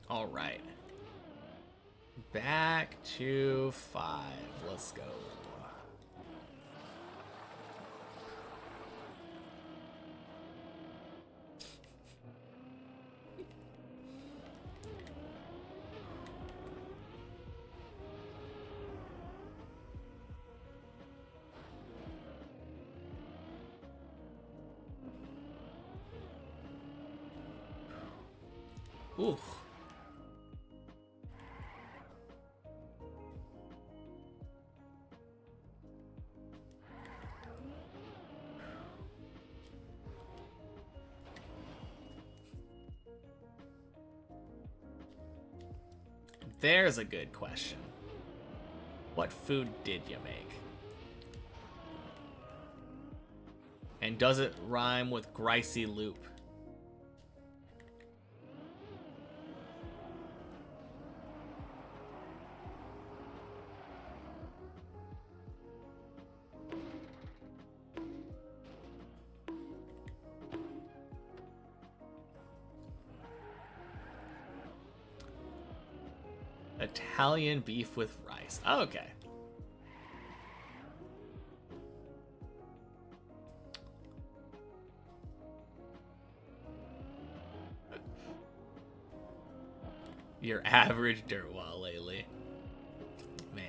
All right. Back to 5. Let's go. Ooh. There's a good question. What food did you make? And does it rhyme with Greasy Loop? Italian beef with rice. Oh, okay. Your average dirt wall lately. Man.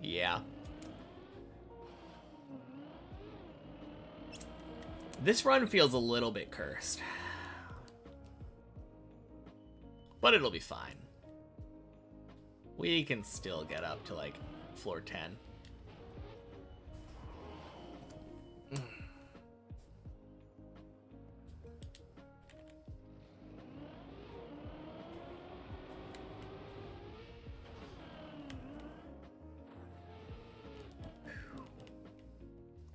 Yeah. This run feels a little bit cursed. But it'll be fine. We can still get up to, like, floor 10.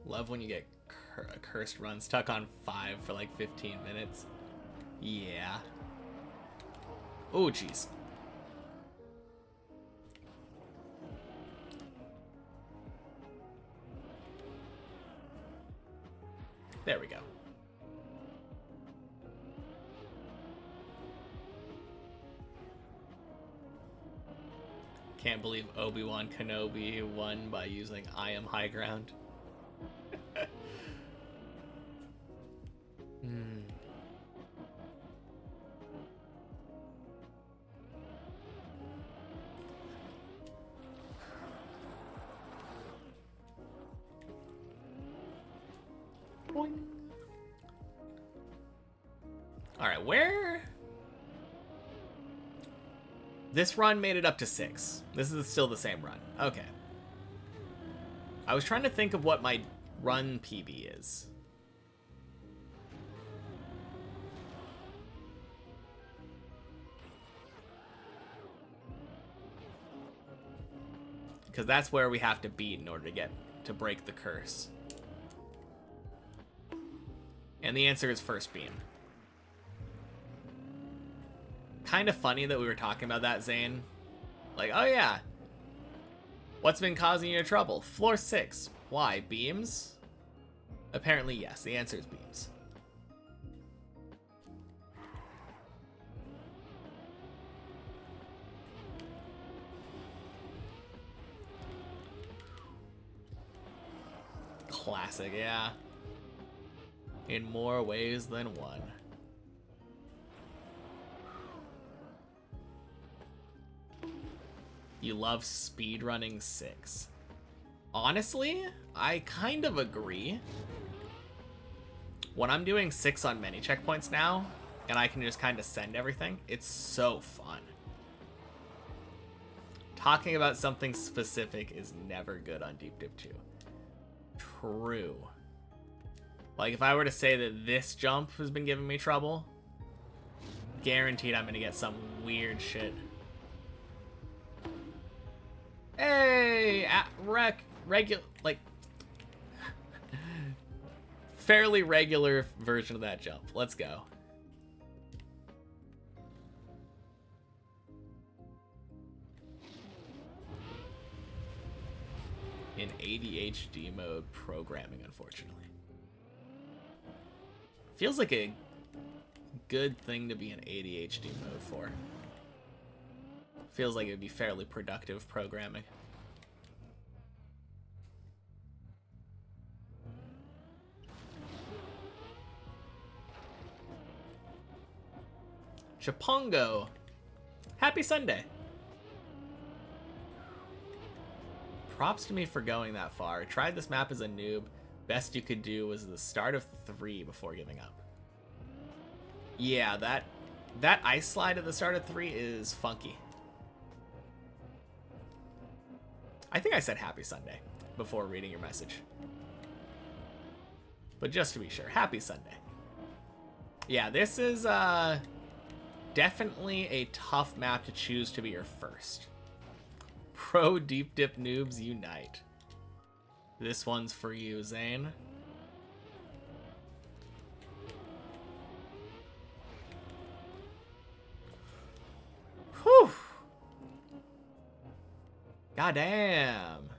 Love when you get a cursed run stuck on 5 for like 15 minutes. Yeah. Oh, jeez. There we go. Can't believe Obi-Wan Kenobi won by using I am high ground. Alright, where? This run made it up to 6. This is still the same run. Okay. I was trying to think of what my run PB is. Because that's where we have to beat in order to break the curse. And the answer is first beam. Kind of funny that we were talking about that, Zane. Like, oh yeah. What's been causing you trouble? Floor 6. Why? Beams? Apparently, yes. The answer is beams. Classic, yeah. In more ways than one. You love speedrunning 6. Honestly, I kind of agree. When I'm doing 6 on many checkpoints now, and I can just kind of send everything, it's so fun. Talking about something specific is never good on Deep Dip 2. True. Like, if I were to say that this jump has been giving me trouble, guaranteed I'm gonna get some weird shit. Hey! Like, fairly regular version of that jump. Let's go. In ADHD mode programming, unfortunately. Feels like a good thing to be in ADHD mode for. Feels like it would be fairly productive programming. Chapongo. Happy Sunday. Props to me for going that far. Tried this map as a noob. Best you could do was the start of 3 before giving up. Yeah, that ice slide at the start of 3 is funky. I think I said happy Sunday before reading your message. But just to be sure, happy Sunday. Yeah, this is definitely a tough map to choose to be your first. Pro Deep Dip noobs unite. This one's for you, Zane. Whew. Goddamn.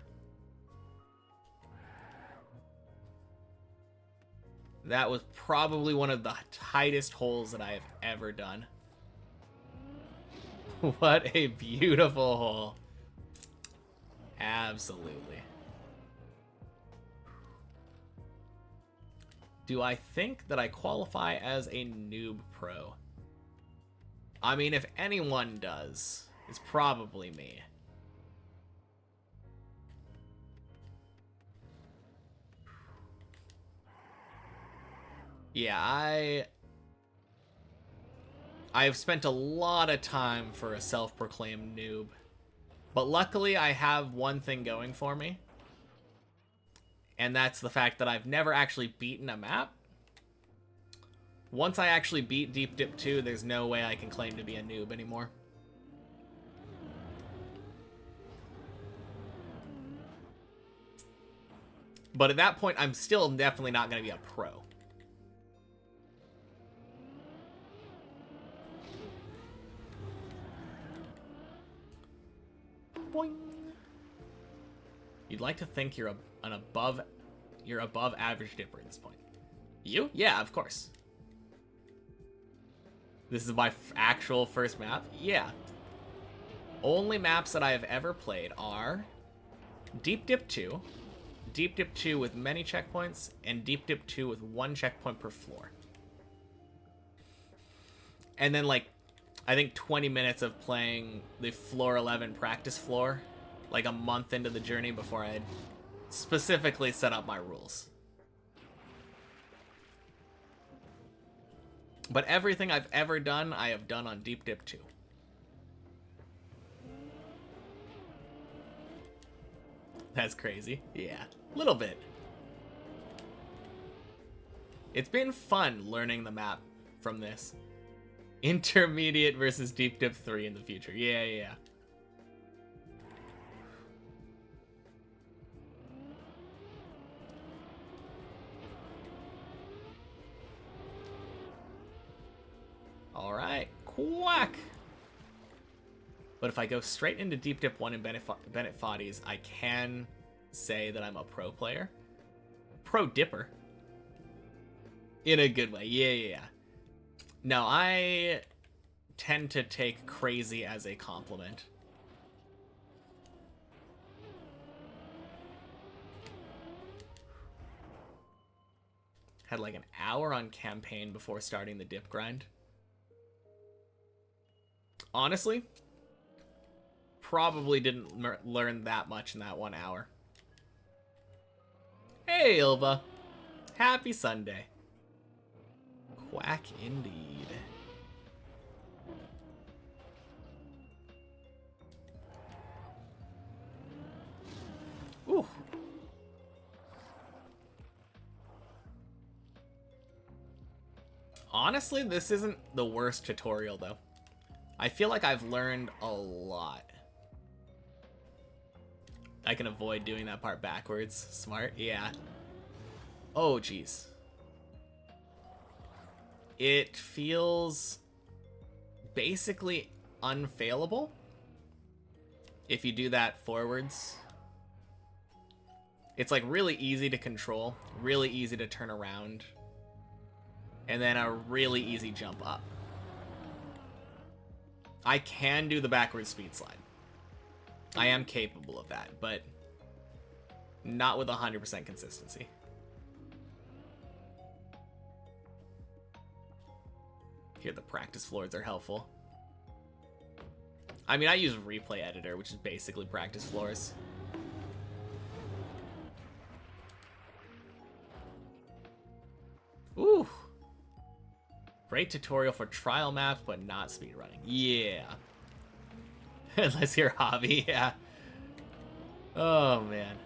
That was probably one of the tightest holes that I have ever done. What a beautiful hole. Absolutely. Do I think that I qualify as a noob pro? I mean, if anyone does, it's probably me. Yeah, I have spent a lot of time for a self-proclaimed noob. But luckily, I have one thing going for me. And that's the fact that I've never actually beaten a map. Once I actually beat Deep Dip 2, there's no way I can claim to be a noob anymore. But at that point, I'm still definitely not going to be a pro. Boing. You'd like to think you're above average dipper at this point. You? Yeah, of course. This is my actual first map? Yeah. Only maps that I have ever played are Deep Dip 2, Deep Dip 2 with many checkpoints, and Deep Dip 2 with 1 checkpoint per floor. And then, like, I think 20 minutes of playing the floor 11 practice floor, like a month into the journey before I had specifically set up my rules. But everything I've ever done, I have done on Deep Dip 2. That's crazy. Yeah, a little bit. It's been fun learning the map from this. Intermediate versus Deep Dip 3 in the future. Yeah. Alright, quack! But if I go straight into Deep Dip 1 and Bennett Foddy's, I can say that I'm a pro player. Pro dipper. In a good way. Yeah. No, I tend to take crazy as a compliment. Had like an hour on campaign before starting the dip grind. Honestly, probably didn't learn that much in that 1 hour. Hey, Ilva. Happy Sunday. Quack indeed. Ooh. Honestly, this isn't the worst tutorial, though. I feel like I've learned a lot. I can avoid doing that part backwards. Smart, yeah. Oh, jeez. It feels basically unfailable if you do that forwards. It's like really easy to control, really easy to turn around, and then a really easy jump up. I can do the backwards speed slide. I am capable of that, but not with 100% consistency. Here, the practice floors are helpful. I mean, I use Replay Editor, which is basically practice floors. Ooh. Great tutorial for trial maps, but not speedrunning. Yeah. Unless you're hobby, yeah. Oh, man.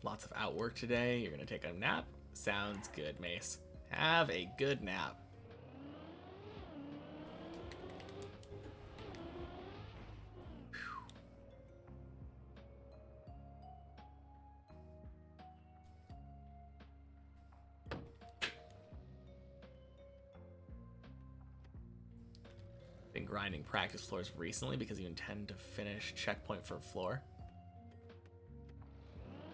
Lots of outwork today. You're gonna take a nap? Sounds good, Mace. Have a good nap. Been grinding practice floors recently because you intend to finish checkpoint for floor.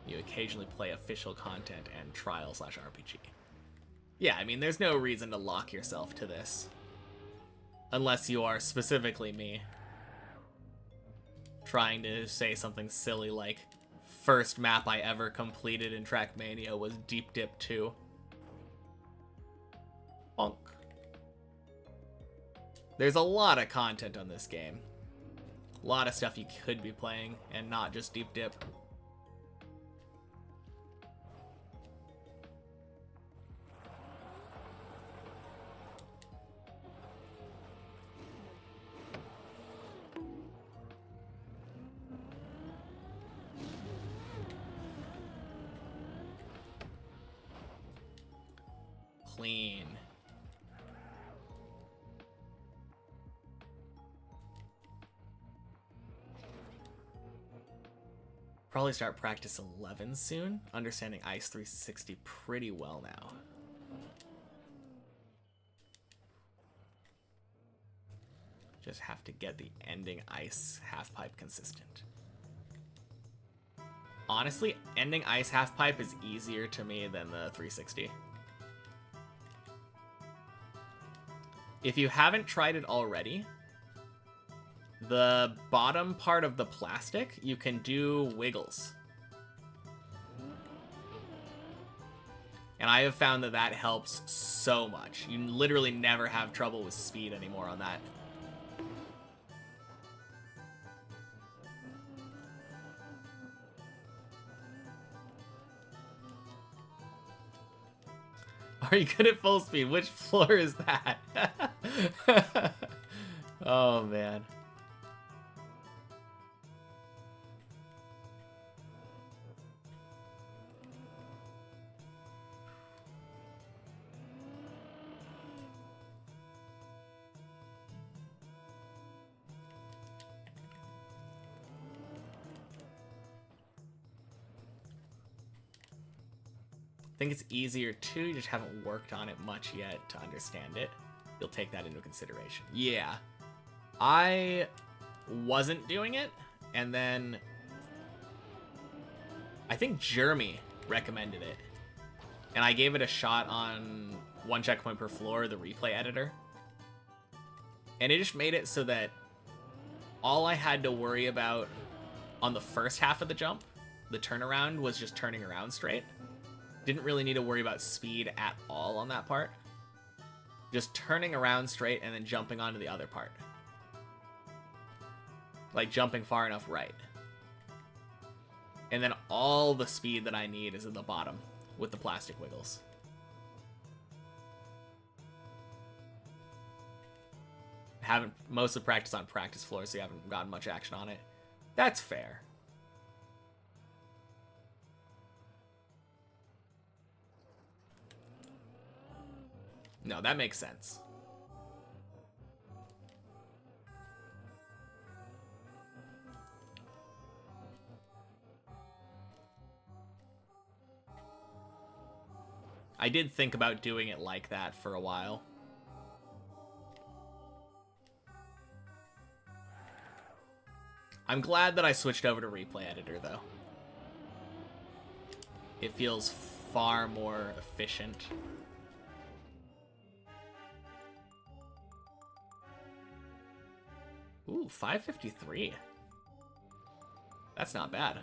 You occasionally play official content and trial/RPG. Yeah, I mean, there's no reason to lock yourself to this. Unless you are specifically me. Trying to say something silly like, first map I ever completed in Trackmania was Deep Dip 2. Bonk. There's a lot of content on this game. A lot of stuff you could be playing, and not just Deep Dip. Clean. Probably start practice 11 soon. Understanding Ice 360 pretty well now. Just have to get the ending Ice half-pipe consistent. Honestly, ending Ice half-pipe is easier to me than the 360. If you haven't tried it already, the bottom part of the plastic, you can do wiggles. And I have found that that helps so much. You literally never have trouble with speed anymore on that. Are you good at full speed? Which floor is that? Oh, man. I think it's easier too, you just haven't worked on it much yet to understand it. You'll take that into consideration. Yeah. I wasn't doing it, and then I think Jeremy recommended it. And I gave it a shot on 1 checkpoint per floor, the replay editor. And it just made it so that all I had to worry about on the first half of the jump, the turnaround, was just turning around straight. Didn't really need to worry about speed at all on that part. Just turning around straight and then jumping onto the other part. Like jumping far enough right. And then all the speed that I need is at the bottom with the plastic wiggles. Haven't mostly practiced on practice floors, so you haven't gotten much action on it. That's fair. No, that makes sense. I did think about doing it like that for a while. I'm glad that I switched over to replay editor, though. It feels far more efficient. Ooh, 553. That's not bad.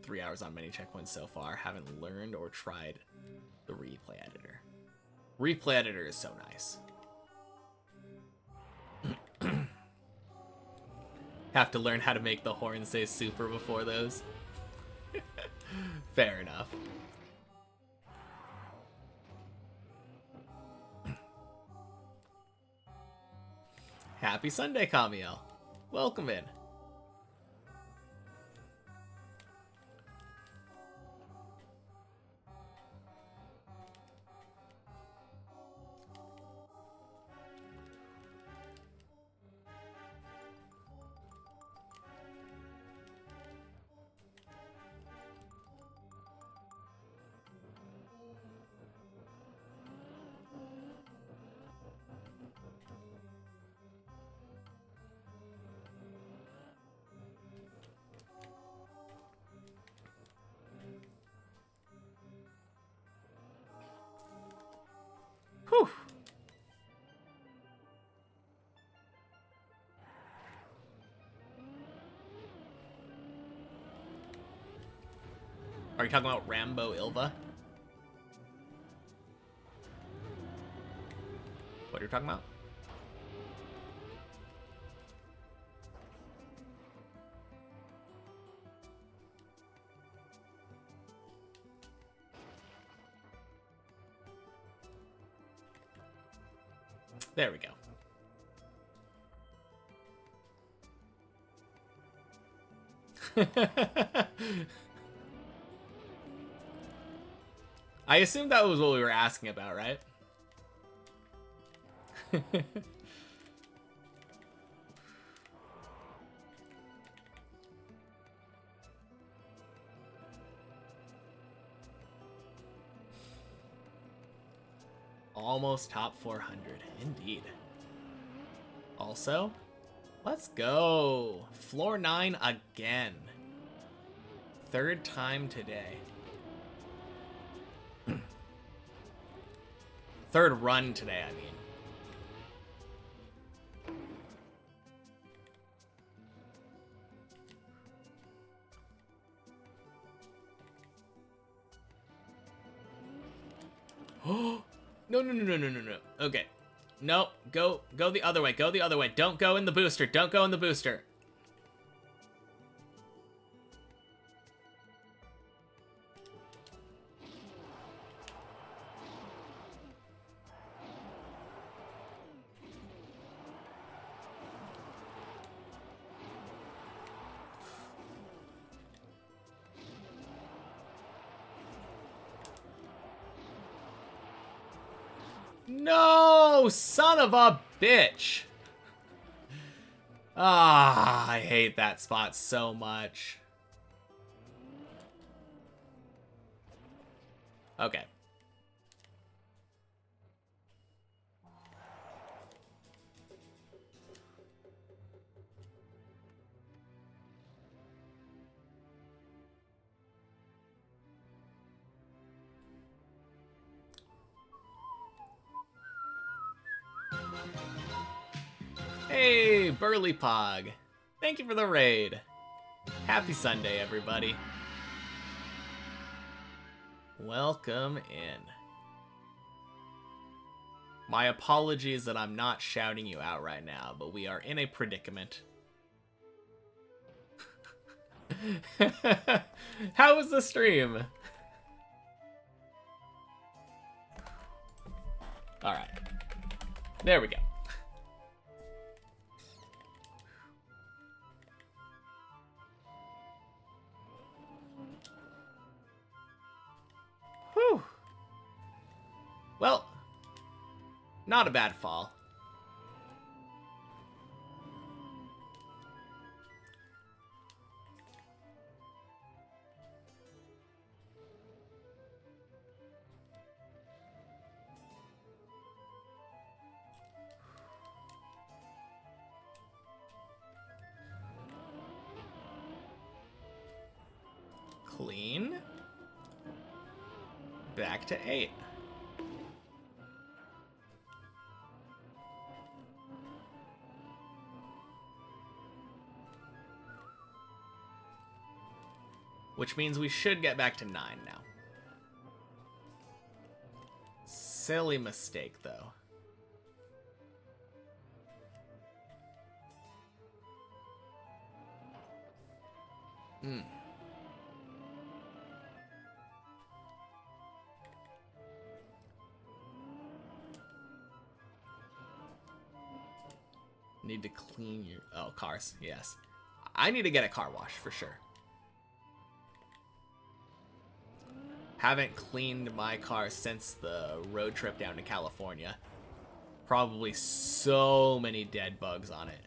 Three hours on many checkpoints so far. Haven't learned or tried the replay editor. Replay editor is so nice. Have to learn how to make the horn say super before those. Fair enough. Happy Sunday, Kamiel. Welcome in. Whew. Are you talking about Rambo Ilva? What are you talking about? There we go. I assumed that was what we were asking about, right? Almost top 400, indeed. Also, let's go. Floor 9 again. Third time today. Third run today, I mean. Oh, no. Okay. No, go the other way. Go the other way. Don't go in the booster. Don't go in the booster. No, son of a bitch. Ah, I hate that spot so much. Okay. Hey, Burly Pog. Thank you for the raid. Happy Sunday, everybody. Welcome in. My apologies that I'm not shouting you out right now, but we are in a predicament. How was the stream? Alright. There we go. Whew. Well, not a bad fall. Clean. Back to 8. Which means we should get back to 9 now. Silly mistake, though. Need to clean your... Oh, cars. Yes. I need to get a car wash for sure. Haven't cleaned my car since the road trip down to California. Probably so many dead bugs on it.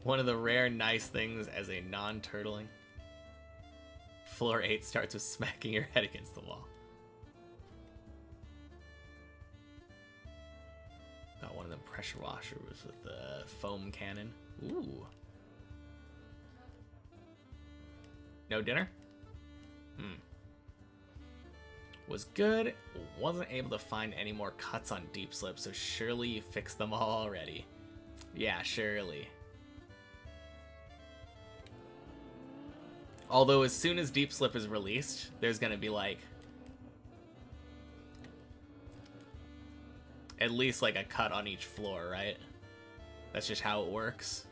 One of the rare nice things as a non-turtling. Floor 8 starts with smacking your head against the wall. Got one of them pressure washers with the foam cannon. Ooh. No dinner? Was good. Wasn't able to find any more cuts on Deep Slip, so surely you fixed them all already. Yeah, surely. Although as soon as Deep Slip is released, there's gonna be like at least like a cut on each floor, right? That's just how it works.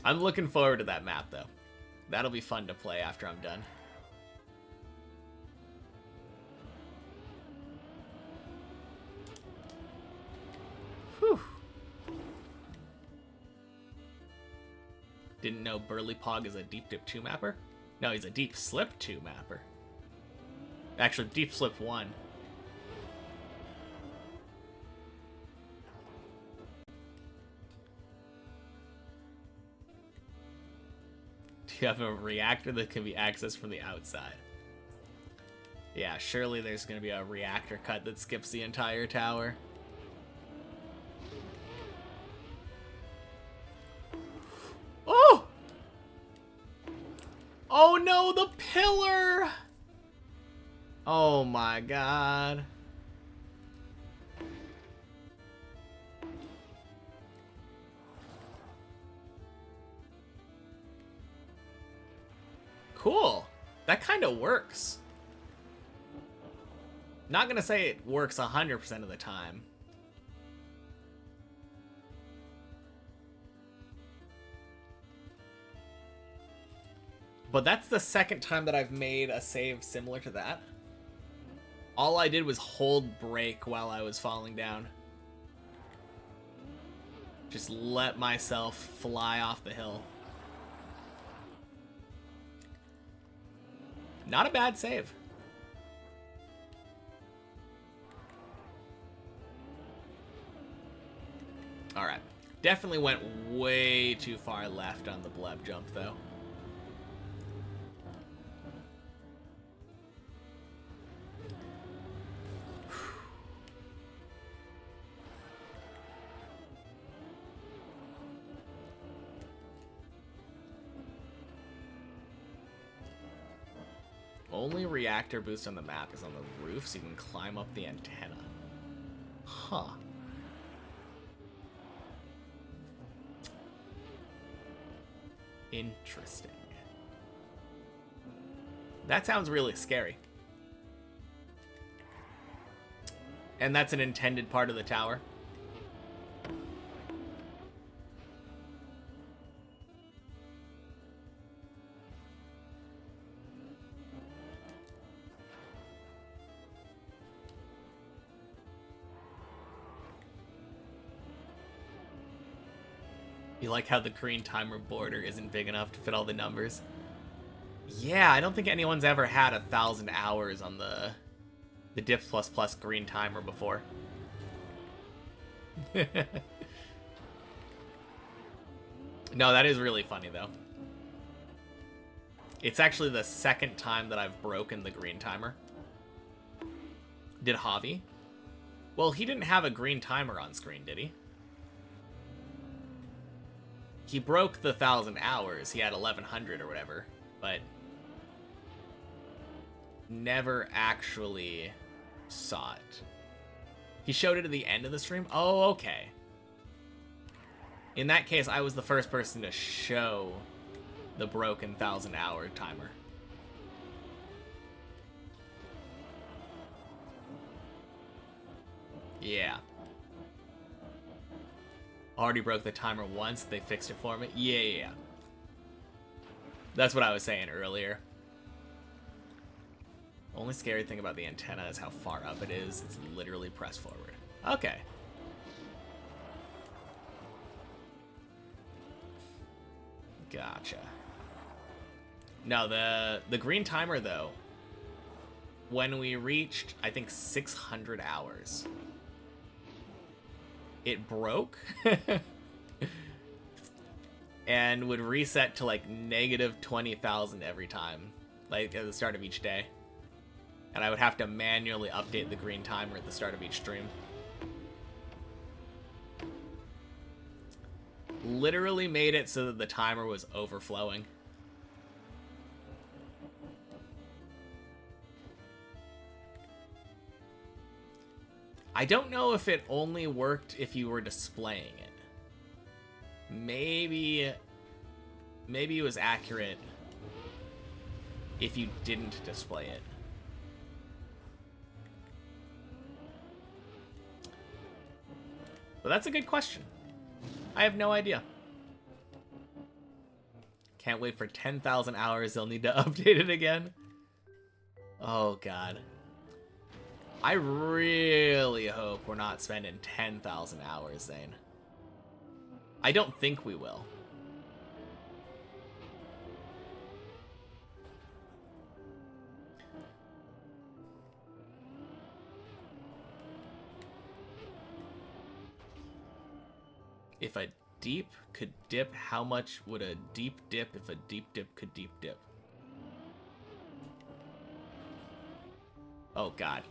I'm looking forward to that map though. That'll be fun to play after I'm done. Whew. Didn't know Burly Pog is a Deep Dip 2 mapper? No, he's a Deep Slip 2 mapper. Actually, Deep Slip 1. Do you have a reactor that can be accessed from the outside? Yeah, surely there's going to be a reactor cut that skips the entire tower. Oh! Oh no, the pillar! Oh my god. Cool. That kind of works. Not gonna say it works 100% of the time. But that's the second time that I've made a save similar to that. All I did was hold brake while I was falling down. Just let myself fly off the hill. Not a bad save. Alright. Definitely went way too far left on the bleb jump, though. Only reactor boost on the map is on the roof, so you can climb up the antenna. Huh. Interesting. That sounds really scary. And that's an intended part of the tower. You like how the green timer border isn't big enough to fit all the numbers? Yeah, I don't think anyone's ever had 1,000 hours on the Dips plus plus green timer before. No, that is really funny though. It's actually the second time that I've broken the green timer. Did Javi? Well, he didn't have a green timer on screen, did he? He broke the 1,000 hours. He had 1,100 or whatever, but never actually saw it. He showed it at the end of the stream? Oh, okay. In that case, I was the first person to show the broken 1,000-hour timer. Yeah. Already broke the timer once. They fixed it for me. Yeah. That's what I was saying earlier. Only scary thing about the antenna is how far up it is. It's literally press forward. Okay. Gotcha. No, the green timer, though, when we reached, I think, 600 hours, it broke and would reset to like negative 20,000 every time, like at the start of each day. And I would have to manually update the green timer at the start of each stream. Literally made it so that the timer was overflowing. I don't know if it only worked if you were displaying it. Maybe it was accurate if you didn't display it. But that's a good question. I have no idea. Can't wait for 10,000 hours. They'll need to update it again. Oh, God. I really hope we're not spending 10,000 hours, Zane. I don't think we will. If a deep could dip, how much would a deep dip if a deep dip could deep dip? Oh, God.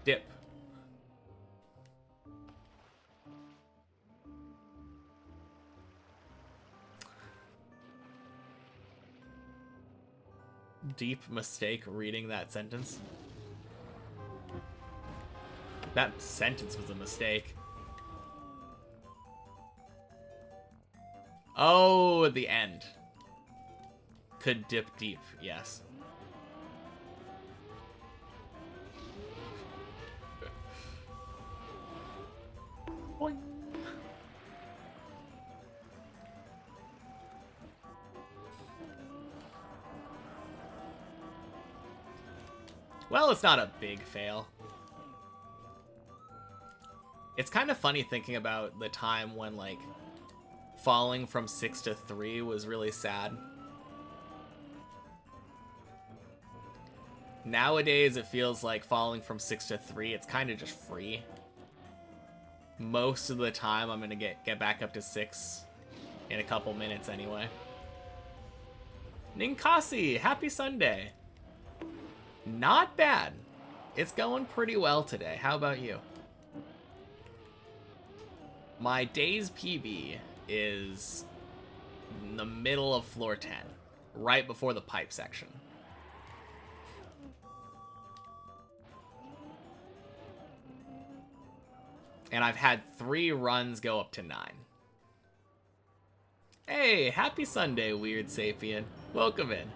Dip. Deep mistake reading that sentence. That sentence was a mistake. Oh, at the end. Could dip deep, yes. Boing. Well, it's not a big fail. It's kind of funny thinking about the time when, like, falling from 6 to 3 was really sad. Nowadays, it feels like falling from 6 to 3, it's kind of just free. Most of the time, I'm going to get back up to 6 in a couple minutes anyway. Ninkasi, happy Sunday. Not bad. It's going pretty well today. How about you? My day's PB is in the middle of floor 10, right before the pipe section. And I've had 3 runs go up to 9. Hey, happy Sunday, Weird Sapien. Welcome in.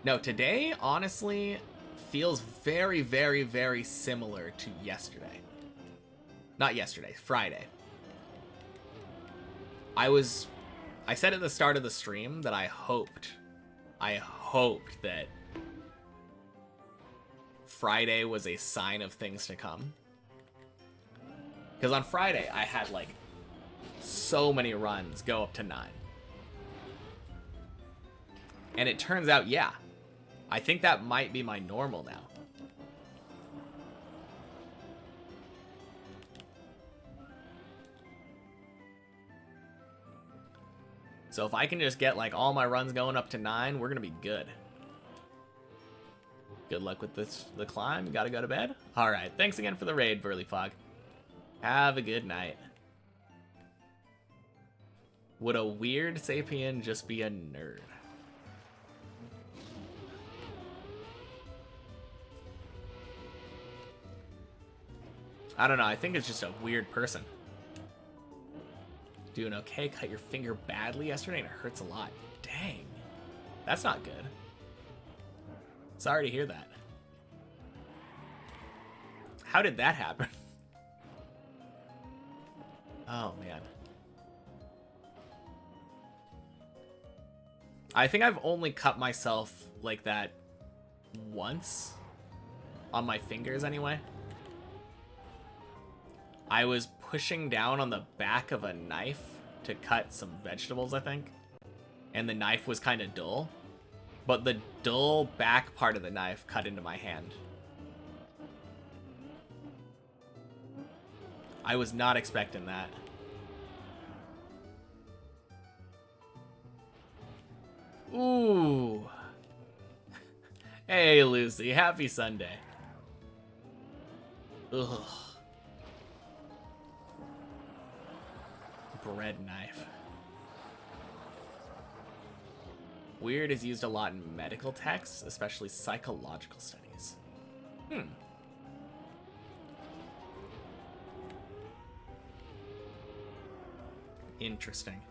No, today, honestly, feels very, very, very similar to yesterday. Not yesterday, Friday. I said at the start of the stream that I hoped that Friday was a sign of things to come. Because on Friday, I had, like, so many runs go up to 9. And it turns out, yeah, I think that might be my normal now. So if I can just get, like, all my runs going up to 9, we're gonna be good. Good luck with the climb. You gotta go to bed? Alright, thanks again for the raid, Burly Fog. Have a good night. Would a weird sapien just be a nerd? I don't know, I think it's just a weird person. Doing okay, cut your finger badly yesterday and it hurts a lot. Dang. That's not good. Sorry to hear that. How did that happen? Oh, man. I think I've only cut myself like that once. On my fingers, anyway. I was pushing down on the back of a knife to cut some vegetables, I think. And the knife was kind of dull. But the dull back part of the knife cut into my hand. I was not expecting that. Ooh. Hey, Lucy. Happy Sunday. Ugh. Bread knife. Weird is used a lot in medical texts, especially psychological studies. Interesting.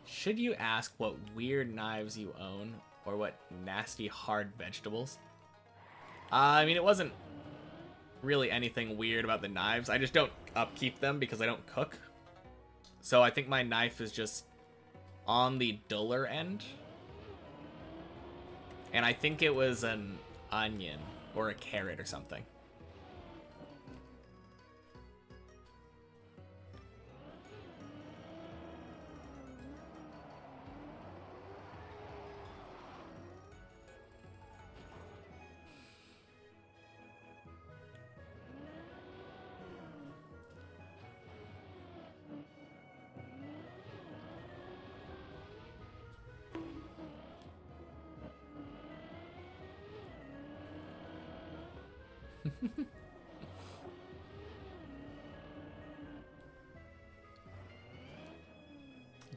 Should you ask what weird knives you own or what nasty hard vegetables? I mean, it wasn't really anything weird about the knives. I just don't upkeep them because I don't cook. So I think my knife is just on the duller end. And I think it was an onion or a carrot or something.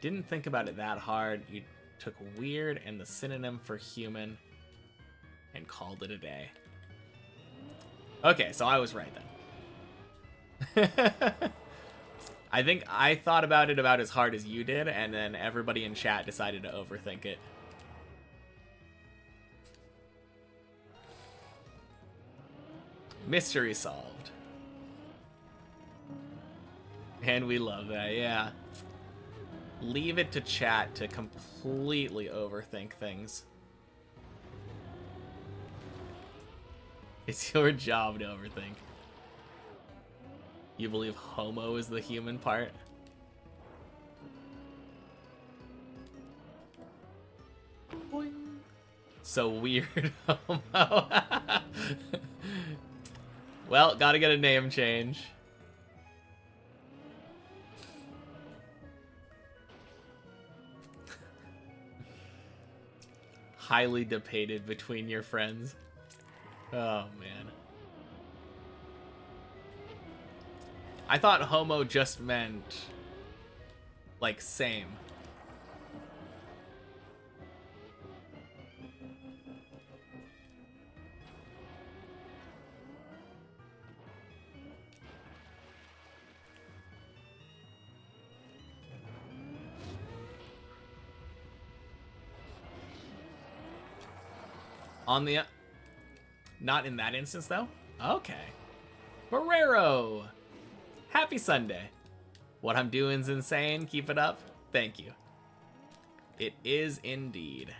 Didn't think about it that hard. You took weird and the synonym for human and called it a day. Okay, so I was right then. I think I thought about it about as hard as you did, and then everybody in chat decided to overthink it. Mystery solved. And we love that, yeah. Leave it to chat to completely overthink things. It's your job to overthink. You believe homo is the human part? Boing. So weird, homo. Well, gotta get a name change. Highly debated between your friends. Oh, man. I thought homo just meant, like, same. On the... Not in that instance, though? Okay. Barrero! Happy Sunday. What I'm doing's insane. Keep it up. Thank you. It is indeed.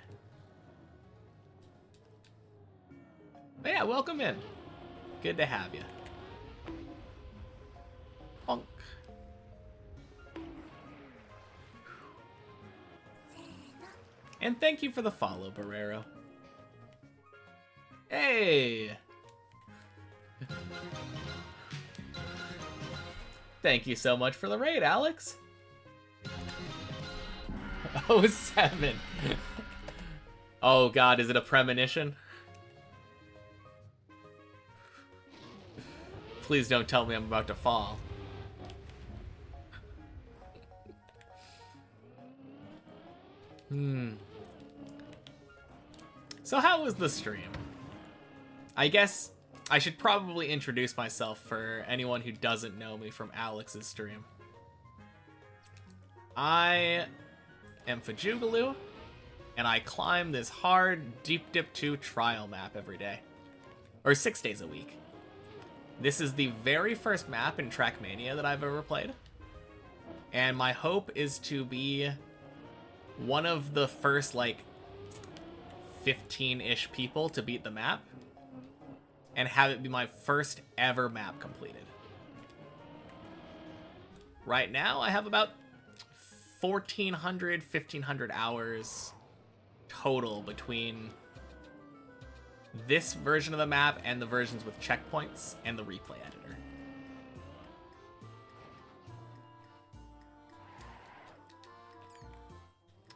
But yeah, welcome in. Good to have you. Bonk. And thank you for the follow, Barrero. Hey! Thank you so much for the raid, Alex. 07. Oh god, is it a premonition? Please don't tell me I'm about to fall. So how was the stream? I guess I should probably introduce myself for anyone who doesn't know me from Alex's stream. I am Fajugaloo, and I climb this hard Deep Dip 2 trial map every day. Or 6 days a week. This is the very first map in Trackmania that I've ever played. And my hope is to be one of the first, like, 15-ish people to beat the map. And have it be my first ever map completed. Right now, I have about 1,400, 1,500 hours total between this version of the map and the versions with checkpoints and the replay editor.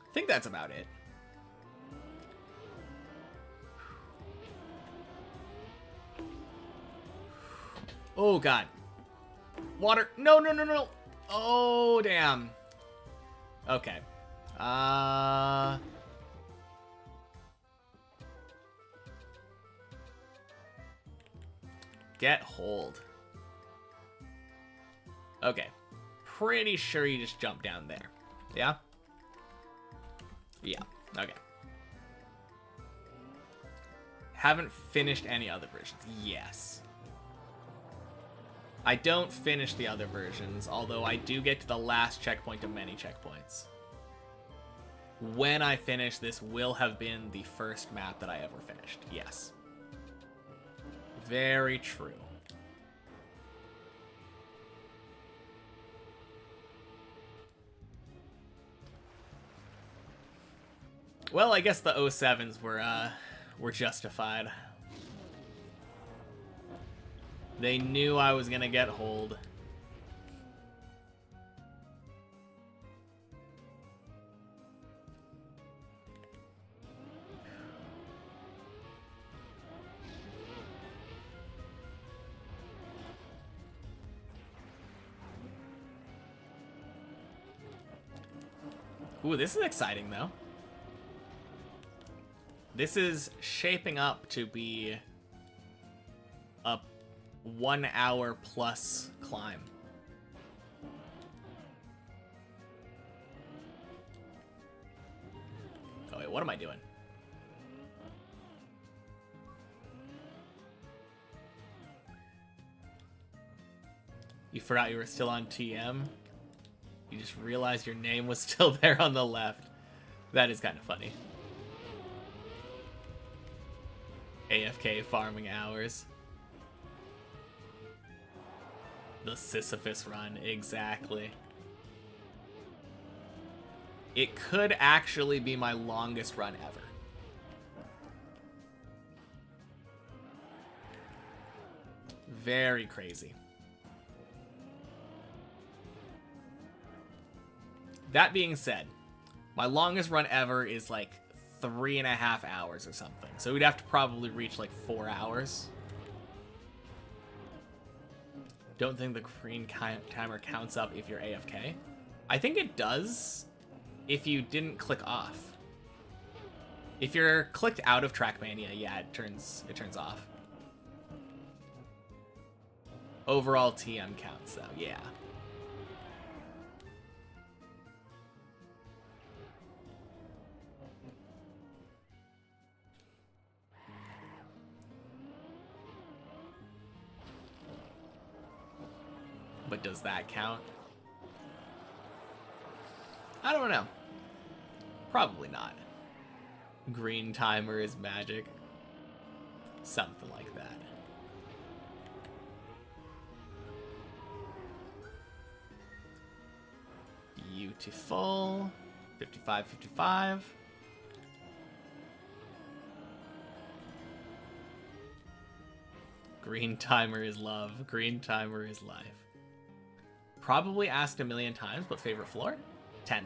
I think that's about it. Oh, God. Water. No, no, no, no. Oh, damn. Okay. Get hold. Okay. Pretty sure you just jump down there. Yeah? Yeah. Okay. Haven't finished any other versions. Yes. I don't finish the other versions, although I do get to the last checkpoint of many checkpoints. When I finish, this will have been the first map that I ever finished. Yes. Very true. Well, I guess the 07s were justified. They knew I was gonna get hold. Ooh, this is exciting though. This is shaping up to be a 1 hour plus climb. Oh wait, what am I doing? You forgot you were still on TM? You just realized your name was still there on the left. That is kind of funny. AFK farming hours. The Sisyphus run, exactly. It could actually be my longest run ever. Very crazy. That being said, my longest run ever is like 3.5 hours or something. So we'd have to probably reach like 4 hours. Don't think the green timer counts up if you're AFK. I think it does if you didn't click off. If you're clicked out of Trackmania, yeah, it turns off. Overall TM counts though, yeah. But does that count? I don't know. Probably not. Green timer is magic. Something like that. Beautiful. 55-55. Green timer is love. Green timer is life. Probably asked a million times, but favorite floor? 10.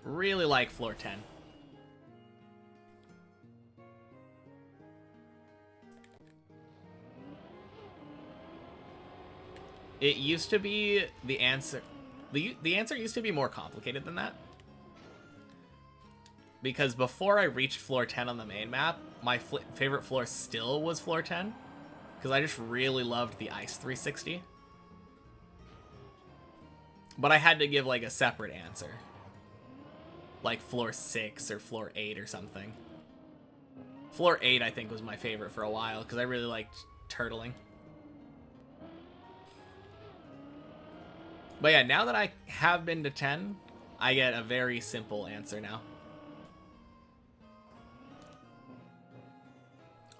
Really like floor 10. It used to be the answer. The answer used to be more complicated than that. Because before I reached floor 10 on the main map, my favorite floor still was floor 10. Because I just really loved the ice 360. But I had to give like a separate answer. Like floor 6 or floor 8 or something. Floor 8 I think was my favorite for a while because I really liked turtling. But yeah, now that I have been to 10, I get a very simple answer now.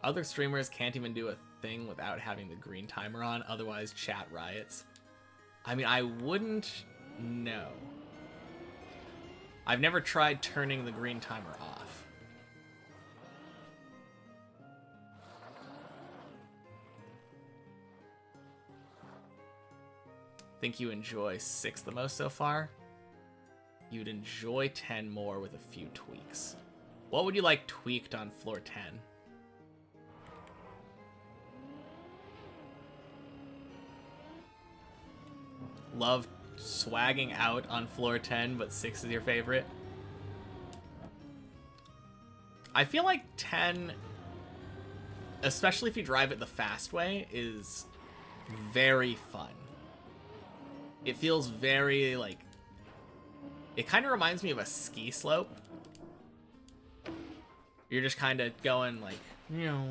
Other streamers can't even do a thing without having the green timer on, otherwise chat riots. I mean, I wouldn't know. I've never tried turning the green timer off. Think you enjoy 6 the most so far? You'd enjoy 10 more with a few tweaks. What would you like tweaked on floor 10? Love swagging out on floor 10, but 6 is your favorite. I feel like 10, especially if you drive it the fast way, is very fun. It feels very, like, it kind of reminds me of a ski slope. You're just kind of going, like, you know,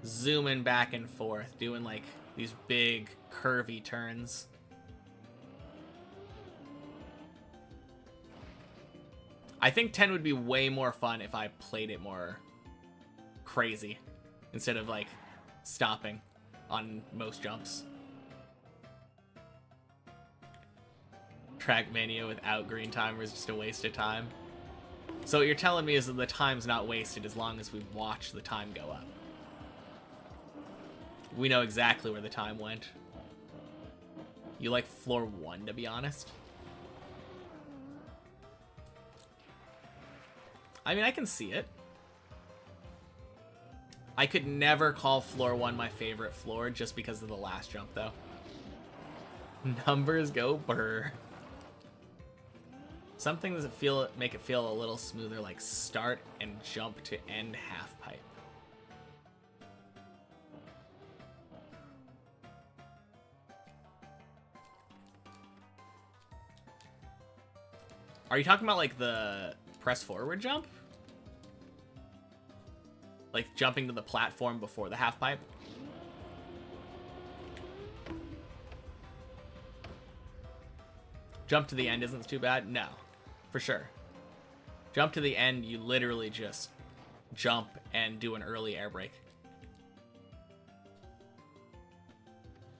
zooming back and forth, doing, like, these big, curvy turns. I think 10 would be way more fun if I played it more crazy instead of like stopping on most jumps. Trackmania without green timer is just a waste of time. So what you're telling me is that the time's not wasted as long as we watch the time go up. We know exactly where the time went. You like floor 1, to be honest? I mean, I can see it. I could never call floor 1 my favorite floor just because of the last jump, though. Numbers go burr. Some things that make it feel a little smoother, like start and jump to end half pipe. Are you talking about like the press forward jump? Like jumping to the platform before the half pipe? Jump to the end isn't too bad? No, for sure. Jump to the end, you literally just jump and do an early air brake.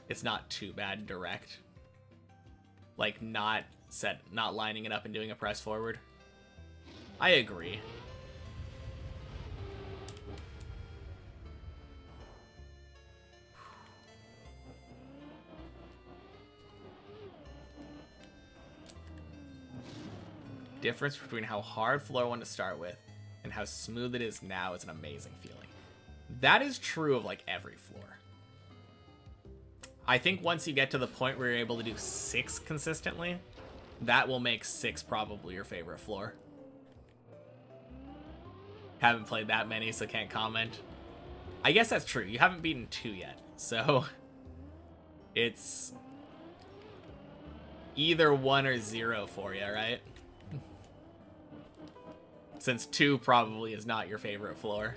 It's not too bad direct. Like, not lining it up and doing a press forward. I agree. Difference between how hard floor 1 to start with and how smooth it is now is an amazing feeling. That is true of like every floor. I think once you get to the point where you're able to do 6 consistently, that will make 6 probably your favorite floor. Haven't played that many, so can't comment. I guess that's true. You haven't beaten 2 yet, so it's either 1 or 0 for you, right? Since 2 probably is not your favorite floor.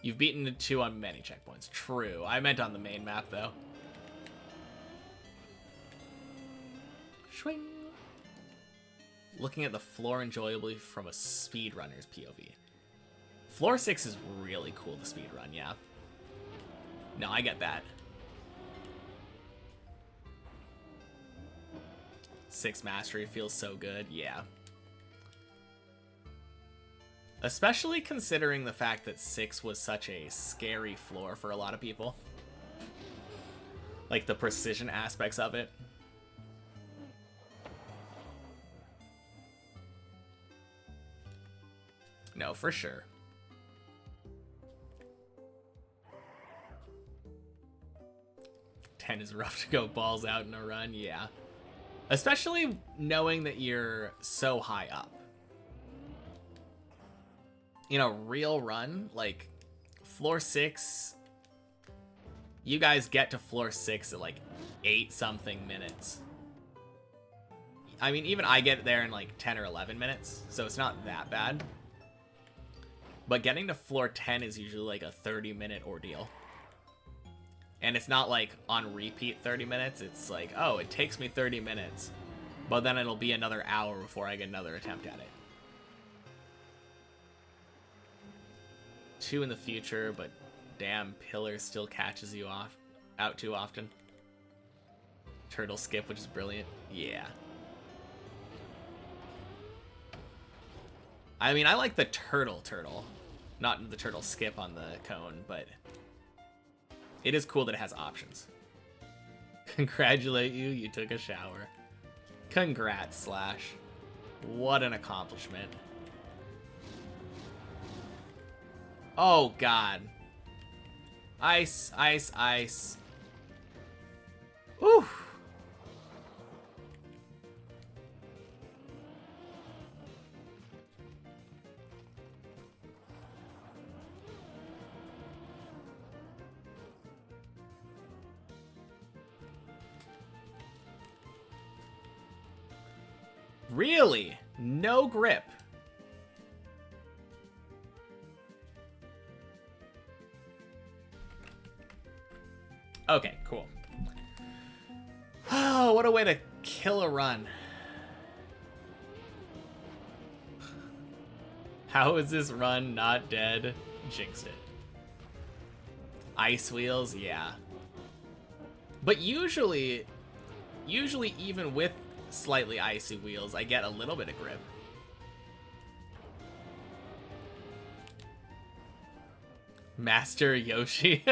You've beaten the 2 on many checkpoints. True. I meant on the main map, though. Swing. Looking at the floor enjoyably from a speedrunner's POV. Floor 6 is really cool to speedrun, yeah. No, I get that. 6 mastery feels so good, yeah. Especially considering the fact that 6 was such a scary floor for a lot of people. Like the precision aspects of it. No, for sure. Ten is rough to go balls out in a run, yeah. Especially knowing that you're so high up. In a real run, like floor 6, you guys get to floor 6 at like 8-something minutes. I mean, even I get there in like 10 or 11 minutes, so it's not that bad. But getting to floor 10 is usually like a 30-minute ordeal. And it's not like on repeat 30 minutes. It's like, oh, it takes me 30 minutes. But then it'll be another hour before I get another attempt at it. 2 in the future, but damn, Pillar still catches you out too often. Turtle skip, which is brilliant. Yeah. I mean, I like the turtle. Not the turtle skip on the cone, but it is cool that it has options. Congratulate you, you took a shower. Congrats, Slash. What an accomplishment. Oh, God. Ice, ice, ice. Whew. Really? No grip. Okay, cool. Oh, what a way to kill a run. How is this run not dead? Jinxed it. Ice wheels, yeah. But usually even with slightly icy wheels, I get a little bit of grip. Master Yoshi.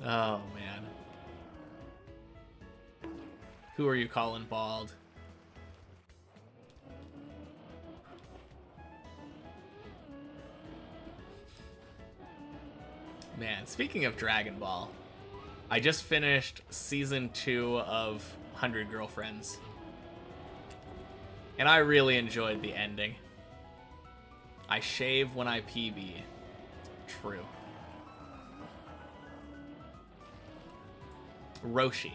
Oh, man. Who are you calling bald? Man, speaking of Dragon Ball, I just finished Season 2 of 100 Girlfriends. And I really enjoyed the ending. I shave when I PB. True. Roshi.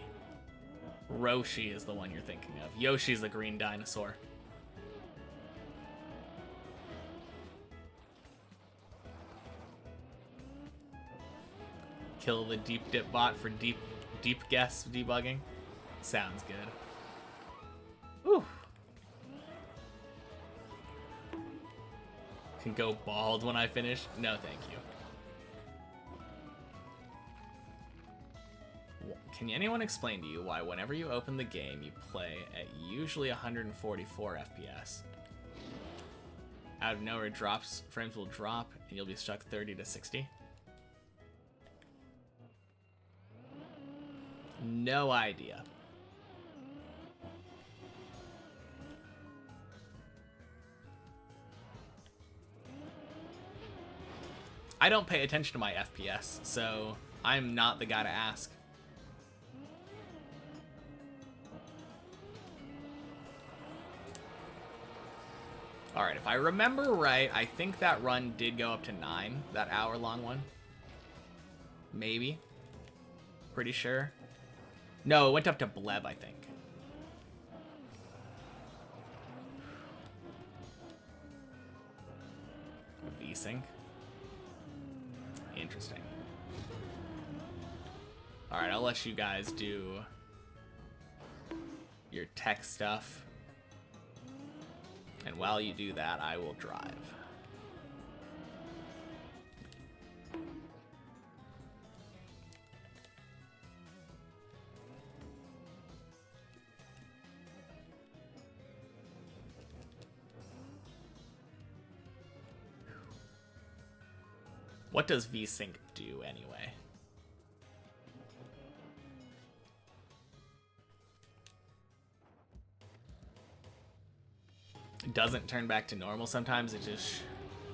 Roshi is the one you're thinking of. Yoshi's the green dinosaur. Kill the deep dip bot for deep guess debugging. Sounds good. Whew. Can go bald when I finish? No, thank you. Can anyone explain to you why whenever you open the game, you play at usually 144 FPS? Out of nowhere, frames will drop, and you'll be stuck 30 to 60? No idea. I don't pay attention to my FPS, so I'm not the guy to ask. Alright, if I remember right, I think that run did go up to 9, that hour-long one. Maybe. Pretty sure. No, it went up to Bleb, I think. VSync. Interesting. Alright, I'll let you guys do your tech stuff. And while you do that, I will drive. What does VSync do anyway? It doesn't turn back to normal sometimes, it just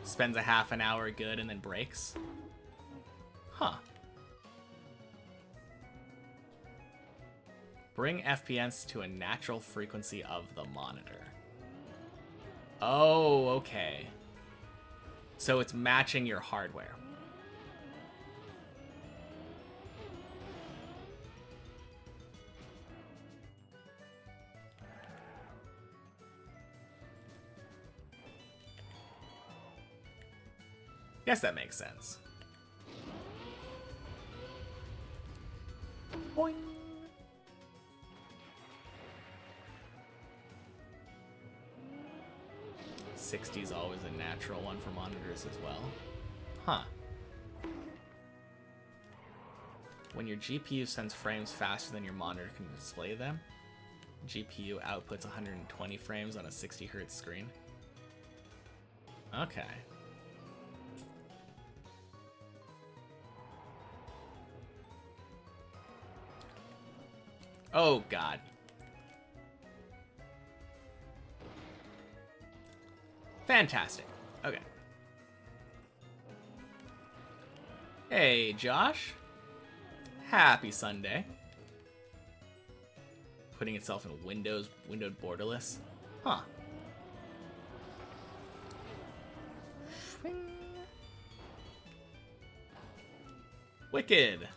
spends a half an hour good and then breaks. Huh. Bring FPS to a natural frequency of the monitor. Oh, okay. So it's matching your hardware. Guess that makes sense. Boing. '60's always a natural one for monitors as well. Huh. When your GPU sends frames faster than your monitor can display them, GPU outputs 120 frames on a 60 Hz screen. Okay. Oh, God. Fantastic. Okay. Hey, Josh. Happy Sunday. Putting itself in windowed borderless. Huh. Swing. Wicked.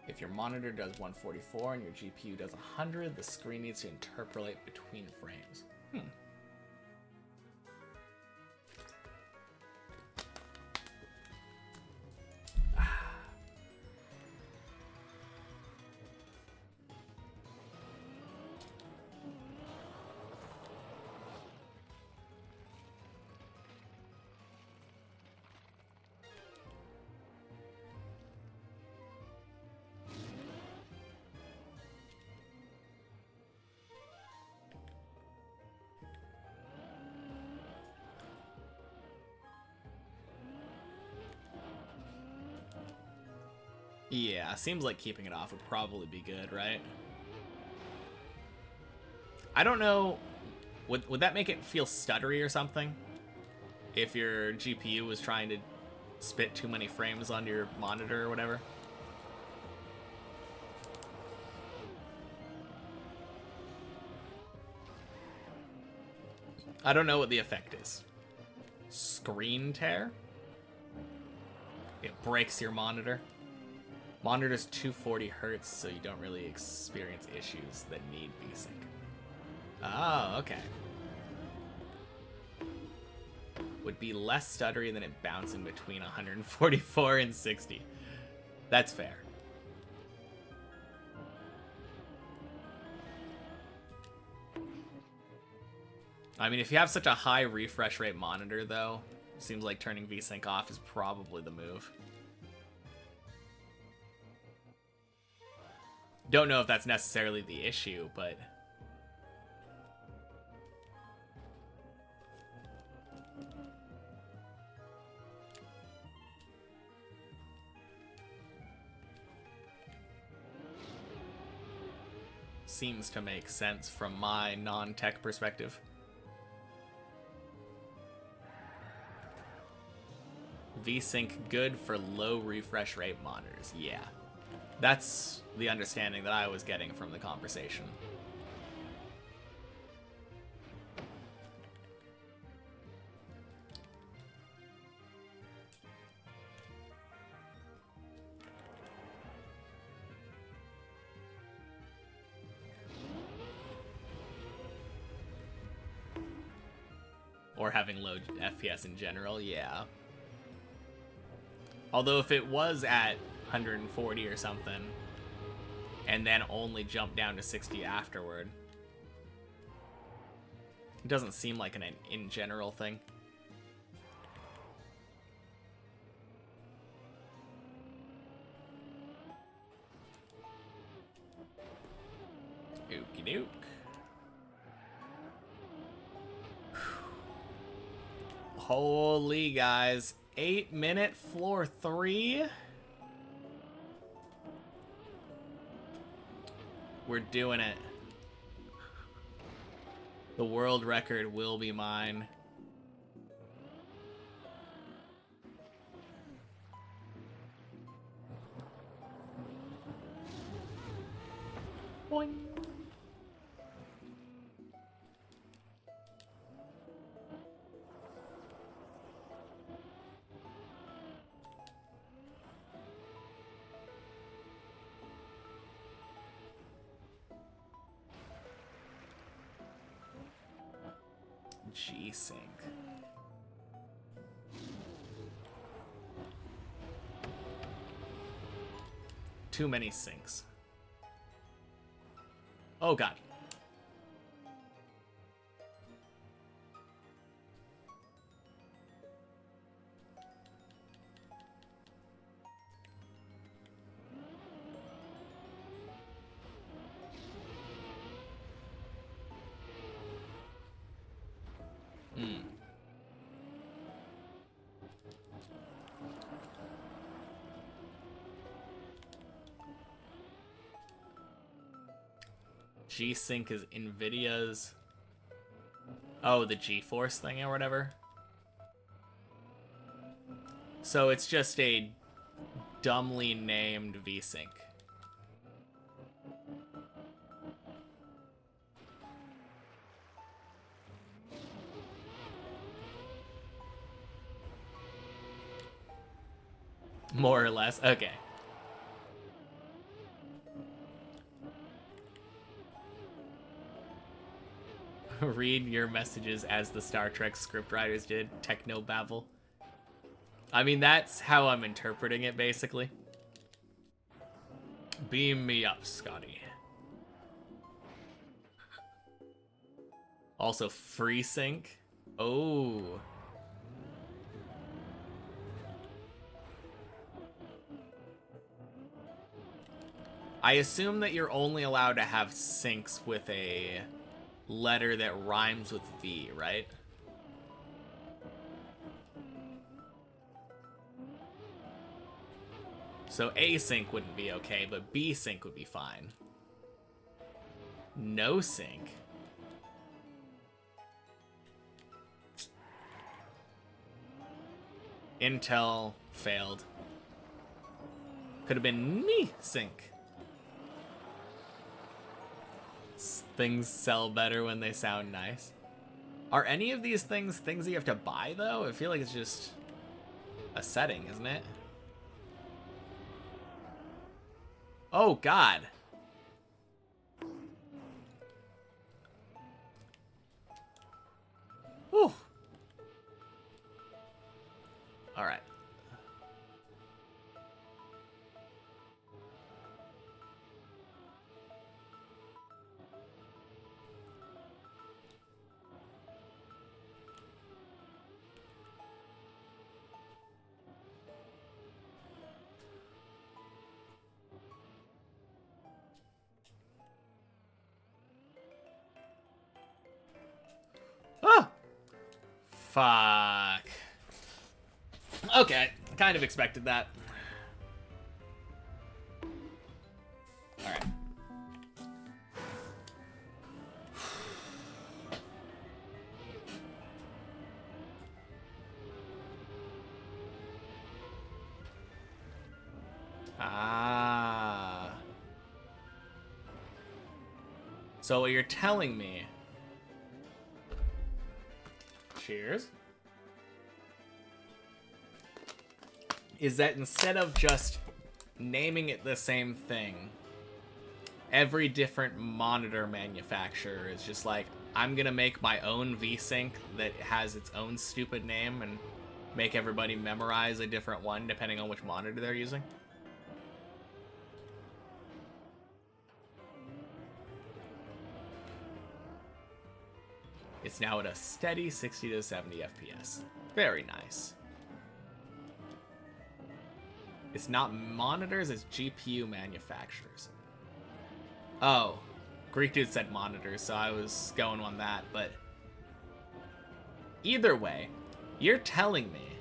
If your monitor does 144 and your GPU does 100, the screen needs to interpolate between frames. Yeah, seems like keeping it off would probably be good, right? I don't know. Would that make it feel stuttery or something? If your GPU was trying to spit too many frames on your monitor or whatever? I don't know what the effect is. Screen tear? It breaks your monitor. Monitor's 240 Hz, so you don't really experience issues that need VSync. Oh, okay. Would be less stuttery than it bouncing between 144 and 60. That's fair. I mean, if you have such a high refresh rate monitor, though, it seems like turning VSync off is probably the move. Don't know if that's necessarily the issue, but... seems to make sense from my non-tech perspective. VSync good for low refresh rate monitors. Yeah. That's the understanding that I was getting from the conversation. Or having low FPS in general, yeah. Although if it was at 140 or something, and then only jump down to 60 afterward, it doesn't seem like an in general thing. Okie doke. Holy guys, 8-minute floor 3. We're doing it. The world record will be mine. Boing. G-Sync. Too many syncs. Oh god. G-Sync is NVIDIA's... Oh, the GeForce thing or whatever? So it's just a dumbly named VSync. More or less. Okay. Read your messages as the Star Trek scriptwriters did. Techno babble. I mean, that's how I'm interpreting it, basically. Beam me up, Scotty. Also, free sync. Oh. I assume that you're only allowed to have syncs with a letter that rhymes with V, right? So async wouldn't be okay, but B sync would be fine. No sync. Intel failed. Could have been knee sync. Things sell better when they sound nice. Are any of these things that you have to buy, though? I feel like it's just a setting, isn't it? Oh, God. Fuck. Okay, kind of expected that. Alright. Ah. So what you're telling me... Cheers. Is that instead of just naming it the same thing, every different monitor manufacturer is just like, I'm gonna make my own VSync that has its own stupid name and make everybody memorize a different one depending on which monitor they're using? It's now at a steady 60 to 70 FPS. Very nice. It's not monitors, it's GPU manufacturers. Oh, Greek dude said monitors, so I was going on that, but... Either way, you're telling me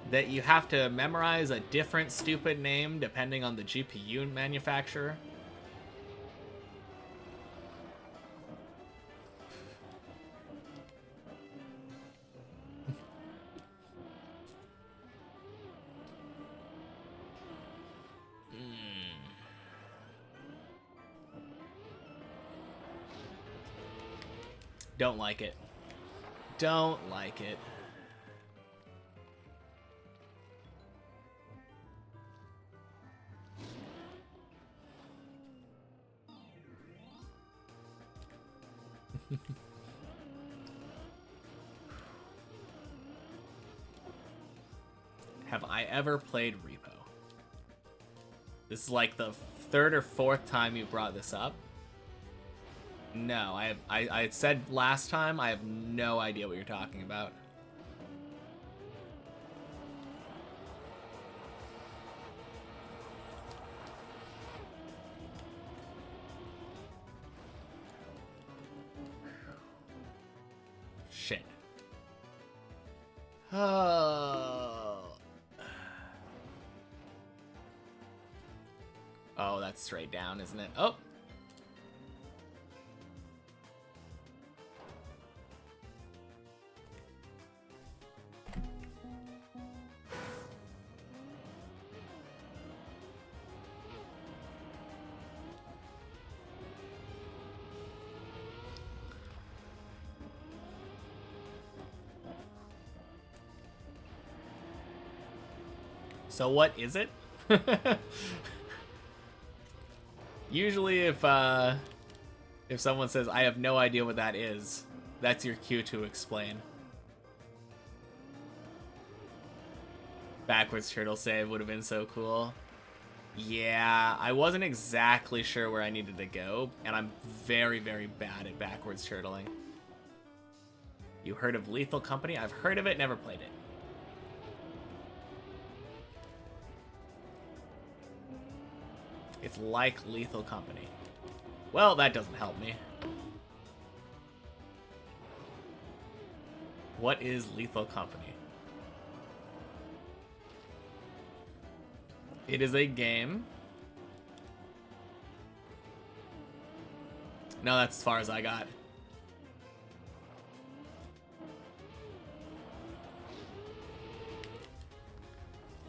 that you have to memorize a different stupid name depending on the GPU manufacturer? Don't like it. Don't like it. Have I ever played Repo? This is like the third or fourth time you brought this up. No, I said last time, I have no idea what you're talking about. Shit. Oh. Oh, that's straight down, isn't it? Oh. So what is it? Usually if someone says, I have no idea what that is, that's your cue to explain. Backwards turtle save would have been so cool. Yeah, I wasn't exactly sure where I needed to go, and I'm very, very bad at backwards turtling. You heard of Lethal Company? I've heard of it, never played it. It's like Lethal Company. Well, that doesn't help me. What is Lethal Company? It is a game. No, that's as far as I got.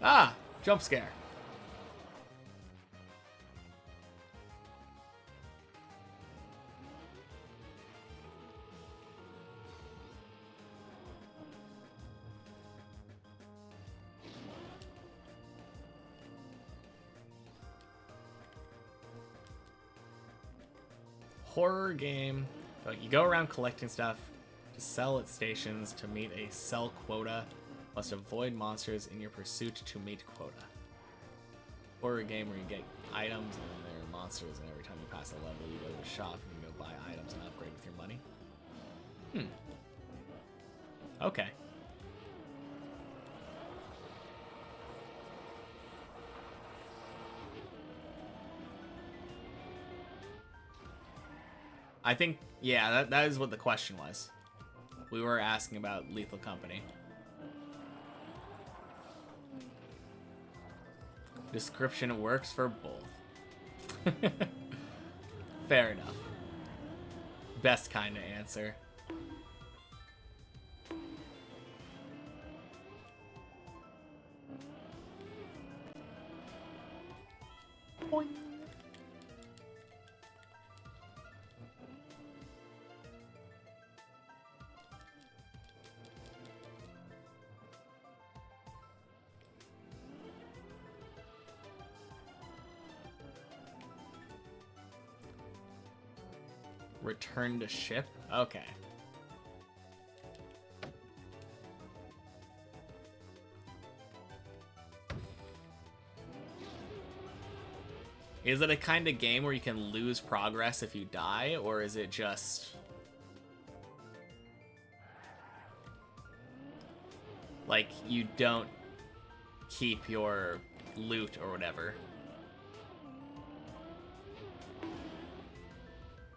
Ah, jump scare. Horror game. You go around collecting stuff to sell at stations to meet a sell quota. Must avoid monsters in your pursuit to meet quota. Horror game where you get items and then there are monsters, and every time you pass a level you go to a shop and you go buy items and upgrade with your money. Okay. I think, yeah, that is what the question was. We were asking about Lethal Company. Description works for both. Fair enough. Best kind of answer. Boing. Return to ship? Okay. Is it a kind of game where you can lose progress if you die, or is it just... like, you don't keep your loot or whatever?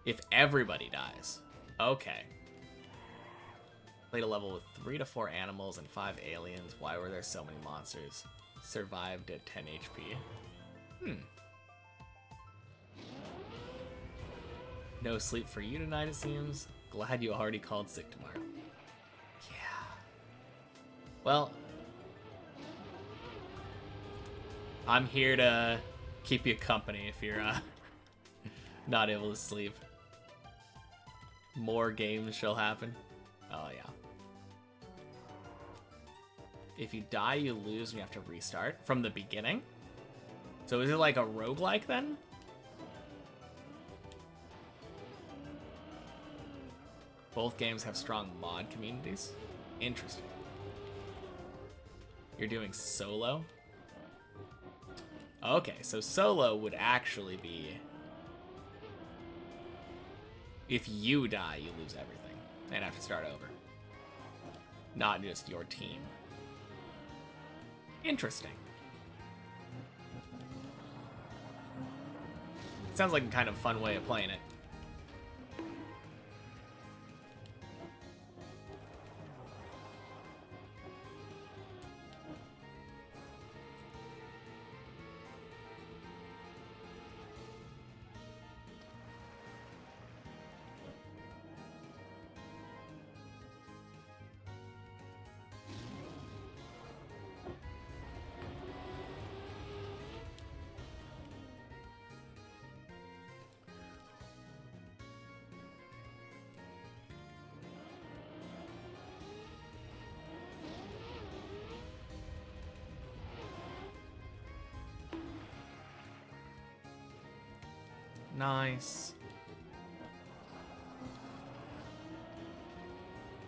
If everybody dies. Okay. Played a level with 3 to 4 animals and 5 aliens. Why were there so many monsters? Survived at 10 HP. No sleep for you tonight, it seems. Glad you already called sick tomorrow. Yeah. Well, I'm here to keep you company if you're not able to sleep. More games shall happen. Oh, yeah. If you die, you lose and you have to restart from the beginning. So is it like a roguelike then? Both games have strong mod communities. Interesting. You're doing solo? Okay, so solo would actually be... if you die, you lose everything and have to start over. Not just your team. Interesting. Sounds like a kind of fun way of playing it. Nice.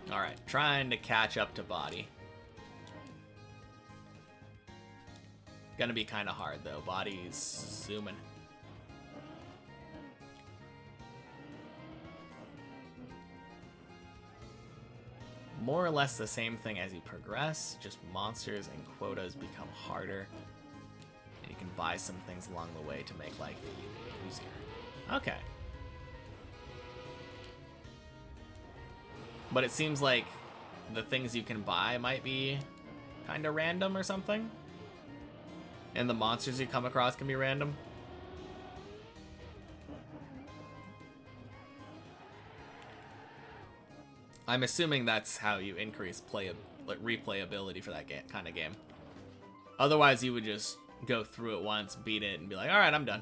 Alright, trying to catch up to body. Gonna be kind of hard though. Body's zooming. More or less the same thing as you progress, just monsters and quotas become harder. And you can buy some things along the way to make life easier. Okay. But it seems like the things you can buy might be kind of random or something. And the monsters you come across can be random. I'm assuming that's how you increase replayability for that kind of game. Otherwise, you would just go through it once, beat it, and be like, all right, I'm done.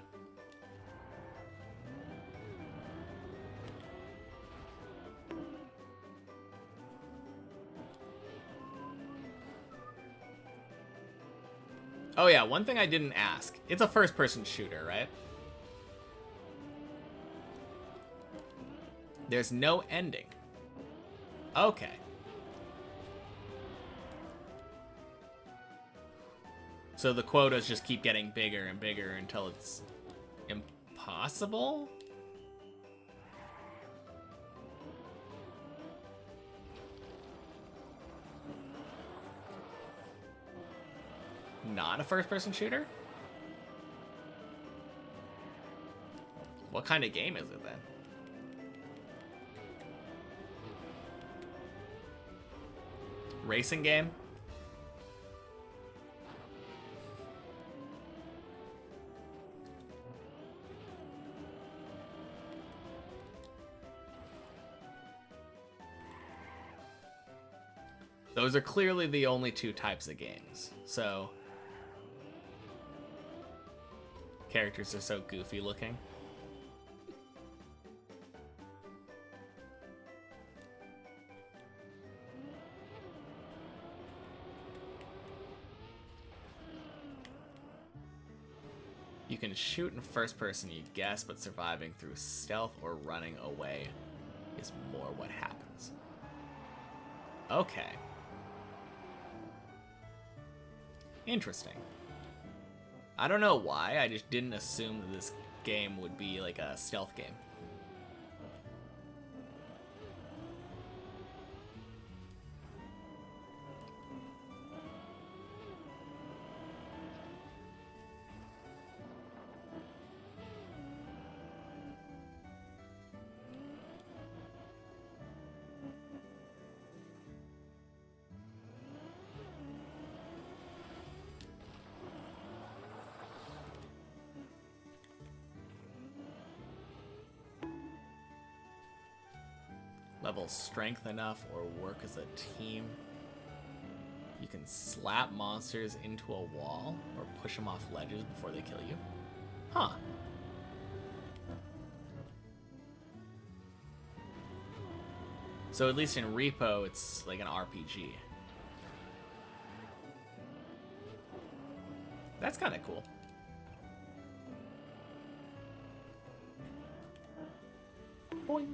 Oh yeah, one thing I didn't ask. It's a first-person shooter, right? There's no ending. Okay. So the quotas just keep getting bigger and bigger until it's impossible? Not a first-person shooter? What kind of game is it then? Racing game? Those are clearly the only two types of games. So, characters are so goofy looking. You can shoot in first person, you guess, but surviving through stealth or running away is more what happens. Okay. Interesting. I don't know why, I just didn't assume that this game would be like a stealth game. Level strength enough or work as a team. You can slap monsters into a wall or push them off ledges before they kill you. Huh. So at least in Repo, it's like an RPG. That's kind of cool. Boing.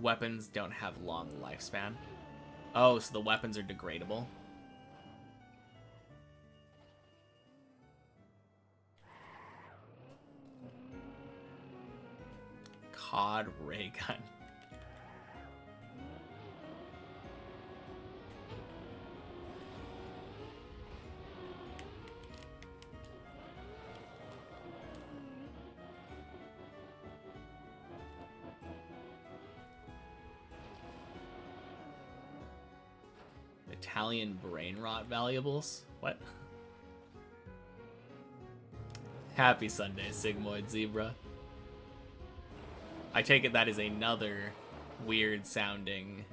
Weapons don't have long lifespan. Oh, so the weapons are degradable. COD ray gun. Italian brain rot valuables? What? Happy Sunday, Sigmoid Zebra. I take it that is another weird sounding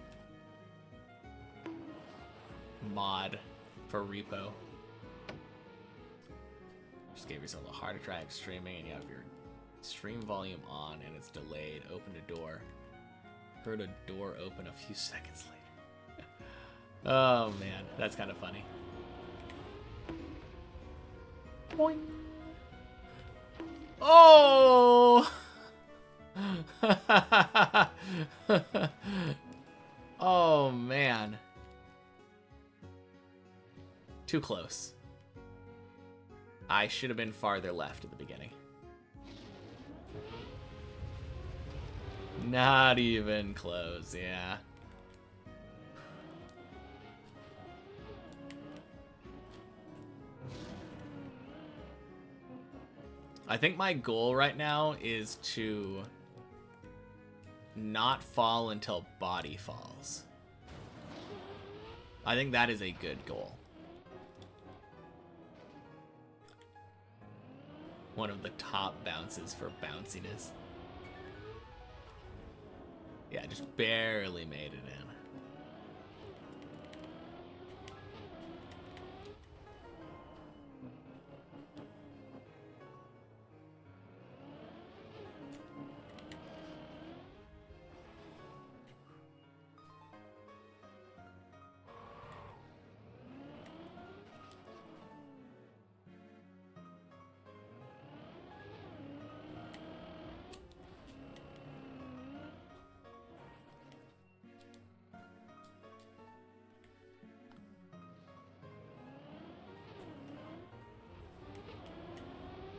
mod for Repo. Just gave yourself a heart attack streaming and you have your stream volume on and it's delayed. Opened a door. Heard a door open a few seconds later. Oh man, that's kind of funny. Boing. Oh! Oh man. Too close. I should have been farther left at the beginning. Not even close, yeah. I think my goal right now is to not fall until body falls. I think that is a good goal. One of the top bounces for bounciness. Yeah, just barely made it in.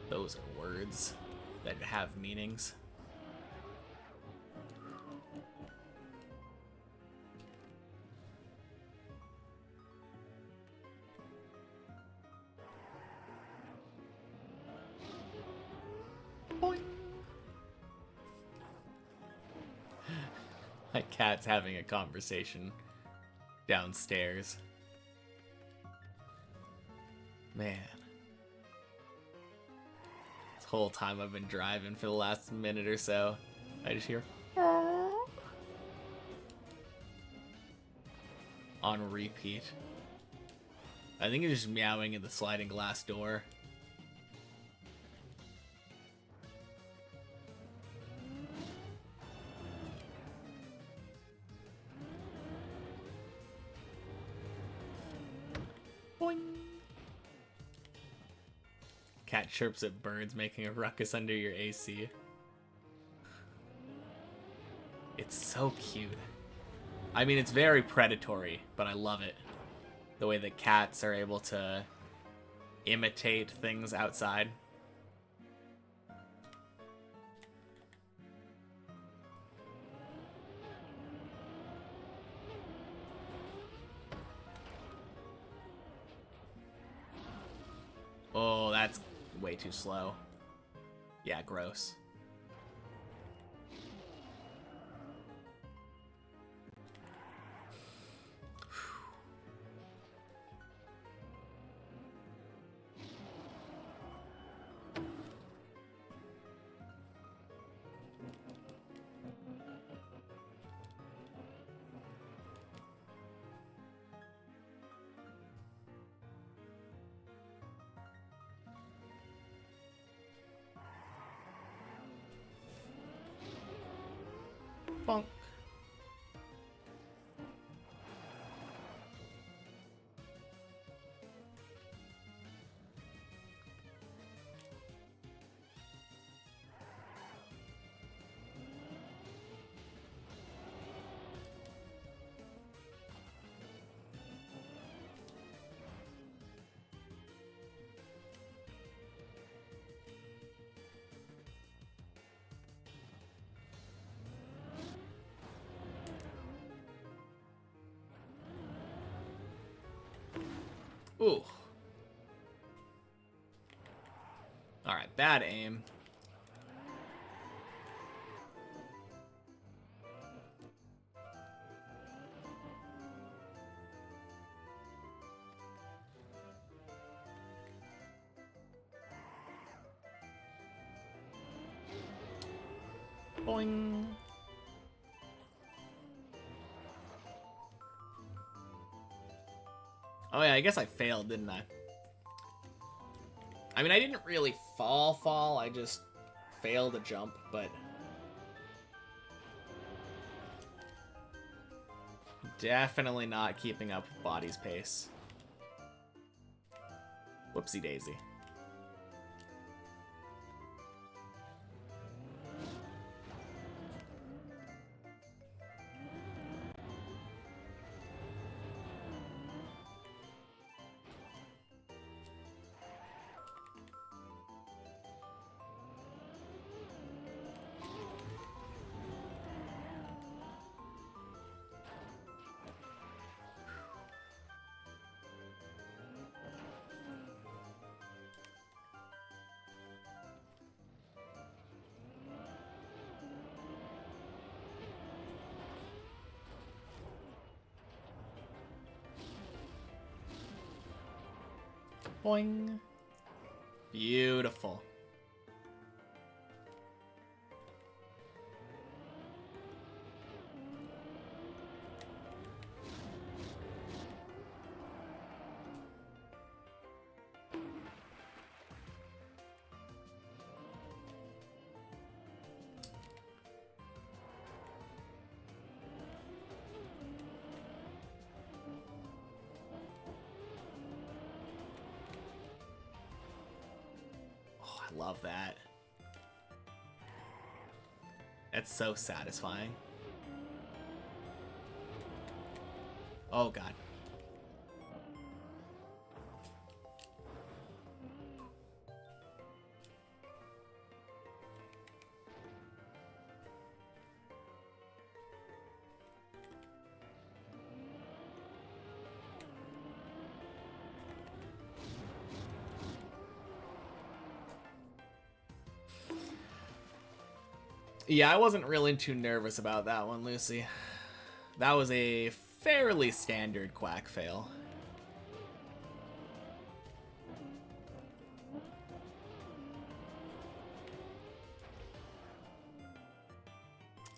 Those are words that have meanings. Boing. My cat's having a conversation downstairs. Man. This whole time I've been driving for the last minute or so, I just hear on repeat. I think it's just meowing at the sliding glass door. Boing. Cat chirps at birds making a ruckus under your AC. It's so cute. I mean, it's very predatory, but I love it. The way that cats are able to imitate things outside. Oh, that's way too slow. Yeah, gross. Bonk. Ooh. Alright, bad aim. Boing. Oh yeah, I guess I failed, didn't I? I mean, I didn't really fall, I just failed a jump, but... Definitely not keeping up with body's pace. Whoopsie daisy. Boing. Beautiful. Love that. That's so satisfying. Oh god. Yeah, I wasn't really too nervous about that one, Lucy. That was a fairly standard quack fail.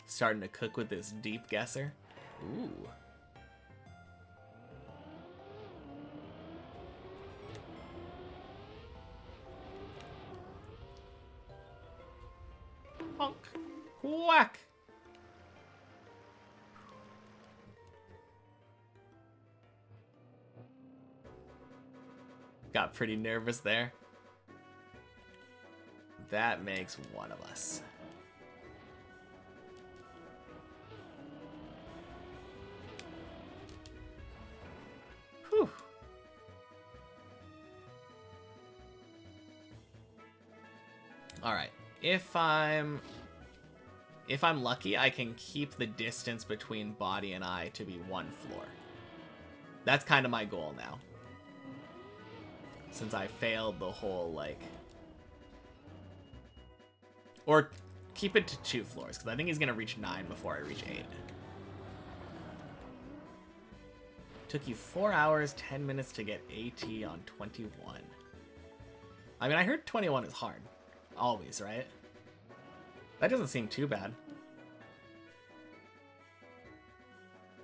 Starting to cook with this deep guesser. Ooh. Honk. Quack. Got pretty nervous there. That makes one of us. Whew. All right. If I'm lucky, I can keep the distance between body and eye to be one floor. That's kind of my goal now. Since I failed the whole, like... Or keep it to 2 floors, because I think he's going to reach 9 before I reach 8. Took you 4 hours, 10 minutes to get AT on 21. I mean, I heard 21 is hard. Always, right? That doesn't seem too bad.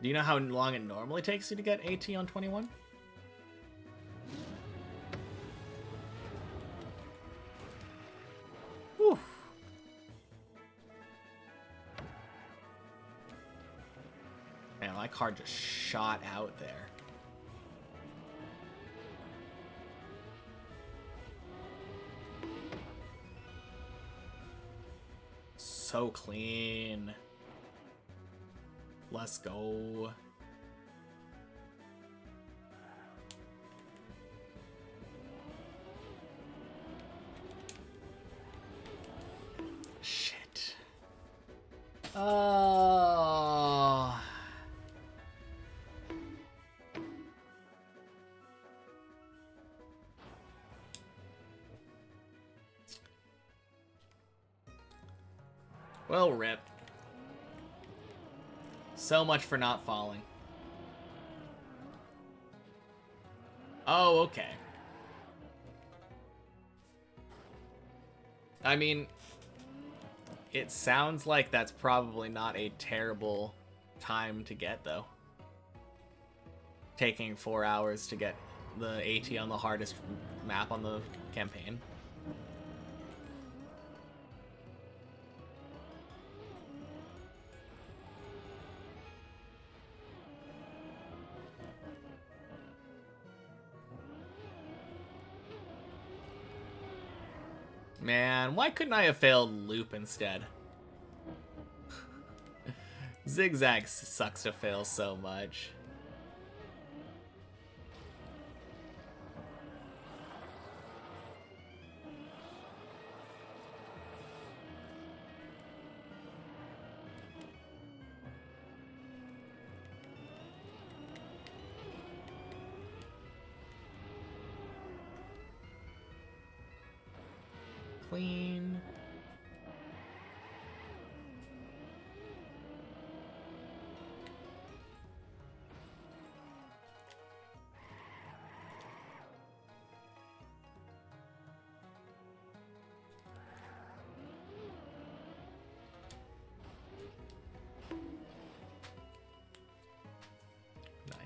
Do you know how long it normally takes you to get AT on 21? Whew. Man, my card just shot out there. So clean. Let's go. Shit. Oh. Well, rip. So much for not falling. Oh, okay. I mean, it sounds like that's probably not a terrible time to get, though. Taking 4 hours to get the AT on the hardest map on the campaign. Man, why couldn't I have failed loop instead? Zigzag sucks to fail so much. Clean.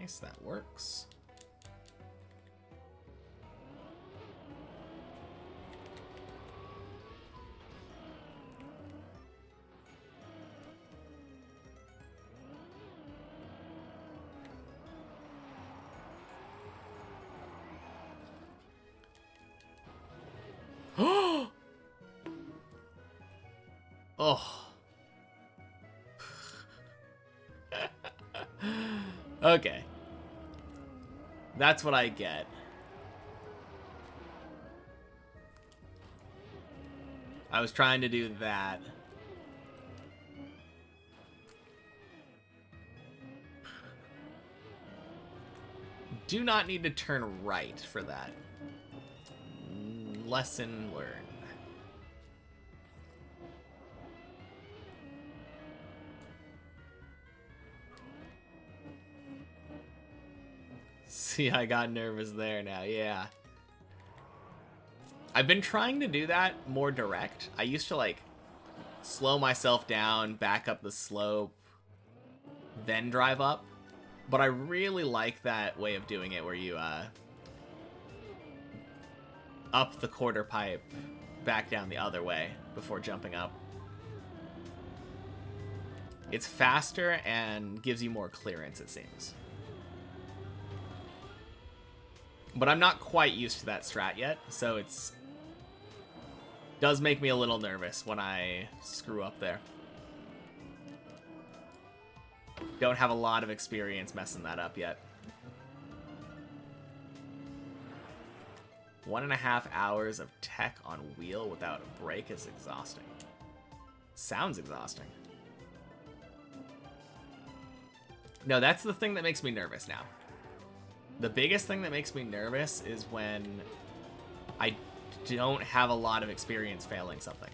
Nice, that works. Oh. Okay. That's what I get. I was trying to do that. Do not need to turn right for that. Lesson learned. See, I got nervous there now, yeah. I've been trying to do that more direct. I used to, like, slow myself down, back up the slope, then drive up. But I really like that way of doing it where you, up the quarter pipe, back down the other way before jumping up. It's faster and gives you more clearance, it seems. But I'm not quite used to that strat yet, so it's does make me a little nervous when I screw up there. Don't have a lot of experience messing that up yet. 1.5 hours of tech on wheel without a break is exhausting. Sounds exhausting. No, that's the thing that makes me nervous now. The biggest thing that makes me nervous is when I don't have a lot of experience failing something.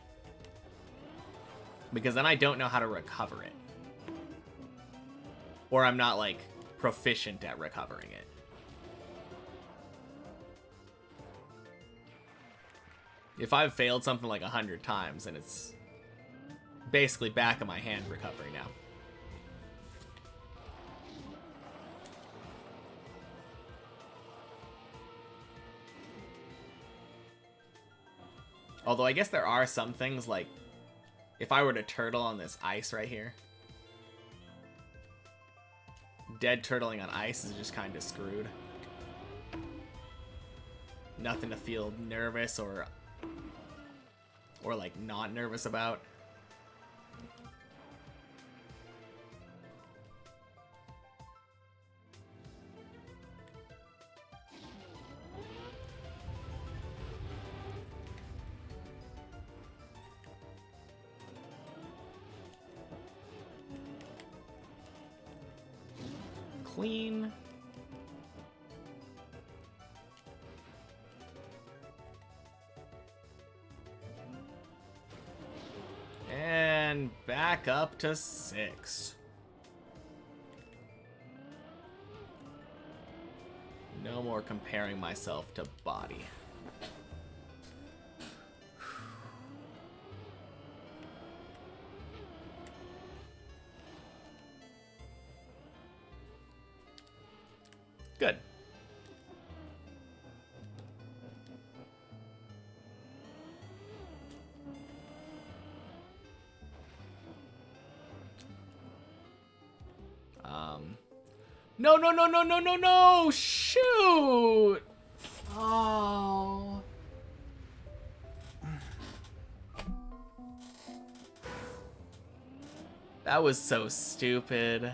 Because then I don't know how to recover it. Or I'm not, like, proficient at recovering it. If I've failed something like 100 times, then it's basically back of my hand recovery now. Although I guess there are some things, like, if I were to turtle on this ice right here, dead turtling on ice is just kind of screwed. Nothing to feel nervous or like not nervous about. Clean. And back up to 6. No more comparing myself to body. Good. No, no, no, no, no, no, no! Shoot! Oh. That was so stupid.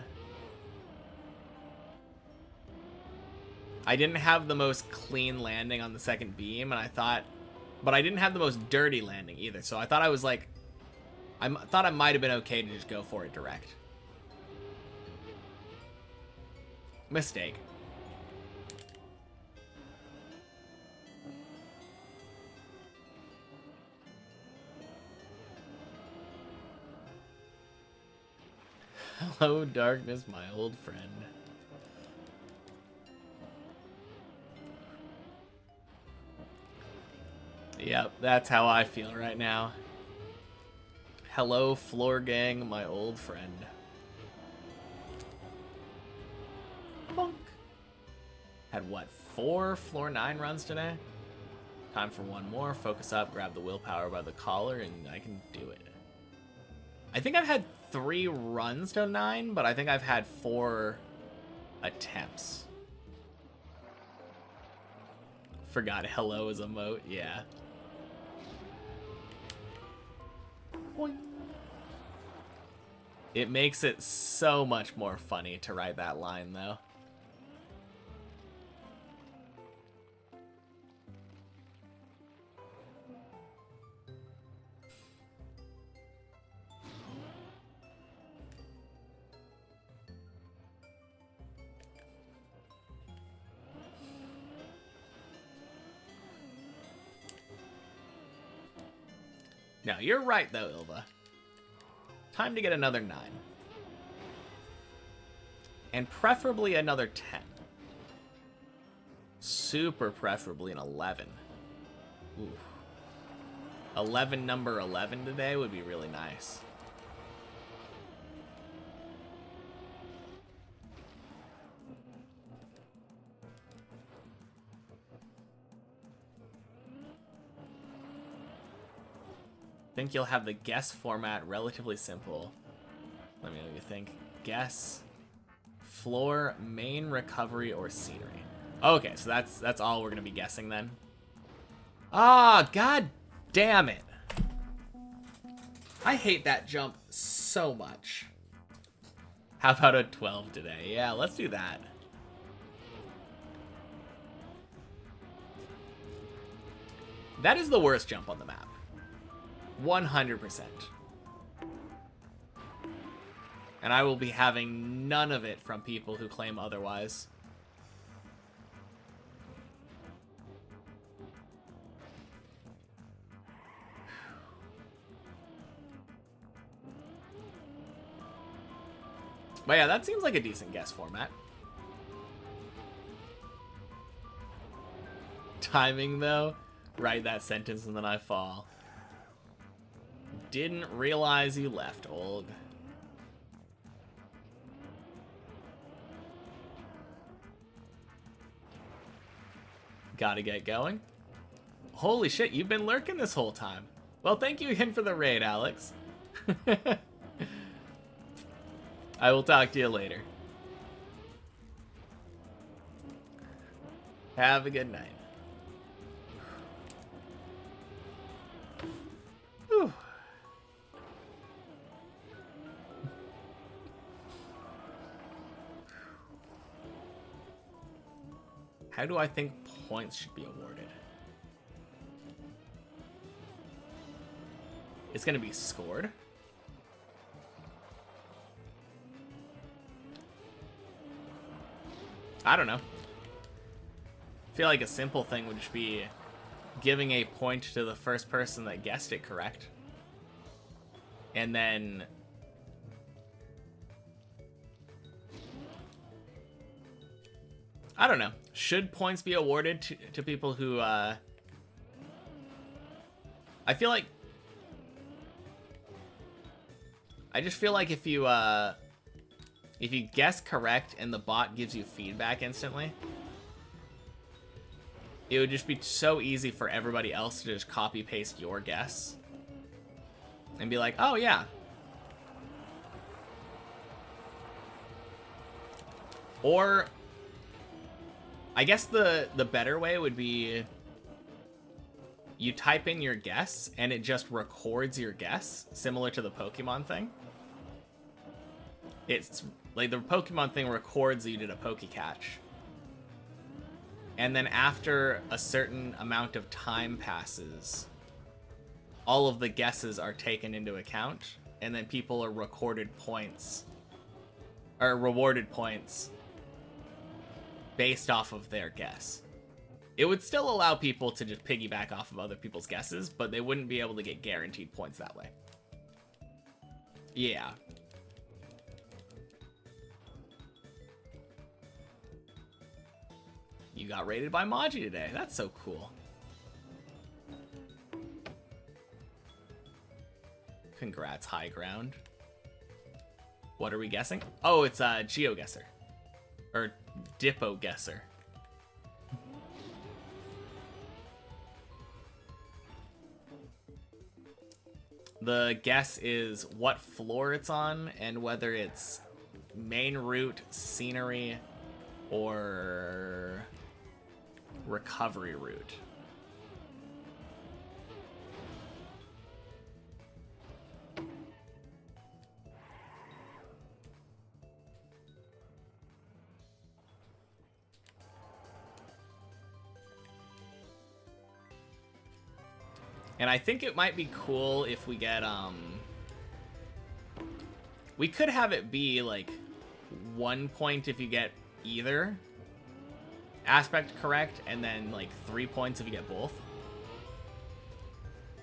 I didn't have the most clean landing on the second beam, and I thought... But I didn't have the most dirty landing either, so I thought I was like... I thought I might have been okay to just go for it direct. Mistake. Hello, darkness, my old friend. Yep, that's how I feel right now. Hello, floor gang, my old friend. Bonk. Had what, 4 floor 9 runs today? Time for one more. Focus up, grab the willpower by the collar, and I can do it. I think I've had 3 runs to 9, but I think I've had 4 attempts. Forgot hello is a emote, yeah. Boing. It makes it so much more funny to write that line, though. Now, you're right, though, Ilva. Time to get another 9. And preferably another 10. super preferably an 11. Ooh. 11 number 11 today would be really nice. Think you'll have the guess format relatively simple. Let me think. Guess, floor, main, recovery, or scenery. Okay, so that's all we're gonna be guessing then. Ah, god damn it! I hate that jump so much. How about a 12 today? Yeah, let's do that. That is the worst jump on the map. 100%. And I will be having none of it from people who claim otherwise. But yeah, that seems like a decent guess format. Timing, though. Write that sentence and then I fall. Didn't realize you left, Olg. Gotta get going. Holy shit, you've been lurking this whole time. Well, thank you again for the raid, Alex. I will talk to you later. Have a good night. Whew. How do I think points should be awarded? It's gonna be scored. I don't know. I feel like a simple thing would just be giving a point to the first person that guessed it correct. And then I don't know. Should points be awarded to people who I feel like I just feel like if you guess correct and the bot gives you feedback instantly, it would just be so easy for everybody else to just copy paste your guess and be like, oh yeah. Or I guess the better way would be you type in your guess and it just records your guess, similar to the Pokemon thing. It's like the Pokemon thing records that you did a Pokecatch. And then after a certain amount of time passes, all of the guesses are taken into account, and then people are rewarded points based off of their guess. It would still allow people to just piggyback off of other people's guesses, but they wouldn't be able to get guaranteed points that way. Yeah. You got rated by Maji today. That's so cool. Congrats, High Ground. What are we guessing? Oh, it's GeoGuessr. Or DippoGuessr. The guess is what floor it's on and whether it's main route, scenery, or recovery route. And I think it might be cool if we get, we could have it be, like, 1 point if you get either aspect correct, and then, like, 3 points if you get both.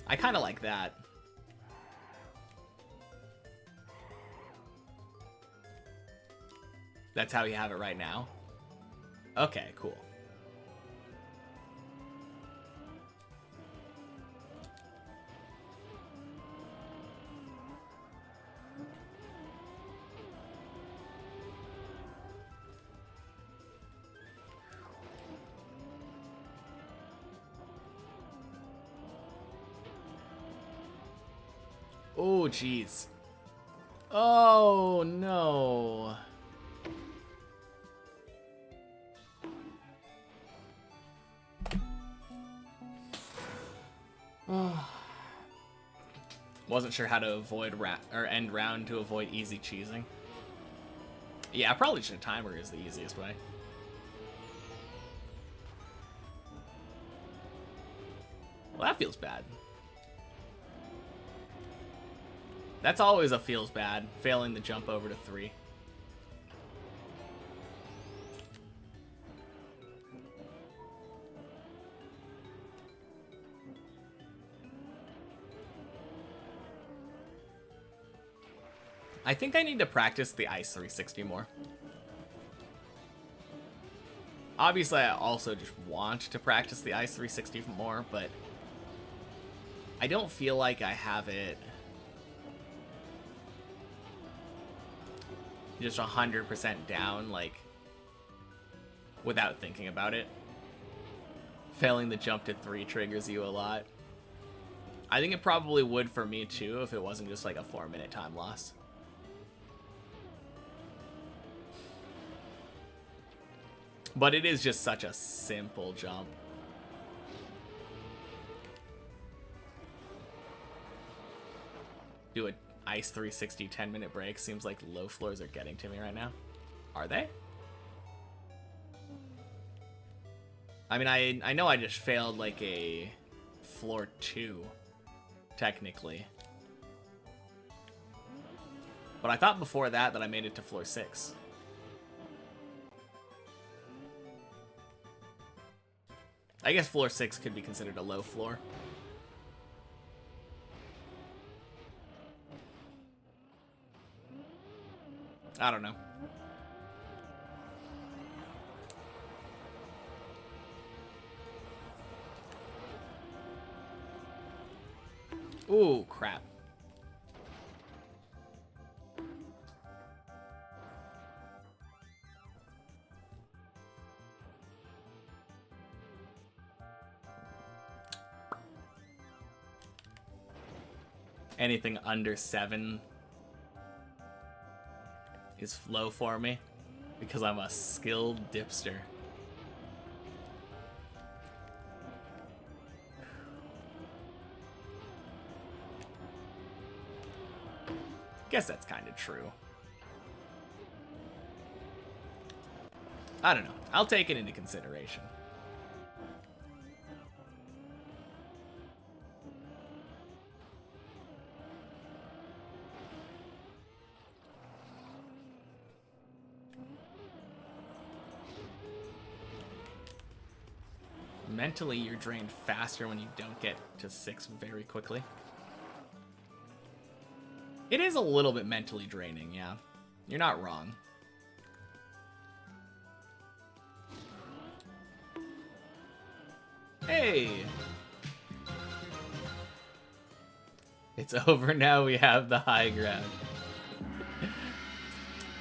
I kind of like that. That's how you have it right now? Okay, cool. Oh, jeez. Oh, no. Wasn't sure how to avoid end round to avoid easy cheesing. Yeah, probably should timer is the easiest way. Well, that feels bad. That's always a feels bad, failing the jump over to 3. I think I need to practice the Ice 360 more. Obviously, I also just want to practice the Ice 360 more, but I don't feel like I have it just 100% down, like, without thinking about it. Failing the jump to 3 triggers you a lot. I think it probably would for me, too, if it wasn't just, like, a 4-minute time loss. But it is just such a simple jump. Do a Ice 360 10-minute break. Seems like low floors are getting to me right now. Are they? I mean, I know I just failed like a floor 2, technically. But I thought before that I made it to floor 6. I guess floor 6 could be considered a low floor. I don't know. Ooh, crap. Anything under 7 is low for me because I'm a skilled dipster. Guess that's kind of true. I don't know. I'll take it into consideration. Mentally, you're drained faster when you don't get to 6 very quickly. It is a little bit mentally draining, yeah. You're not wrong. Hey! It's over now, we have the high ground.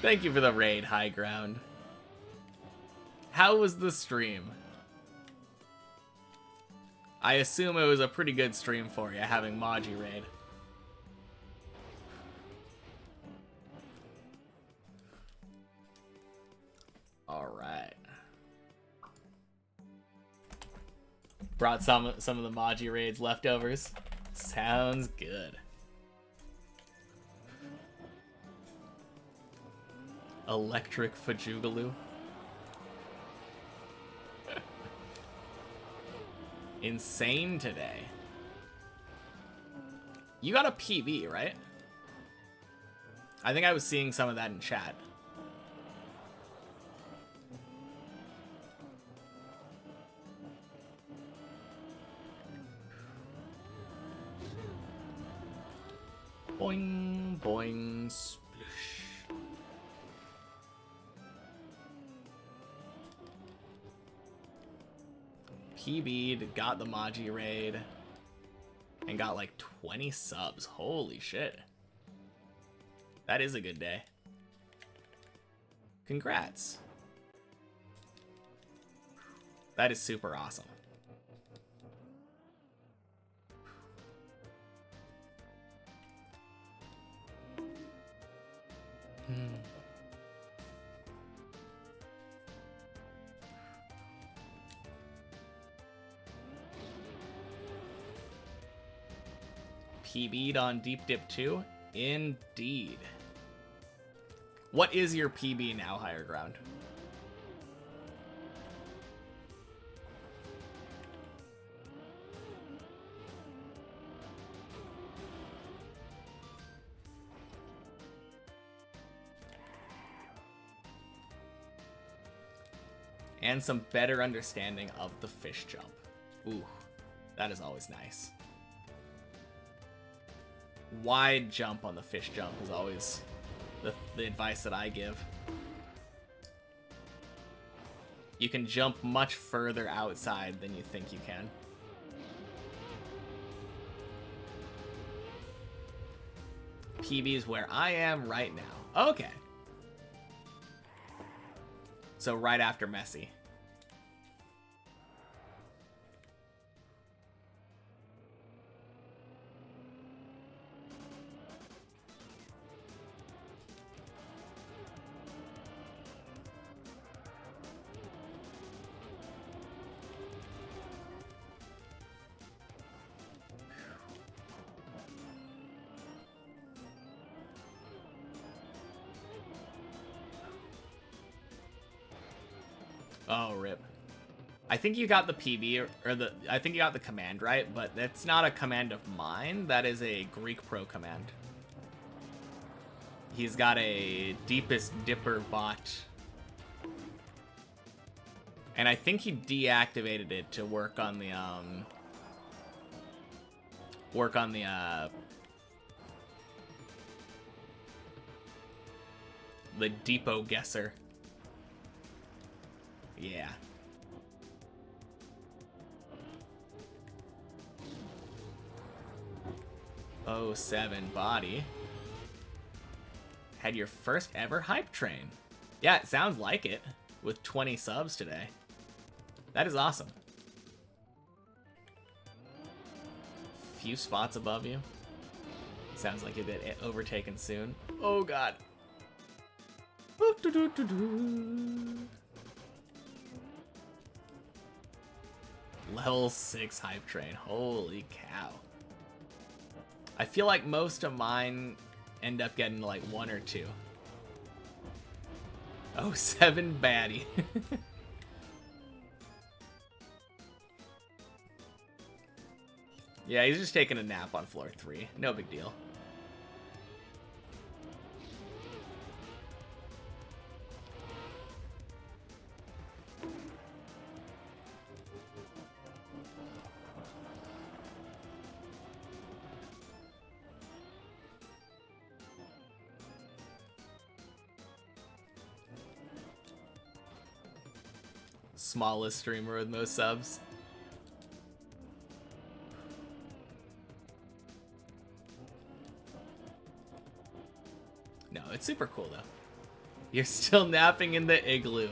Thank you for the raid, high ground. How was the stream? I assume it was a pretty good stream for you, having Maji raid. Alright. Brought some of the Maji raids leftovers. Sounds good. Electric Fajugaloo. Insane today. You got a PB, right? I think I was seeing some of that in chat. Boing, boing, splish. PB'd, got the Maji raid, and got like 20 subs. Holy shit. That is a good day. Congrats. That is super awesome. PB'd on Deep Dip 2? Indeed. What is your PB now, Higher Ground? And some better understanding of the fish jump. Ooh, that is always nice. Wide jump on the fish jump is always the advice that I give. You can jump much further outside than you think you can. PB is where I am right now. Okay. So right after Messi. Oh, rip. I think you got the PB, or I think you got the command right, but that's not a command of mine. That is a Greek Pro command. He's got a Deepest Dipper bot. And I think he deactivated it to work on the, the Depot Guesser. Yeah. Oh, 07 body. Had your first ever hype train. Yeah, it sounds like it. With 20 subs today. That is awesome. Few spots above you. Sounds like you'll get overtaken soon. Oh, God. Level 6 hype train. Holy cow. I feel like most of mine end up getting like 1 or 2. Oh, 07 baddie. Yeah, he's just taking a nap on floor 3. No big deal. Smallest streamer with most subs. No, it's super cool though. You're still napping in the igloo.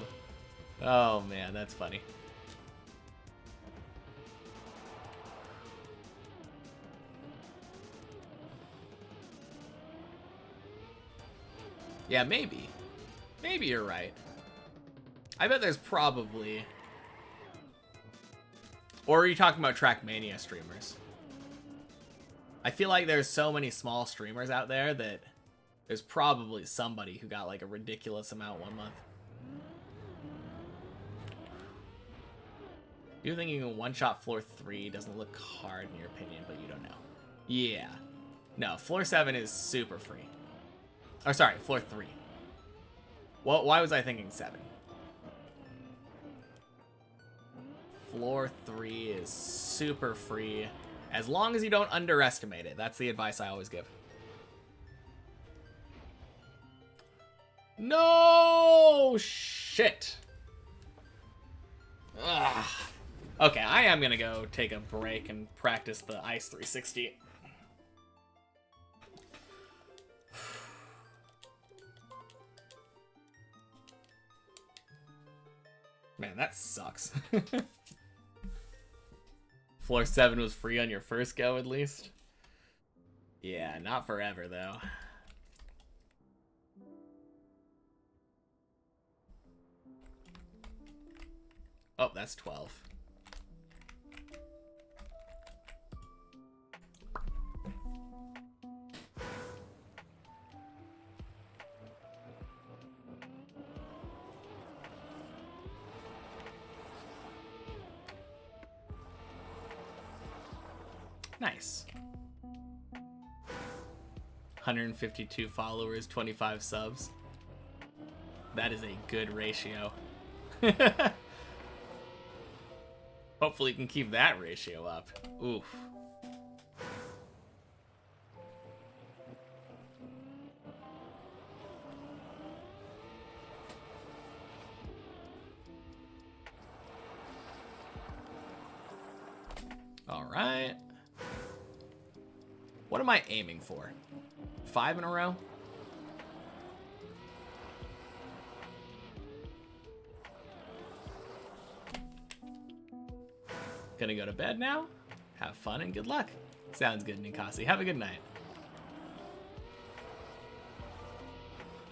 Oh man, that's funny. Yeah, maybe. Maybe you're right. I bet there's probably... Or are you talking about Trackmania streamers? I feel like there's so many small streamers out there that there's probably somebody who got like a ridiculous amount 1 month. You think you can one-shot floor 3 doesn't look hard in your opinion, but you don't know. Yeah. No, floor 7 is super free. Or sorry, floor 3. Well, why was I thinking 7? Floor 3 is super free, as long as you don't underestimate it. That's the advice I always give. No shit. Ugh. Okay, I am gonna go take a break and practice the Ice 360. Man, that sucks. Floor 7 was free on your first go, at least? Yeah, not forever, though. Oh, that's 12. Nice. 152 followers, 25 subs. That is a good ratio. Hopefully you can keep that ratio up. Oof. All right. What am I aiming for? 5 in a row? Gonna go to bed now? Have fun and good luck. Sounds good, Nikasi. Have a good night.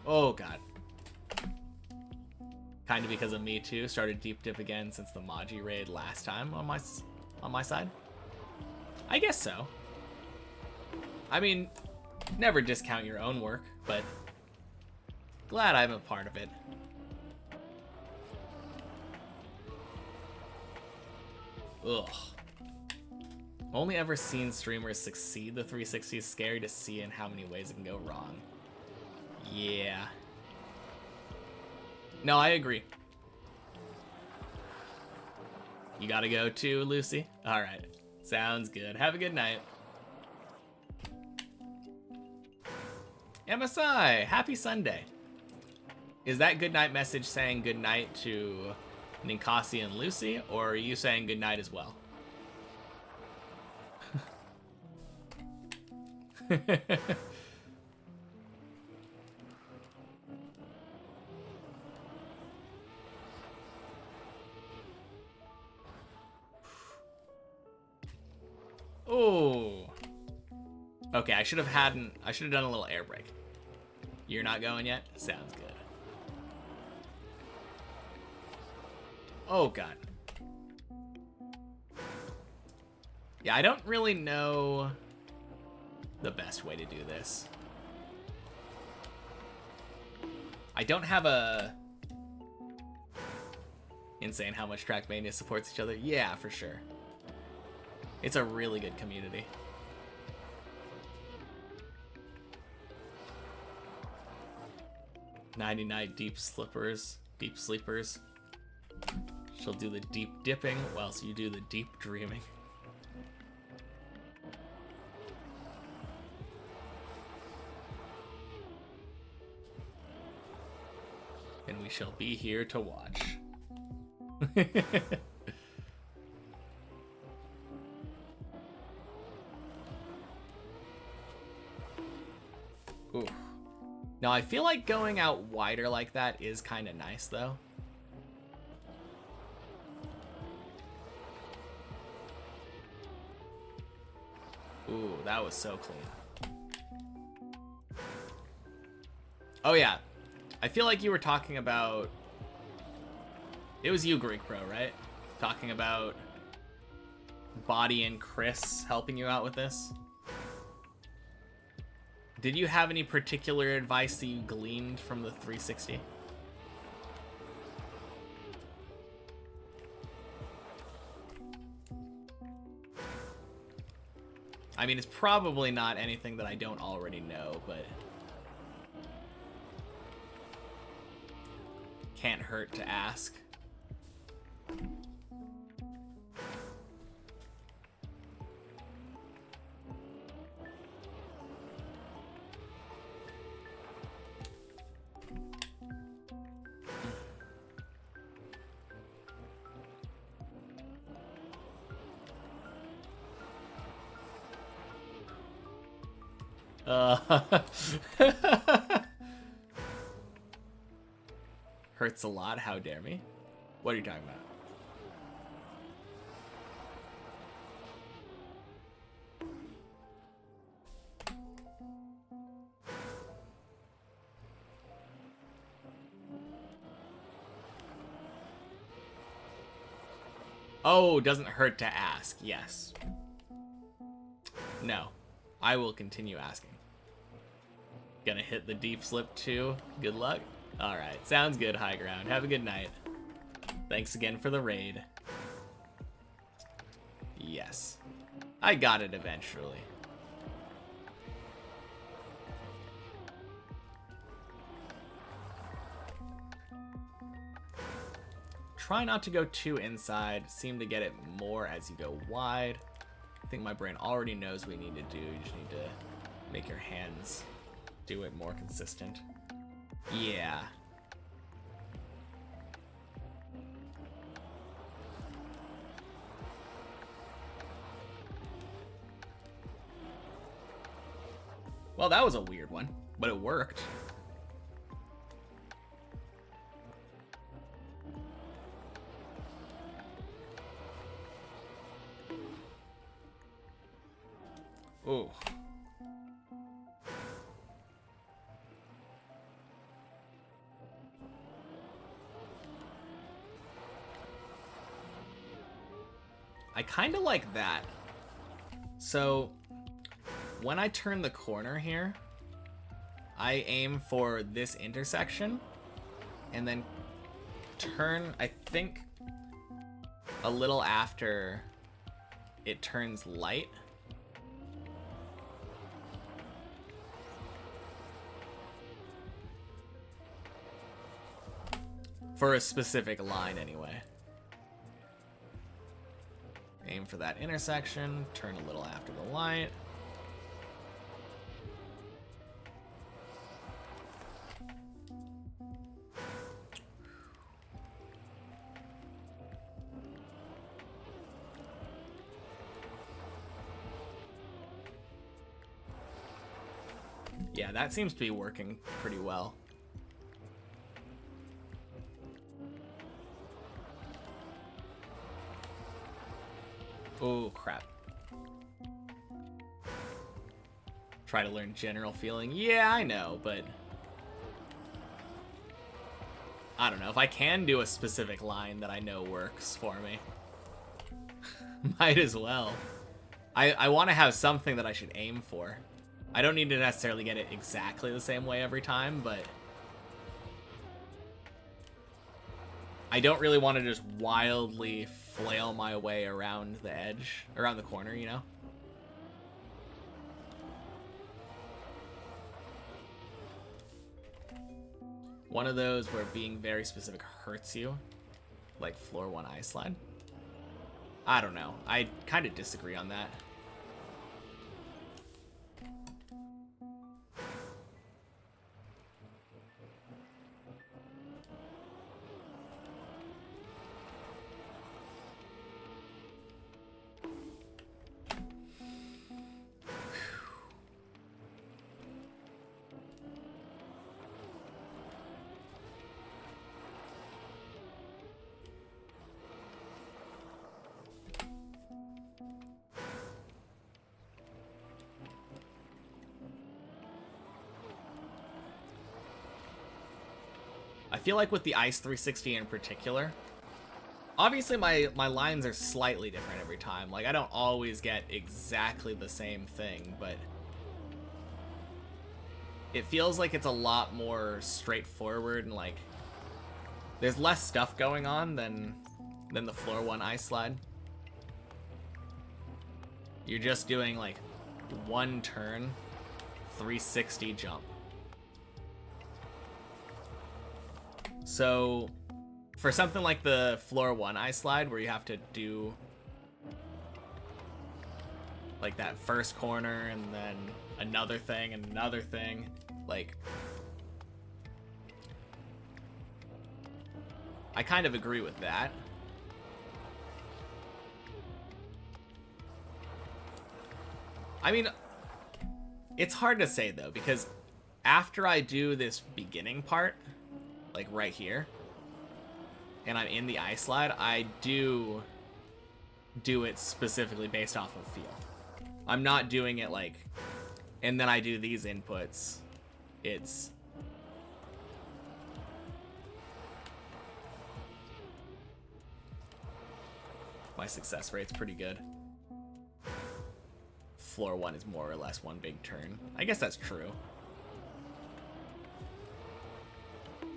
Oh, God. Kind of because of me, too. Started deep dip again since the Maji raid last time on my side. I guess so. I mean, never discount your own work, but glad I'm a part of it. Ugh. Only ever seen streamers succeed the 360 is scary to see in how many ways it can go wrong. Yeah. No, I agree. You gotta go too, Lucy? Alright. Sounds good. Have a good night. MSI, happy Sunday. Is that goodnight message saying goodnight to Ninkasi and Lucy, or are you saying goodnight as well? Oh. Okay, I should have done a little air brake. You're not going yet? Sounds good. Oh, God. Yeah, I don't really know the best way to do this. I don't have a... Insane how much Trackmania supports each other. Yeah, for sure. It's a really good community. Nighty-night deep sleepers. She'll do the deep dipping whilst you do the deep dreaming. And we shall be here to watch. Ooh. Now, I feel like going out wider like that is kind of nice, though. Ooh, that was so clean. Oh, yeah. I feel like you were talking about... It was you, Greek Pro, right? Talking about Body and Chris helping you out with this. Did you have any particular advice that you gleaned from the 360? I mean, it's probably not anything that I don't already know, but can't hurt to ask. Hurts a lot, how dare me? What are you talking about? Oh, doesn't hurt to ask. Yes. No. I will continue asking. Gonna hit the deep slip too. Good luck. Alright, sounds good, High Ground. Have a good night. Thanks again for the raid. Yes. I got it eventually. Try not to go too inside. Seem to get it more as you go wide. I think my brain already knows what you need to do. You just need to make your hands do it more consistent. Yeah. Well, that was a weird one, but it worked. Ooh. I kind of like that. So, when I turn the corner here, I aim for this intersection and then turn, I think, a little after it turns light. For a specific line, anyway. Aim for that intersection, turn a little after the light. Yeah, that seems to be working pretty well. Oh, crap. Try to learn general feeling. Yeah, I know, but I don't know. If I can do a specific line that I know works for me, might as well. I want to have something that I should aim for. I don't need to necessarily get it exactly the same way every time, but I don't really want to just wildly flail my way around the edge, around the corner, you know? One of those where being very specific hurts you, like floor 1 ice slide. I don't know. I kind of disagree on that. I feel like with the Ice 360 in particular, obviously my lines are slightly different every time. Like, I don't always get exactly the same thing, but it feels like it's a lot more straightforward and, like, there's less stuff going on than the floor 1 ice slide. You're just doing, like, one turn, 360 jump. So, for something like the floor 1 ice slide, where you have to do like that first corner and then another thing and another thing, like, I kind of agree with that. I mean, it's hard to say though, because after I do this beginning part, like right here, and I'm in the ice slide, I do it specifically based off of feel. I'm not doing it like, and then I do these inputs. It's my success rate's pretty good. Floor 1 is more or less one big turn. I guess that's true.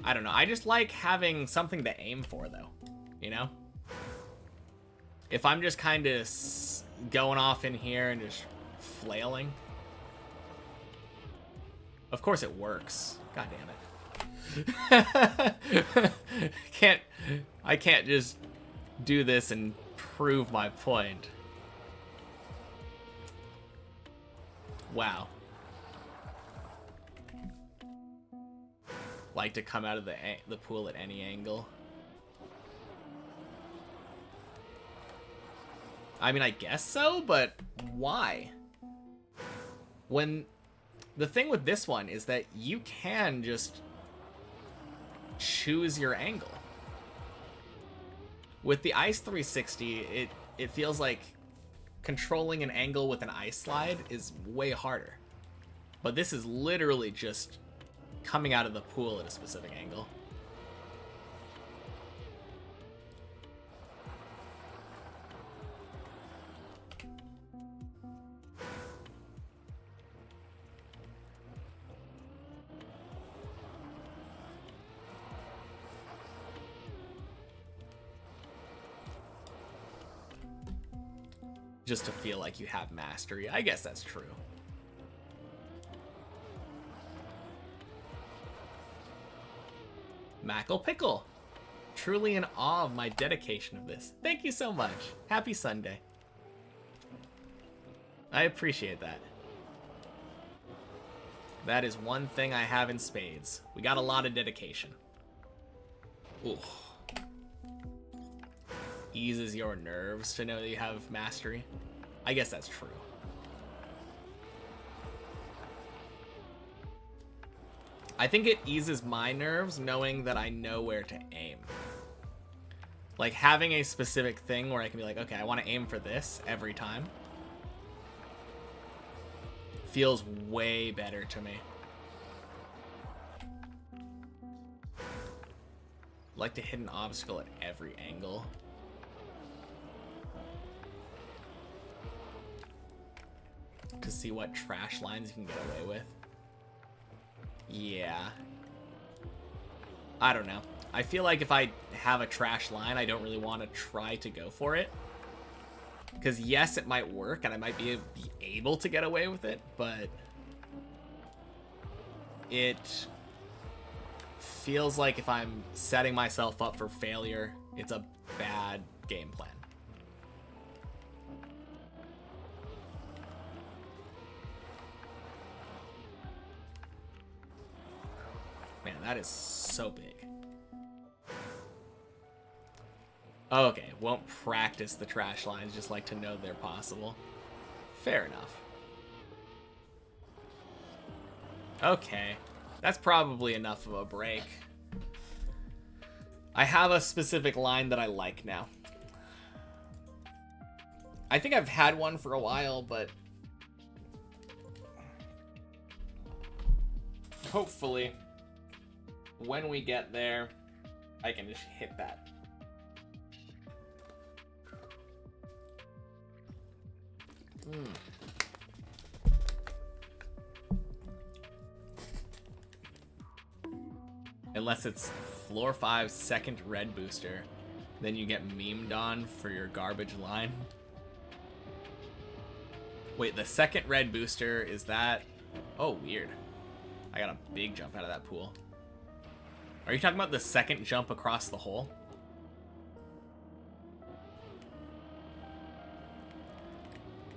I don't know. I just like having something to aim for, though. You know? If I'm just kind of going off in here and just flailing. Of course it works. God damn it. I can't just do this and prove my point. Wow. Like to come out of the pool at any angle. I mean, I guess so, but why? When the thing with this one is that you can just choose your angle. With the Ice 360, it feels like controlling an angle with an ice slide is way harder. But this is literally just coming out of the pool at a specific angle. Just to feel like you have mastery. I guess that's true. Mackle Pickle. Truly in awe of my dedication of this. Thank you so much. Happy Sunday. I appreciate that. That is one thing I have in spades. We got a lot of dedication. Ooh. Eases your nerves to know that you have mastery. I guess that's true. I think it eases my nerves knowing that I know where to aim. Like having a specific thing where I can be like, okay, I want to aim for this every time. Feels way better to me. Like to hit an obstacle at every angle. To see what trash lines you can get away with. Yeah. I don't know. I feel like if I have a trash line, I don't really want to try to go for it. Because yes, it might work and I might be able to get away with it, but it feels like if I'm setting myself up for failure, it's a bad game plan. Man, that is so big. Okay, won't practice the trash lines, just like to know they're possible. Fair enough. Okay, that's probably enough of a break. I have a specific line that I like now. I think I've had one for a while, but hopefully when we get there, I can just hit that. Unless it's floor 5 second red booster, then you get memed on for your garbage line. Wait, the second red booster, is that... Oh, weird. I got a big jump out of that pool. Are you talking about the second jump across the hole?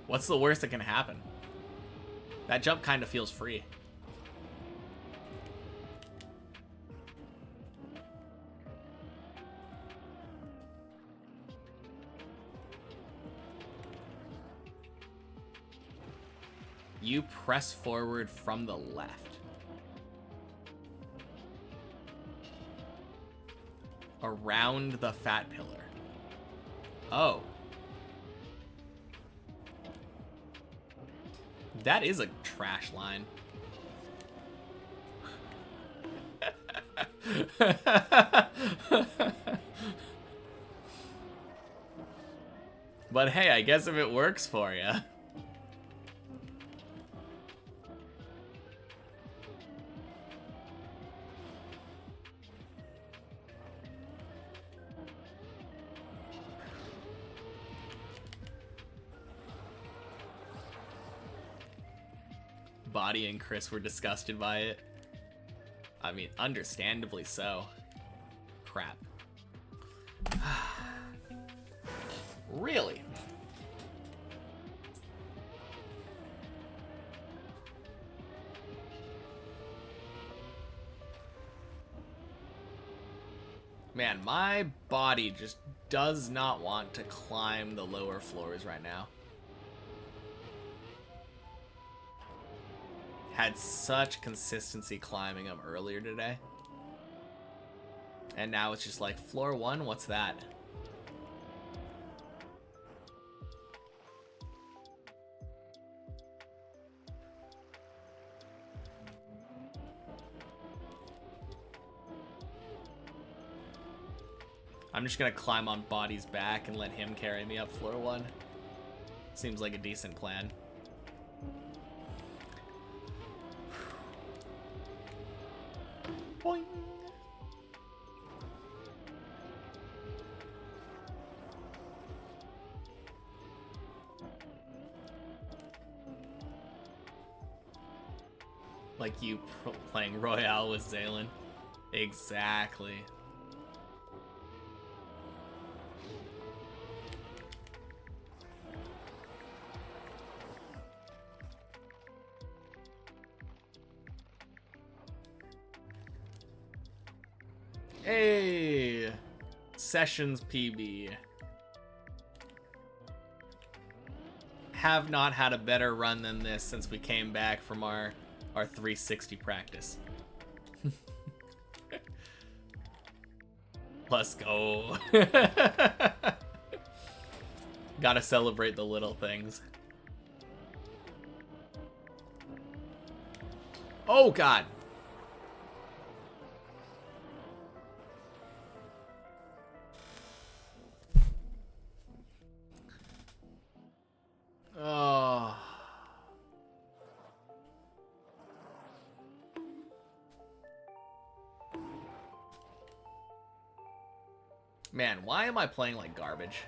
What's the worst that can happen? That jump kind of feels free. You press forward from the left. Around the fat pillar. Oh. That is a trash line. But hey, I guess if it works for you. Body and Chris were disgusted by it. I mean, understandably so. Crap. Really? Man, my body just does not want to climb the lower floors right now. Had such consistency climbing them earlier today. And now it's just like, floor 1, what's that? I'm just gonna climb on Body's back and let him carry me up floor 1. Seems like a decent plan. Boing. Like you playing Royale with Zaylin. Exactly. Hey! Sessions PB. Have not had a better run than this since we came back from our 360 practice. Let's go. Gotta celebrate the little things. Oh, God. Oh. Man, why am I playing like garbage?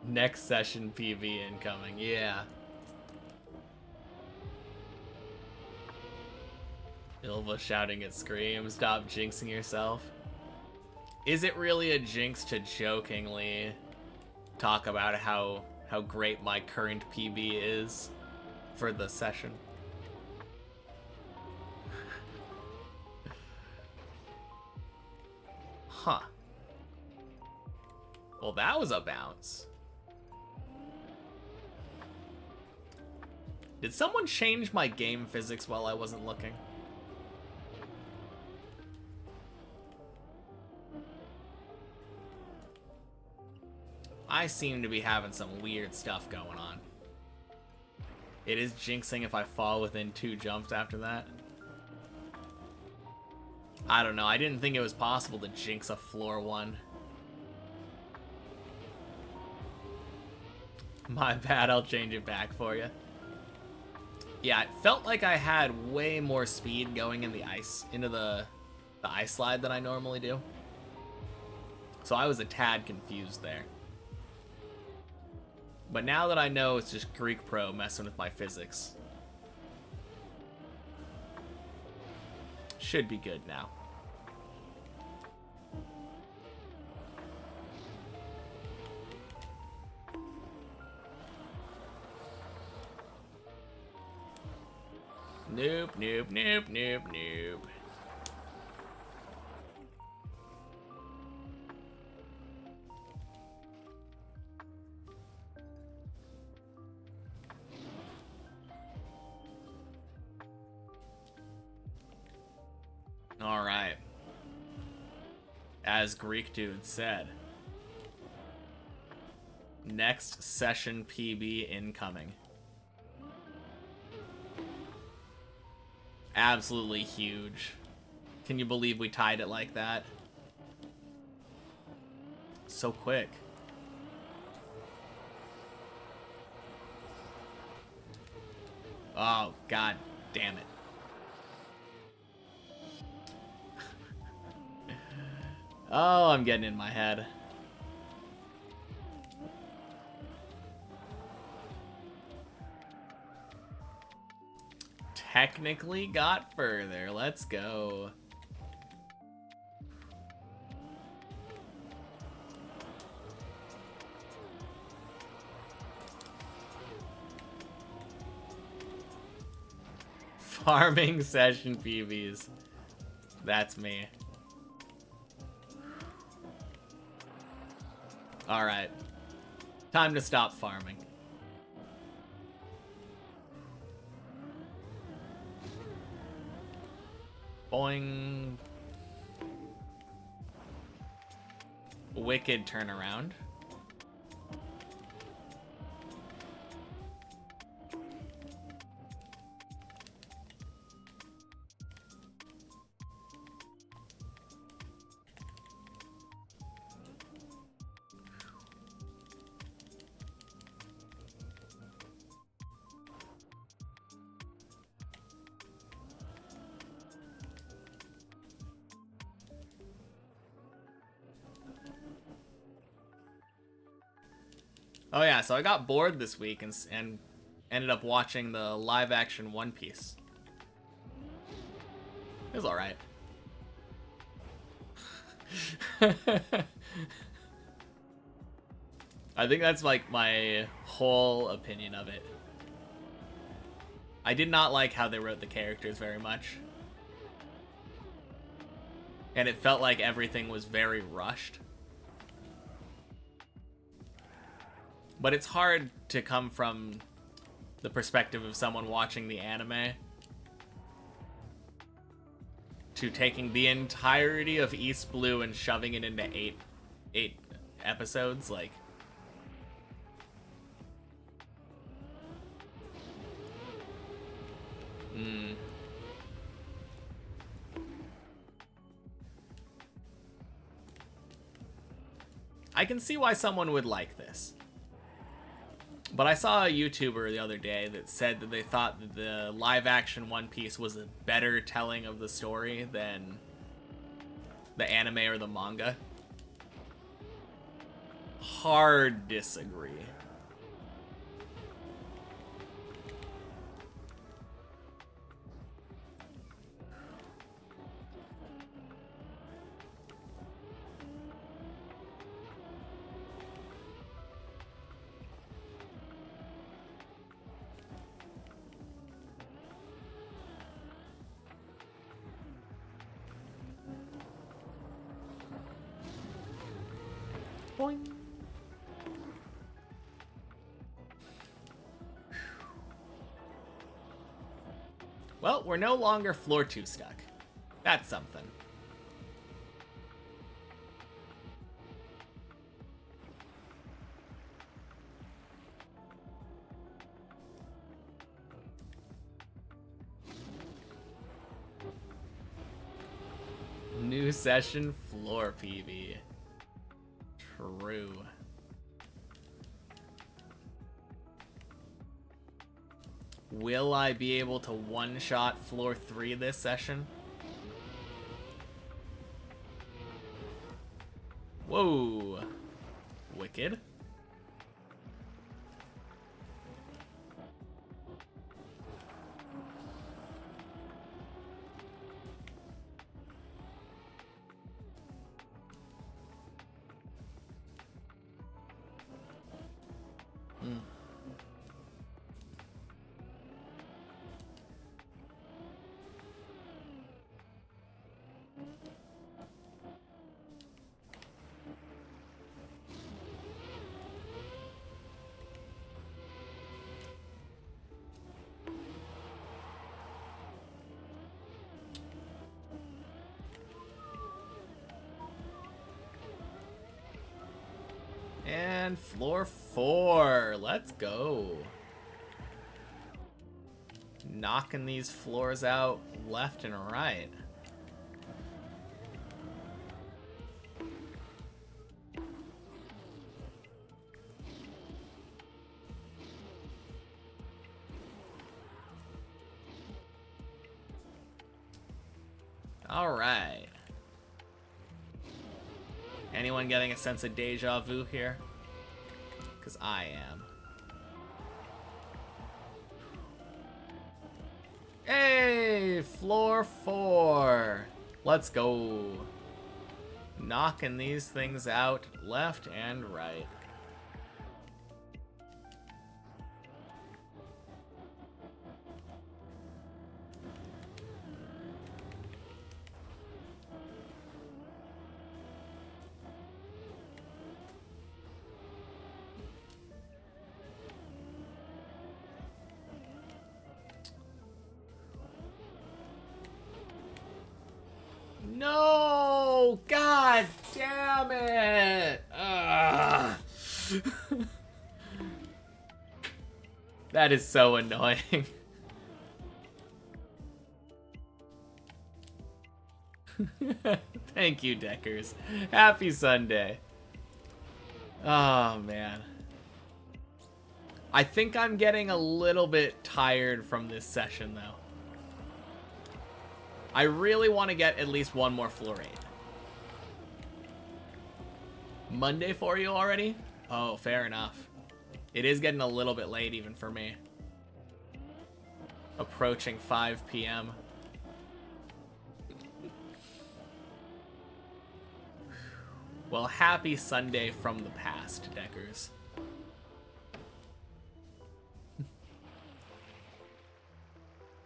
Next session PV incoming, yeah. Ilva shouting at Scream, stop jinxing yourself. Is it really a jinx to jokingly talk about how great my current PB is for the session? Huh. Well, that was a bounce. Did someone change my game physics while I wasn't looking? I seem to be having some weird stuff going on. It is jinxing if I fall within 2 jumps after that. I don't know, I didn't think it was possible to jinx a floor 1. My bad, I'll change it back for you. Yeah, it felt like I had way more speed going in the ice, into the ice slide than I normally do. So I was a tad confused there. But now that I know it's just Greek Pro messing with my physics, should be good now. Noob, noob, noob, noob, noob. All right. As Greek Dude said, next session PB incoming. absolutely huge. Can you believe we tied it like that? So quick. Oh, god damn it. Oh, I'm getting in my head. Technically got further. Let's go. Farming session PBs. That's me. Alright. Time to stop farming. Boing. Wicked turnaround. Oh yeah, so I got bored this week and ended up watching the live action One Piece. It was alright. I think that's like my whole opinion of it. I did not like how they wrote the characters very much. And it felt like everything was very rushed. But it's hard to come from the perspective of someone watching the anime to taking the entirety of East Blue and shoving it into eight episodes. Like, I can see why someone would like this. But I saw a YouTuber the other day that said that they thought that the live-action One Piece was a better telling of the story than the anime or the manga. Hard disagree. Boing. Well, we're no longer floor 2 stuck. That's something. New session floor PB. True. Will I be able to one-shot floor 3 this session? Whoa. Wicked. And floor 4. Let's go. Knocking these floors out left and right. All right. Anyone getting a sense of deja vu here? Because I am. Hey, floor 4. Let's go. Knocking these things out left and right. No! God damn it! Ugh. That is so annoying. Thank you, Deckers. Happy Sunday. Oh, man. I think I'm getting a little bit tired from this session, though. I really want to get at least one more floor 8. Monday for you already? Oh, fair enough. It is getting a little bit late even for me. Approaching 5 p.m. Well, happy Sunday from the past, Deckers.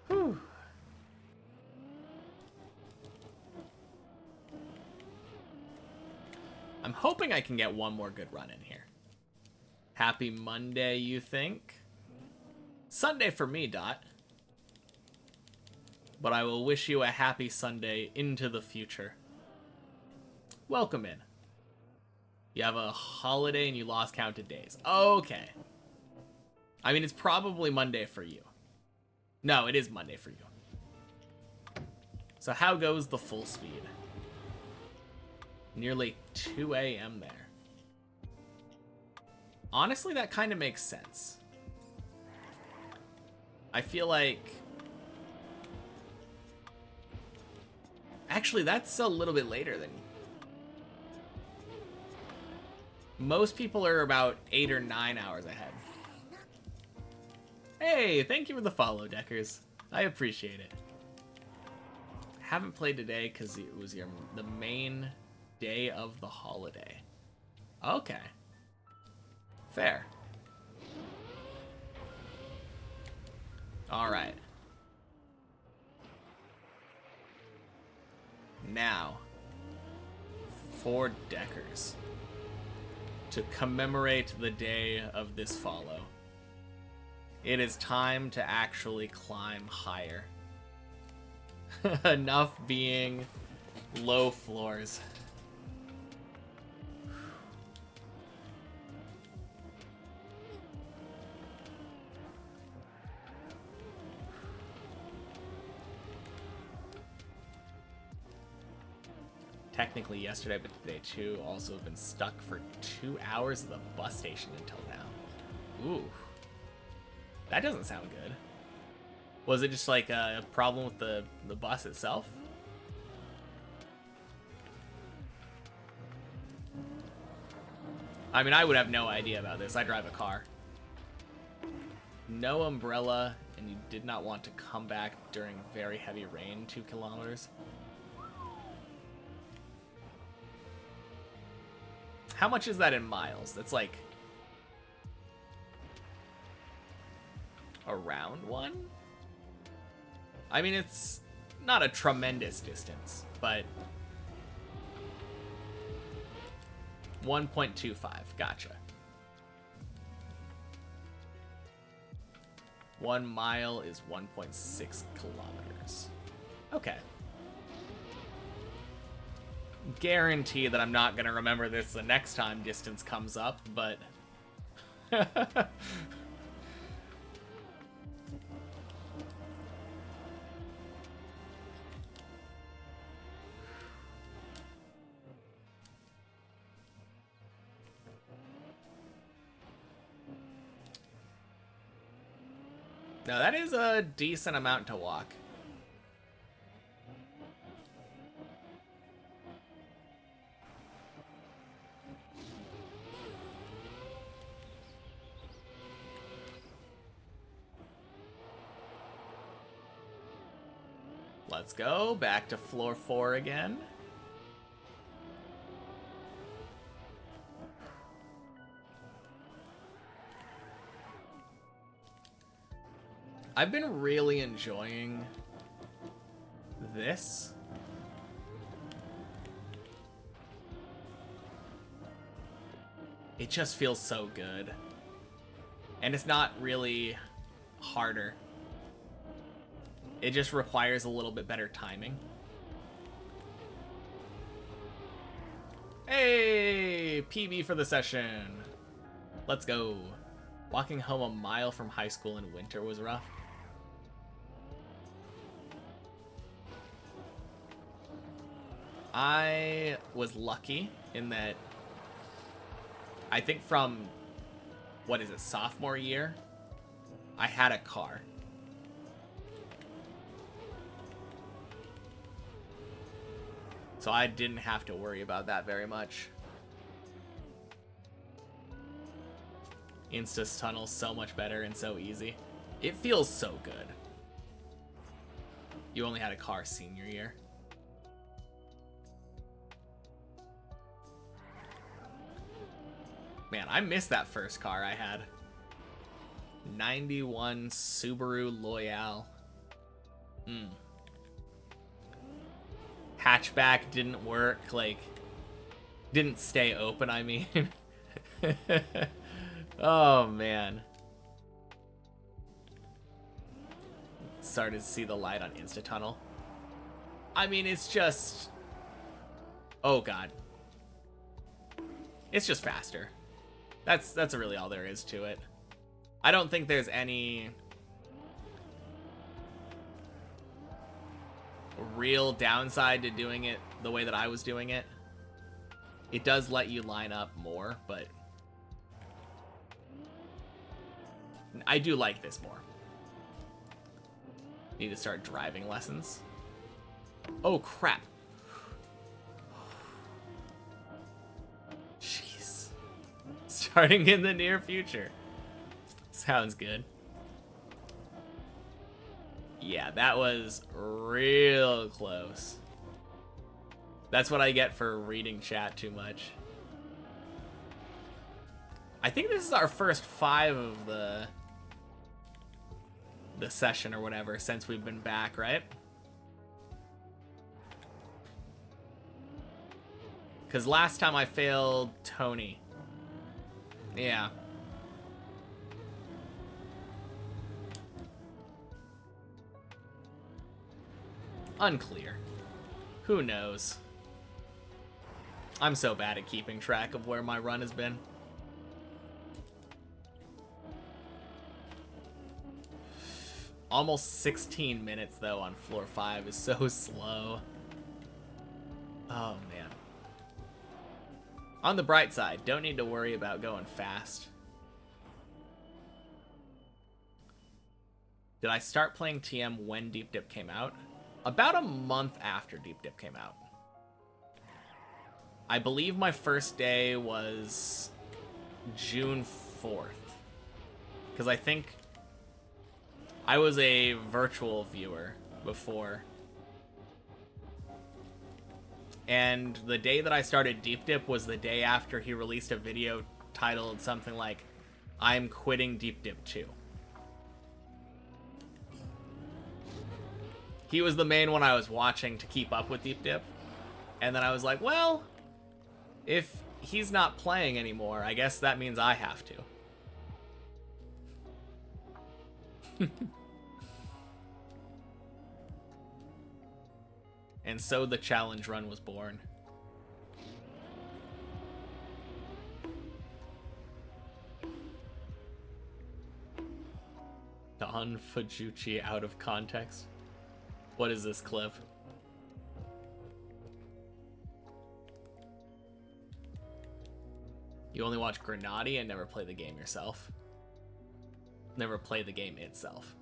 Whew. I'm hoping I can get one more good run in here. Happy Monday, you think? Sunday for me, Dot. But I will wish you a happy Sunday into the future. Welcome in. You have a holiday and you lost count of days. Okay. I mean, it's probably Monday for you. No, it is Monday for you. So how goes the full speed? Nearly 2 a.m. there. Honestly, that kind of makes sense. I feel like... Actually, that's a little bit later than... Most people are about 8 or 9 hours ahead. Hey, thank you for the follow, Deckers. I appreciate it. Haven't played today because it was the main day of the holiday. Okay. Fair. Alright. Now, for Deckers, to commemorate the day of this follow, it is time to actually climb higher. Enough being low floors. Technically yesterday, but today too. Also have been stuck for 2 hours at the bus station until now. Ooh. That doesn't sound good. Was it just like a problem with the bus itself? I mean, I would have no idea about this. I drive a car. No umbrella, and you did not want to come back during very heavy rain 2 kilometers. How much is that in miles? That's like around 1? I mean, it's not a tremendous distance, but 1.25. Gotcha. 1 mile is 1.6 kilometers. Okay. Guarantee that I'm not going to remember this the next time distance comes up, but... No, that is a decent amount to walk. Let's go back to floor 4 again. I've been really enjoying this. It just feels so good. And it's not really harder. It just requires a little bit better timing. Hey, PB for the session. Let's go. Walking home a mile from high school in winter was rough. I was lucky in that I think from, what is it, sophomore year, I had a car. So I didn't have to worry about that very much. Instas Tunnel's so much better and so easy. It feels so good. You only had a car senior year. Man, I miss that first car I had. 91 Subaru Loyale. Hatchback didn't work, like, didn't stay open, I mean. Oh, man. Started to see the light on Insta Tunnel. I mean, it's just... Oh, God. It's just faster. That's really all there is to it. I don't think there's any real downside to doing it the way that I was doing it. It does let you line up more, but I do like this more. Need to start driving lessons. Oh, crap. Jeez. Starting in the near future. Sounds good. Yeah, that was real close. That's what I get for reading chat too much. I think this is our first 5 of the session or whatever since we've been back, right? Because last time I failed Tony. Yeah. Unclear. Who knows? I'm so bad at keeping track of where my run has been. Almost 16 minutes, though, on floor 5 is so slow. Oh, man. On the bright side, don't need to worry about going fast. Did I start playing TM when Deep Dip came out? About a month after Deep Dip came out. I believe my first day was June 4th. Because I think I was a virtual viewer before. And the day that I started Deep Dip was the day after he released a video titled something like, "I'm quitting Deep Dip 2." He was the main one I was watching to keep up with Deep Dip. And then I was like, well, if he's not playing anymore, I guess that means I have to. And so the challenge run was born. Don Fujuchi out of context. What is this clip? You only watch Grenade and never play the game yourself. Never play the game itself.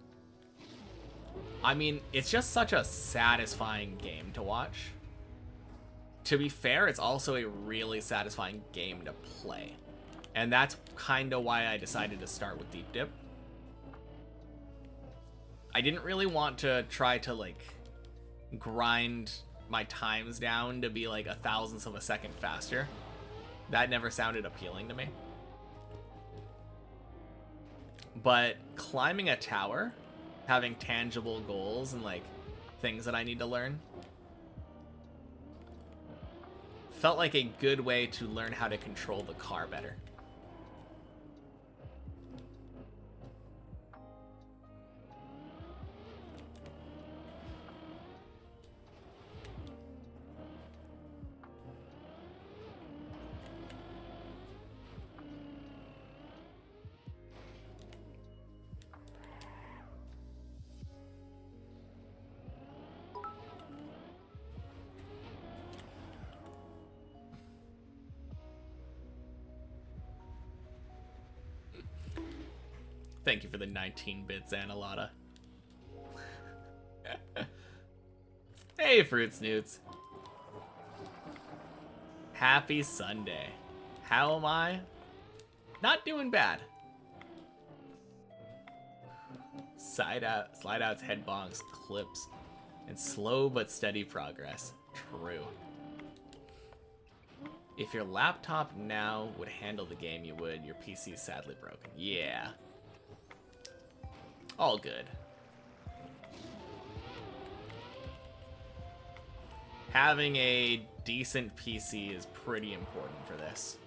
I mean, it's just such a satisfying game to watch. To be fair, it's also a really satisfying game to play. And that's kind of why I decided to start with Deep Dip. I didn't really want to try to, like, grind my times down to be, like, a thousandth of a second faster. That never sounded appealing to me. But climbing a tower, having tangible goals and, like, things that I need to learn, felt like a good way to learn how to control the car better. Thank you for the 19 bits, Analotta. Hey, Fruit Snoots. Happy Sunday. How am I? Not doing bad. Slide outs, head bonks, clips, and slow but steady progress. True. If your laptop now would handle the game, you would. Your PC is sadly broken. Yeah. All good. Having a decent PC is pretty important for this.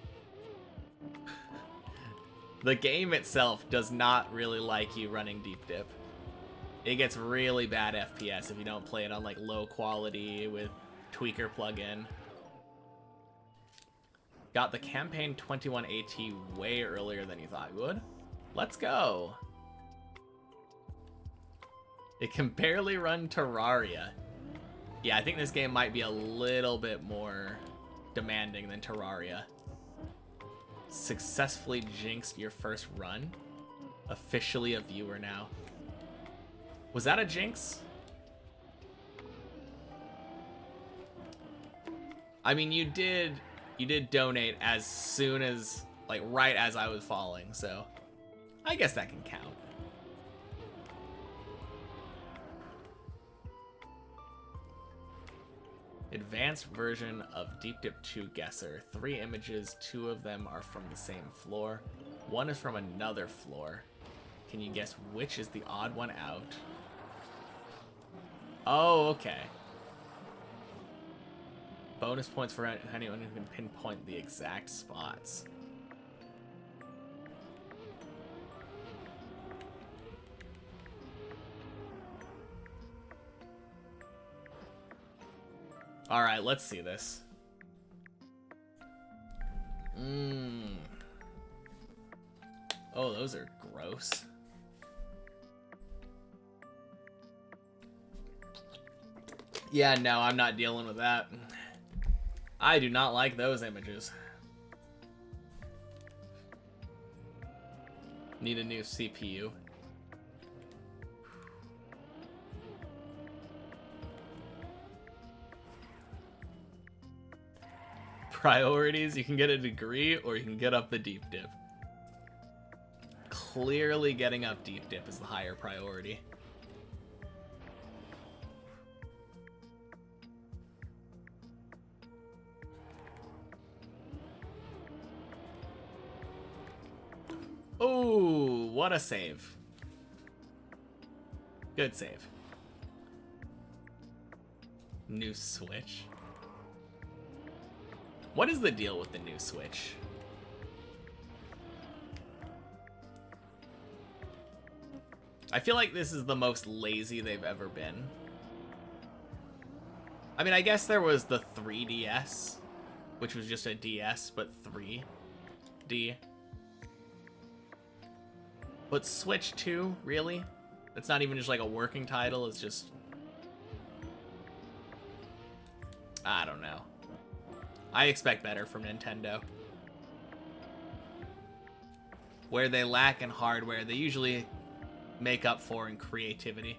The game itself does not really like you running Deep Dip. It gets really bad FPS if you don't play it on, like, low quality with tweaker plugin. Got the campaign 21 AT way earlier than you thought you would. Let's go. It can barely run Terraria. Yeah, I think this game might be a little bit more demanding than Terraria. Successfully jinxed your first run. Officially a viewer now. Was that a jinx? I mean, you did donate as soon as, like, right as I was falling, so I guess that can count. Advanced version of Deep Dip 2 Guesser. 3 images, 2 of them are from the same floor. 1 is from another floor. Can you guess which is the odd one out? Oh, okay. Bonus points for anyone who can pinpoint the exact spots. Alright, let's see this. Oh, those are gross. Yeah, no, I'm not dealing with that. I do not like those images. Need a new CPU. Priorities, you can get a degree or you can get up the Deep Dip. Clearly getting up Deep Dip is the higher priority. Oh, what a save. Good save. New Switch. What is the deal with the new Switch? I feel like this is the most lazy they've ever been. I mean, I guess there was the 3DS, which was just a DS, but 3D. But Switch 2, really? It's not even just like a working title, it's just... I don't know. I expect better from Nintendo. Where they lack in hardware, they usually make up for in creativity.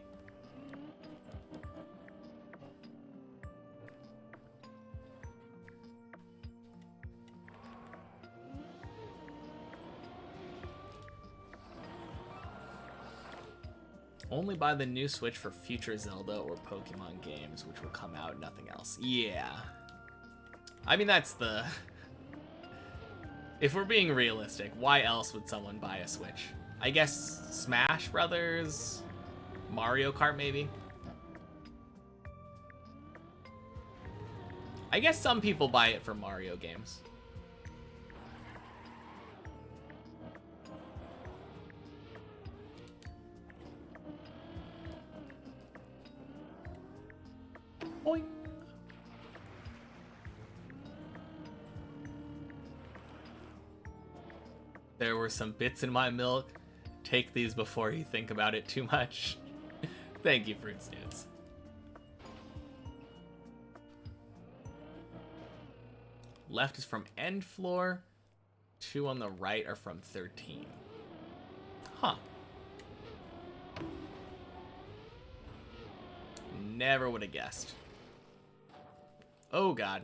Only buy the new Switch for future Zelda or Pokemon games, which will come out, nothing else. Yeah. I mean, that's the... If we're being realistic, why else would someone buy a Switch? I guess Smash Brothers? Mario Kart, maybe? I guess some people buy it for Mario games. Boing. There were some bits in my milk. Take these before you think about it too much. Thank you, Fruit Snoots. Left is from end floor. 2 on the right are from 13. Huh. Never would have guessed. Oh, God.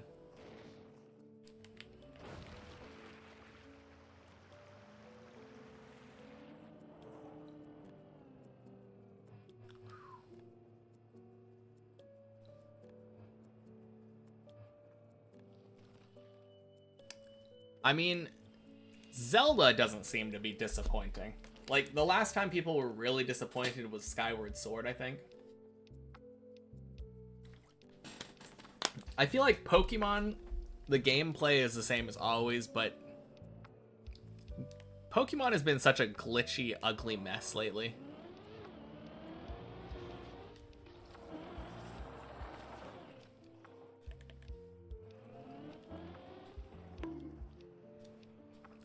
I mean, Zelda doesn't seem to be disappointing. Like, the last time people were really disappointed was Skyward Sword, I think. I feel like Pokemon, the gameplay is the same as always, but Pokemon has been such a glitchy, ugly mess lately.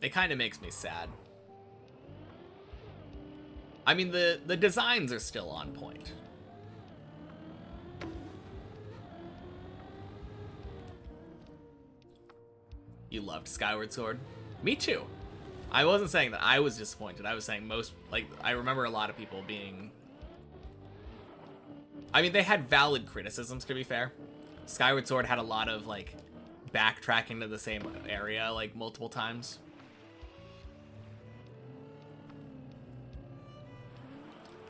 It kind of makes me sad. I mean, the designs are still on point. You loved Skyward Sword? Me too. I wasn't saying that I was disappointed. I was saying most, like, I remember a lot of people being... I mean, they had valid criticisms, to be fair. Skyward Sword had a lot of, like, backtracking to the same area, like, multiple times.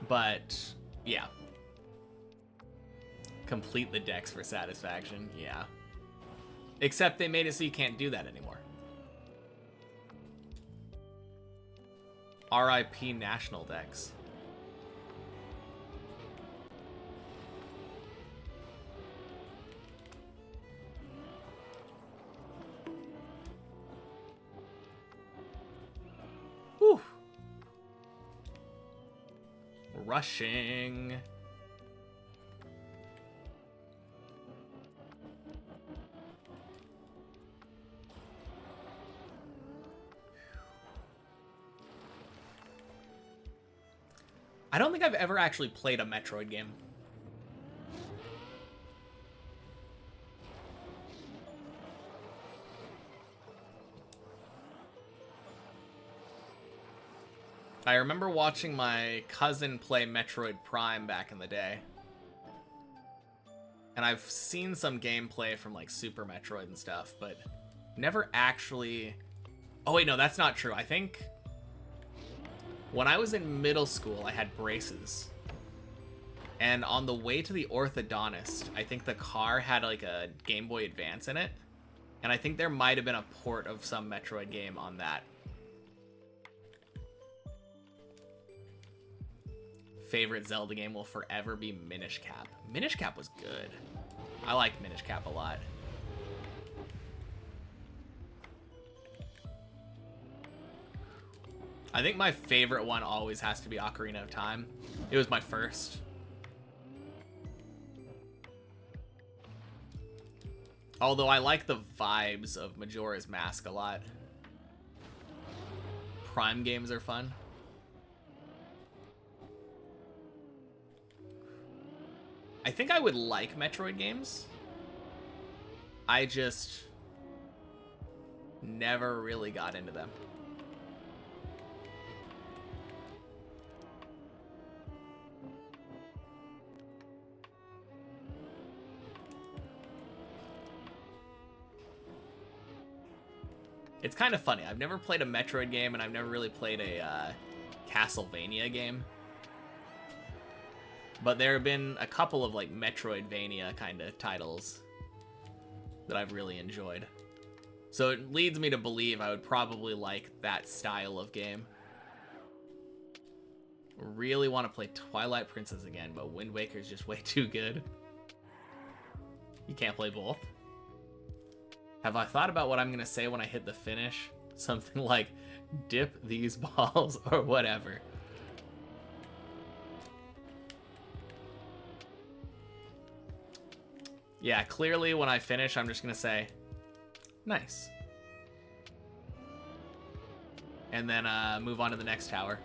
But, yeah. Complete the decks for satisfaction, yeah. Except they made it so you can't do that anymore. RIP national decks. Whew. Rushing. I don't think I've ever actually played a Metroid game. I remember watching my cousin play Metroid Prime back in the day. And I've seen some gameplay from like Super Metroid and stuff, but never actually... Oh wait, no, that's not true. I think when I was in middle school, I had braces. And on the way to the orthodontist, I think the car had like a Game Boy Advance in it. And I think there might have been a port of some Metroid game on that. Favorite Zelda game will forever be Minish Cap. Minish Cap was good. I liked Minish Cap a lot. I think my favorite one always has to be Ocarina of Time. It was my first. Although I like the vibes of Majora's Mask a lot. Prime games are fun. I think I would like Metroid games. I just never really got into them. It's kind of funny. I've never played a Metroid game, and I've never really played a Castlevania game. But there have been a couple of like Metroidvania kind of titles that I've really enjoyed. So it leads me to believe I would probably like that style of game. Really want to play Twilight Princess again, but Wind Waker is just way too good. You can't play both. Have I thought about what I'm going to say when I hit the finish? Something like, dip these balls or whatever. Yeah, clearly when I finish, I'm just going to say, nice. And then move on to the next tower.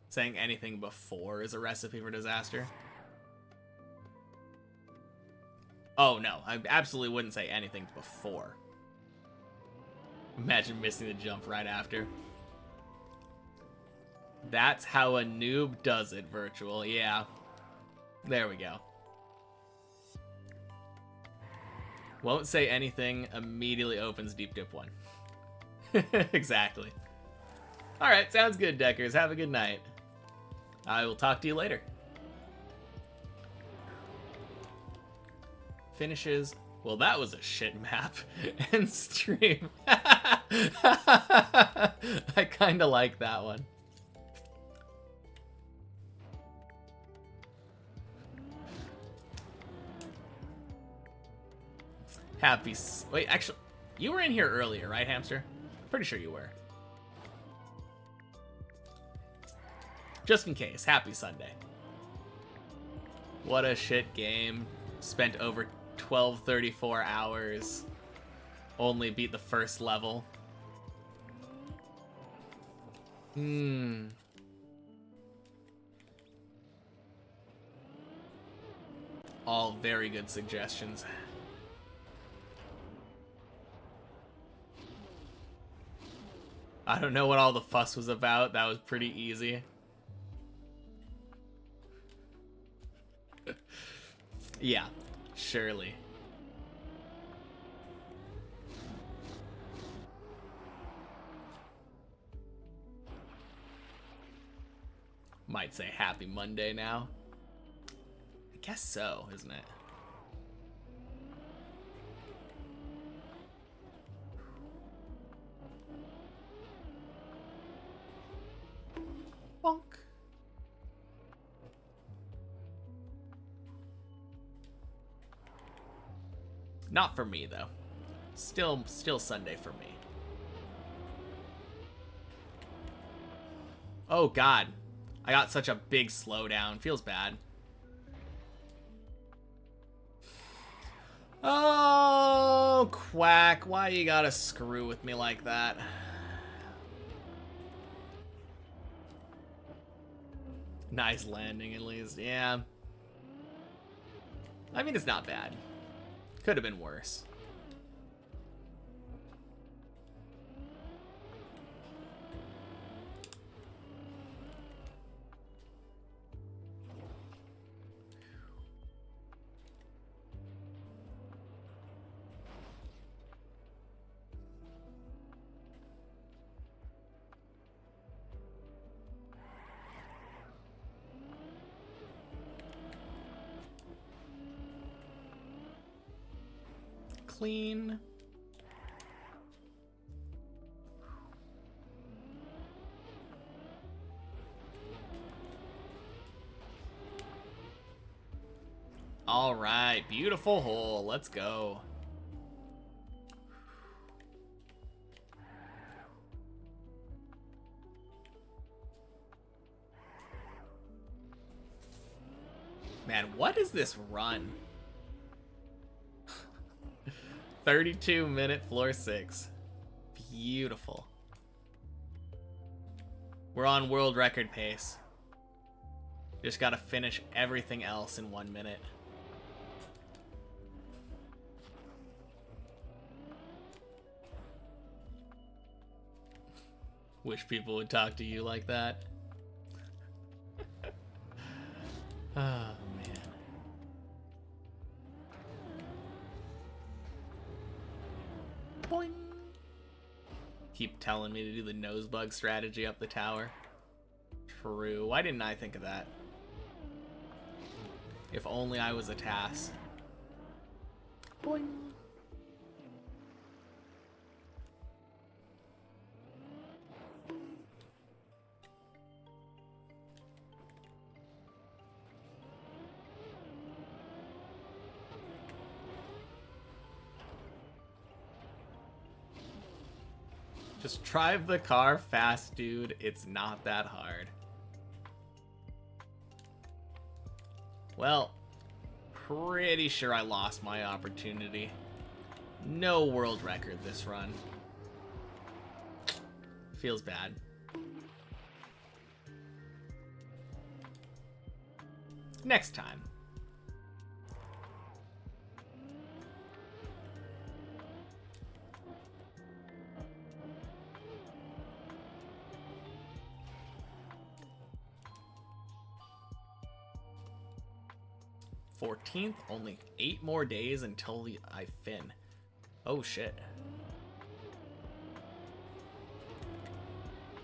Saying anything before is a recipe for disaster. Oh, no. I absolutely wouldn't say anything before. Imagine missing the jump right after. That's how a noob does it, Virtual. Yeah. There we go. Won't say anything, immediately opens Deep Dip 1. Exactly. Alright, sounds good, Deckers. Have a good night. I will talk to you later. Finishes. Well, that was a shit map. And stream. I kind of like that one. Wait, actually, you were in here earlier, right, Hamster? Pretty sure you were. Just in case, happy Sunday. What a shit game. Spent over 1234 hours. Only beat the first level. All very good suggestions. I don't know what all the fuss was about. That was pretty easy. Yeah, surely. Might say happy Monday now. I guess so, isn't it? Bonk. Not for me, though. Still Sunday for me. Oh, God. I got such a big slowdown. Feels bad. Oh, Quack. Why you gotta screw with me like that? Nice landing, at least. Yeah. I mean, it's not bad. Could have been worse. Clean. All right, beautiful hole. Let's go. Man, what is this run? 32-minute floor 6. Beautiful. We're on world record pace. Just gotta finish everything else in 1 minute. Wish people would talk to you like that. Oh, man. Boing. Keep telling me to do the nose bug strategy up the tower. True. Why didn't I think of that? If only I was a TAS. Boing. Just drive the car fast, dude. It's not that hard. Well, pretty sure I lost my opportunity. No world record this run. Feels bad. Next time. $14th, only 8 more days until I fin. Oh shit.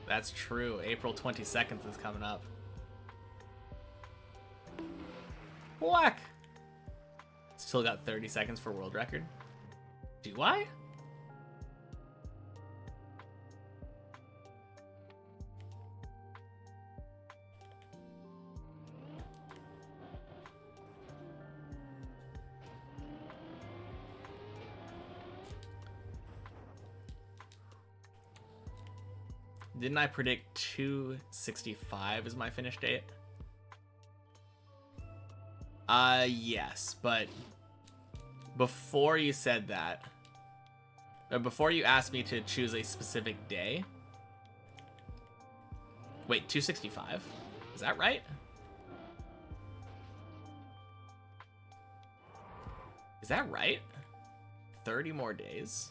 That's true. April 22nd is coming up. Whack! Still got 30 seconds for world record. Do I? Didn't I predict 265 as my finish date? Yes, but before you said that, or before you asked me to choose a specific day. Wait, 265? Is that right? Is that right? 30 more days?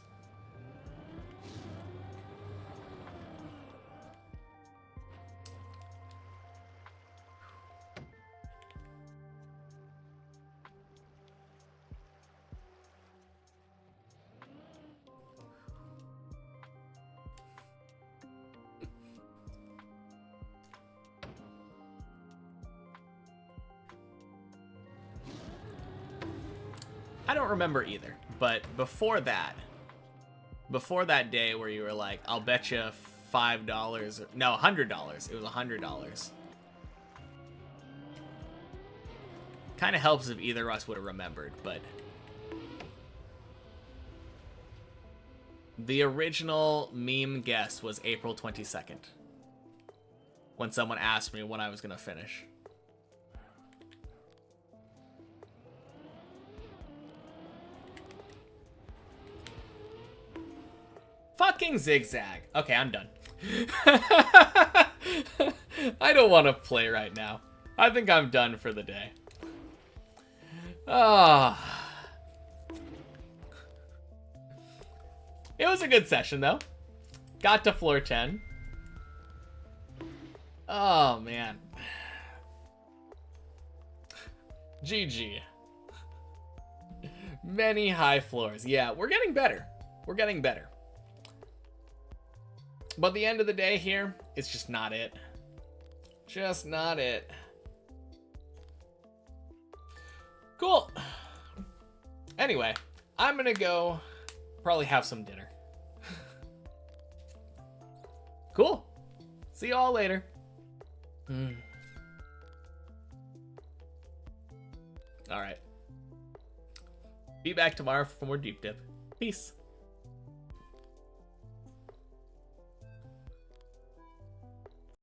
I don't remember either, but before that day where you were like, I'll bet you $5, no, $100. It was $100. Kind of helps if either of us would have remembered, but the original meme guess was April 22nd when someone asked me when I was going to finish. Fucking zigzag. Okay, I'm done. I don't want to play right now. I think I'm done for the day. Ah. It was a good session, though. Got to floor 10. Oh, man. GG. Many high floors. Yeah, we're getting better. We're getting better. But the end of the day here, it's just not it. Just not it. Cool. Anyway, I'm gonna go probably have some dinner. Cool. See you all later. All right. Be back tomorrow for more Deep Dip. Peace.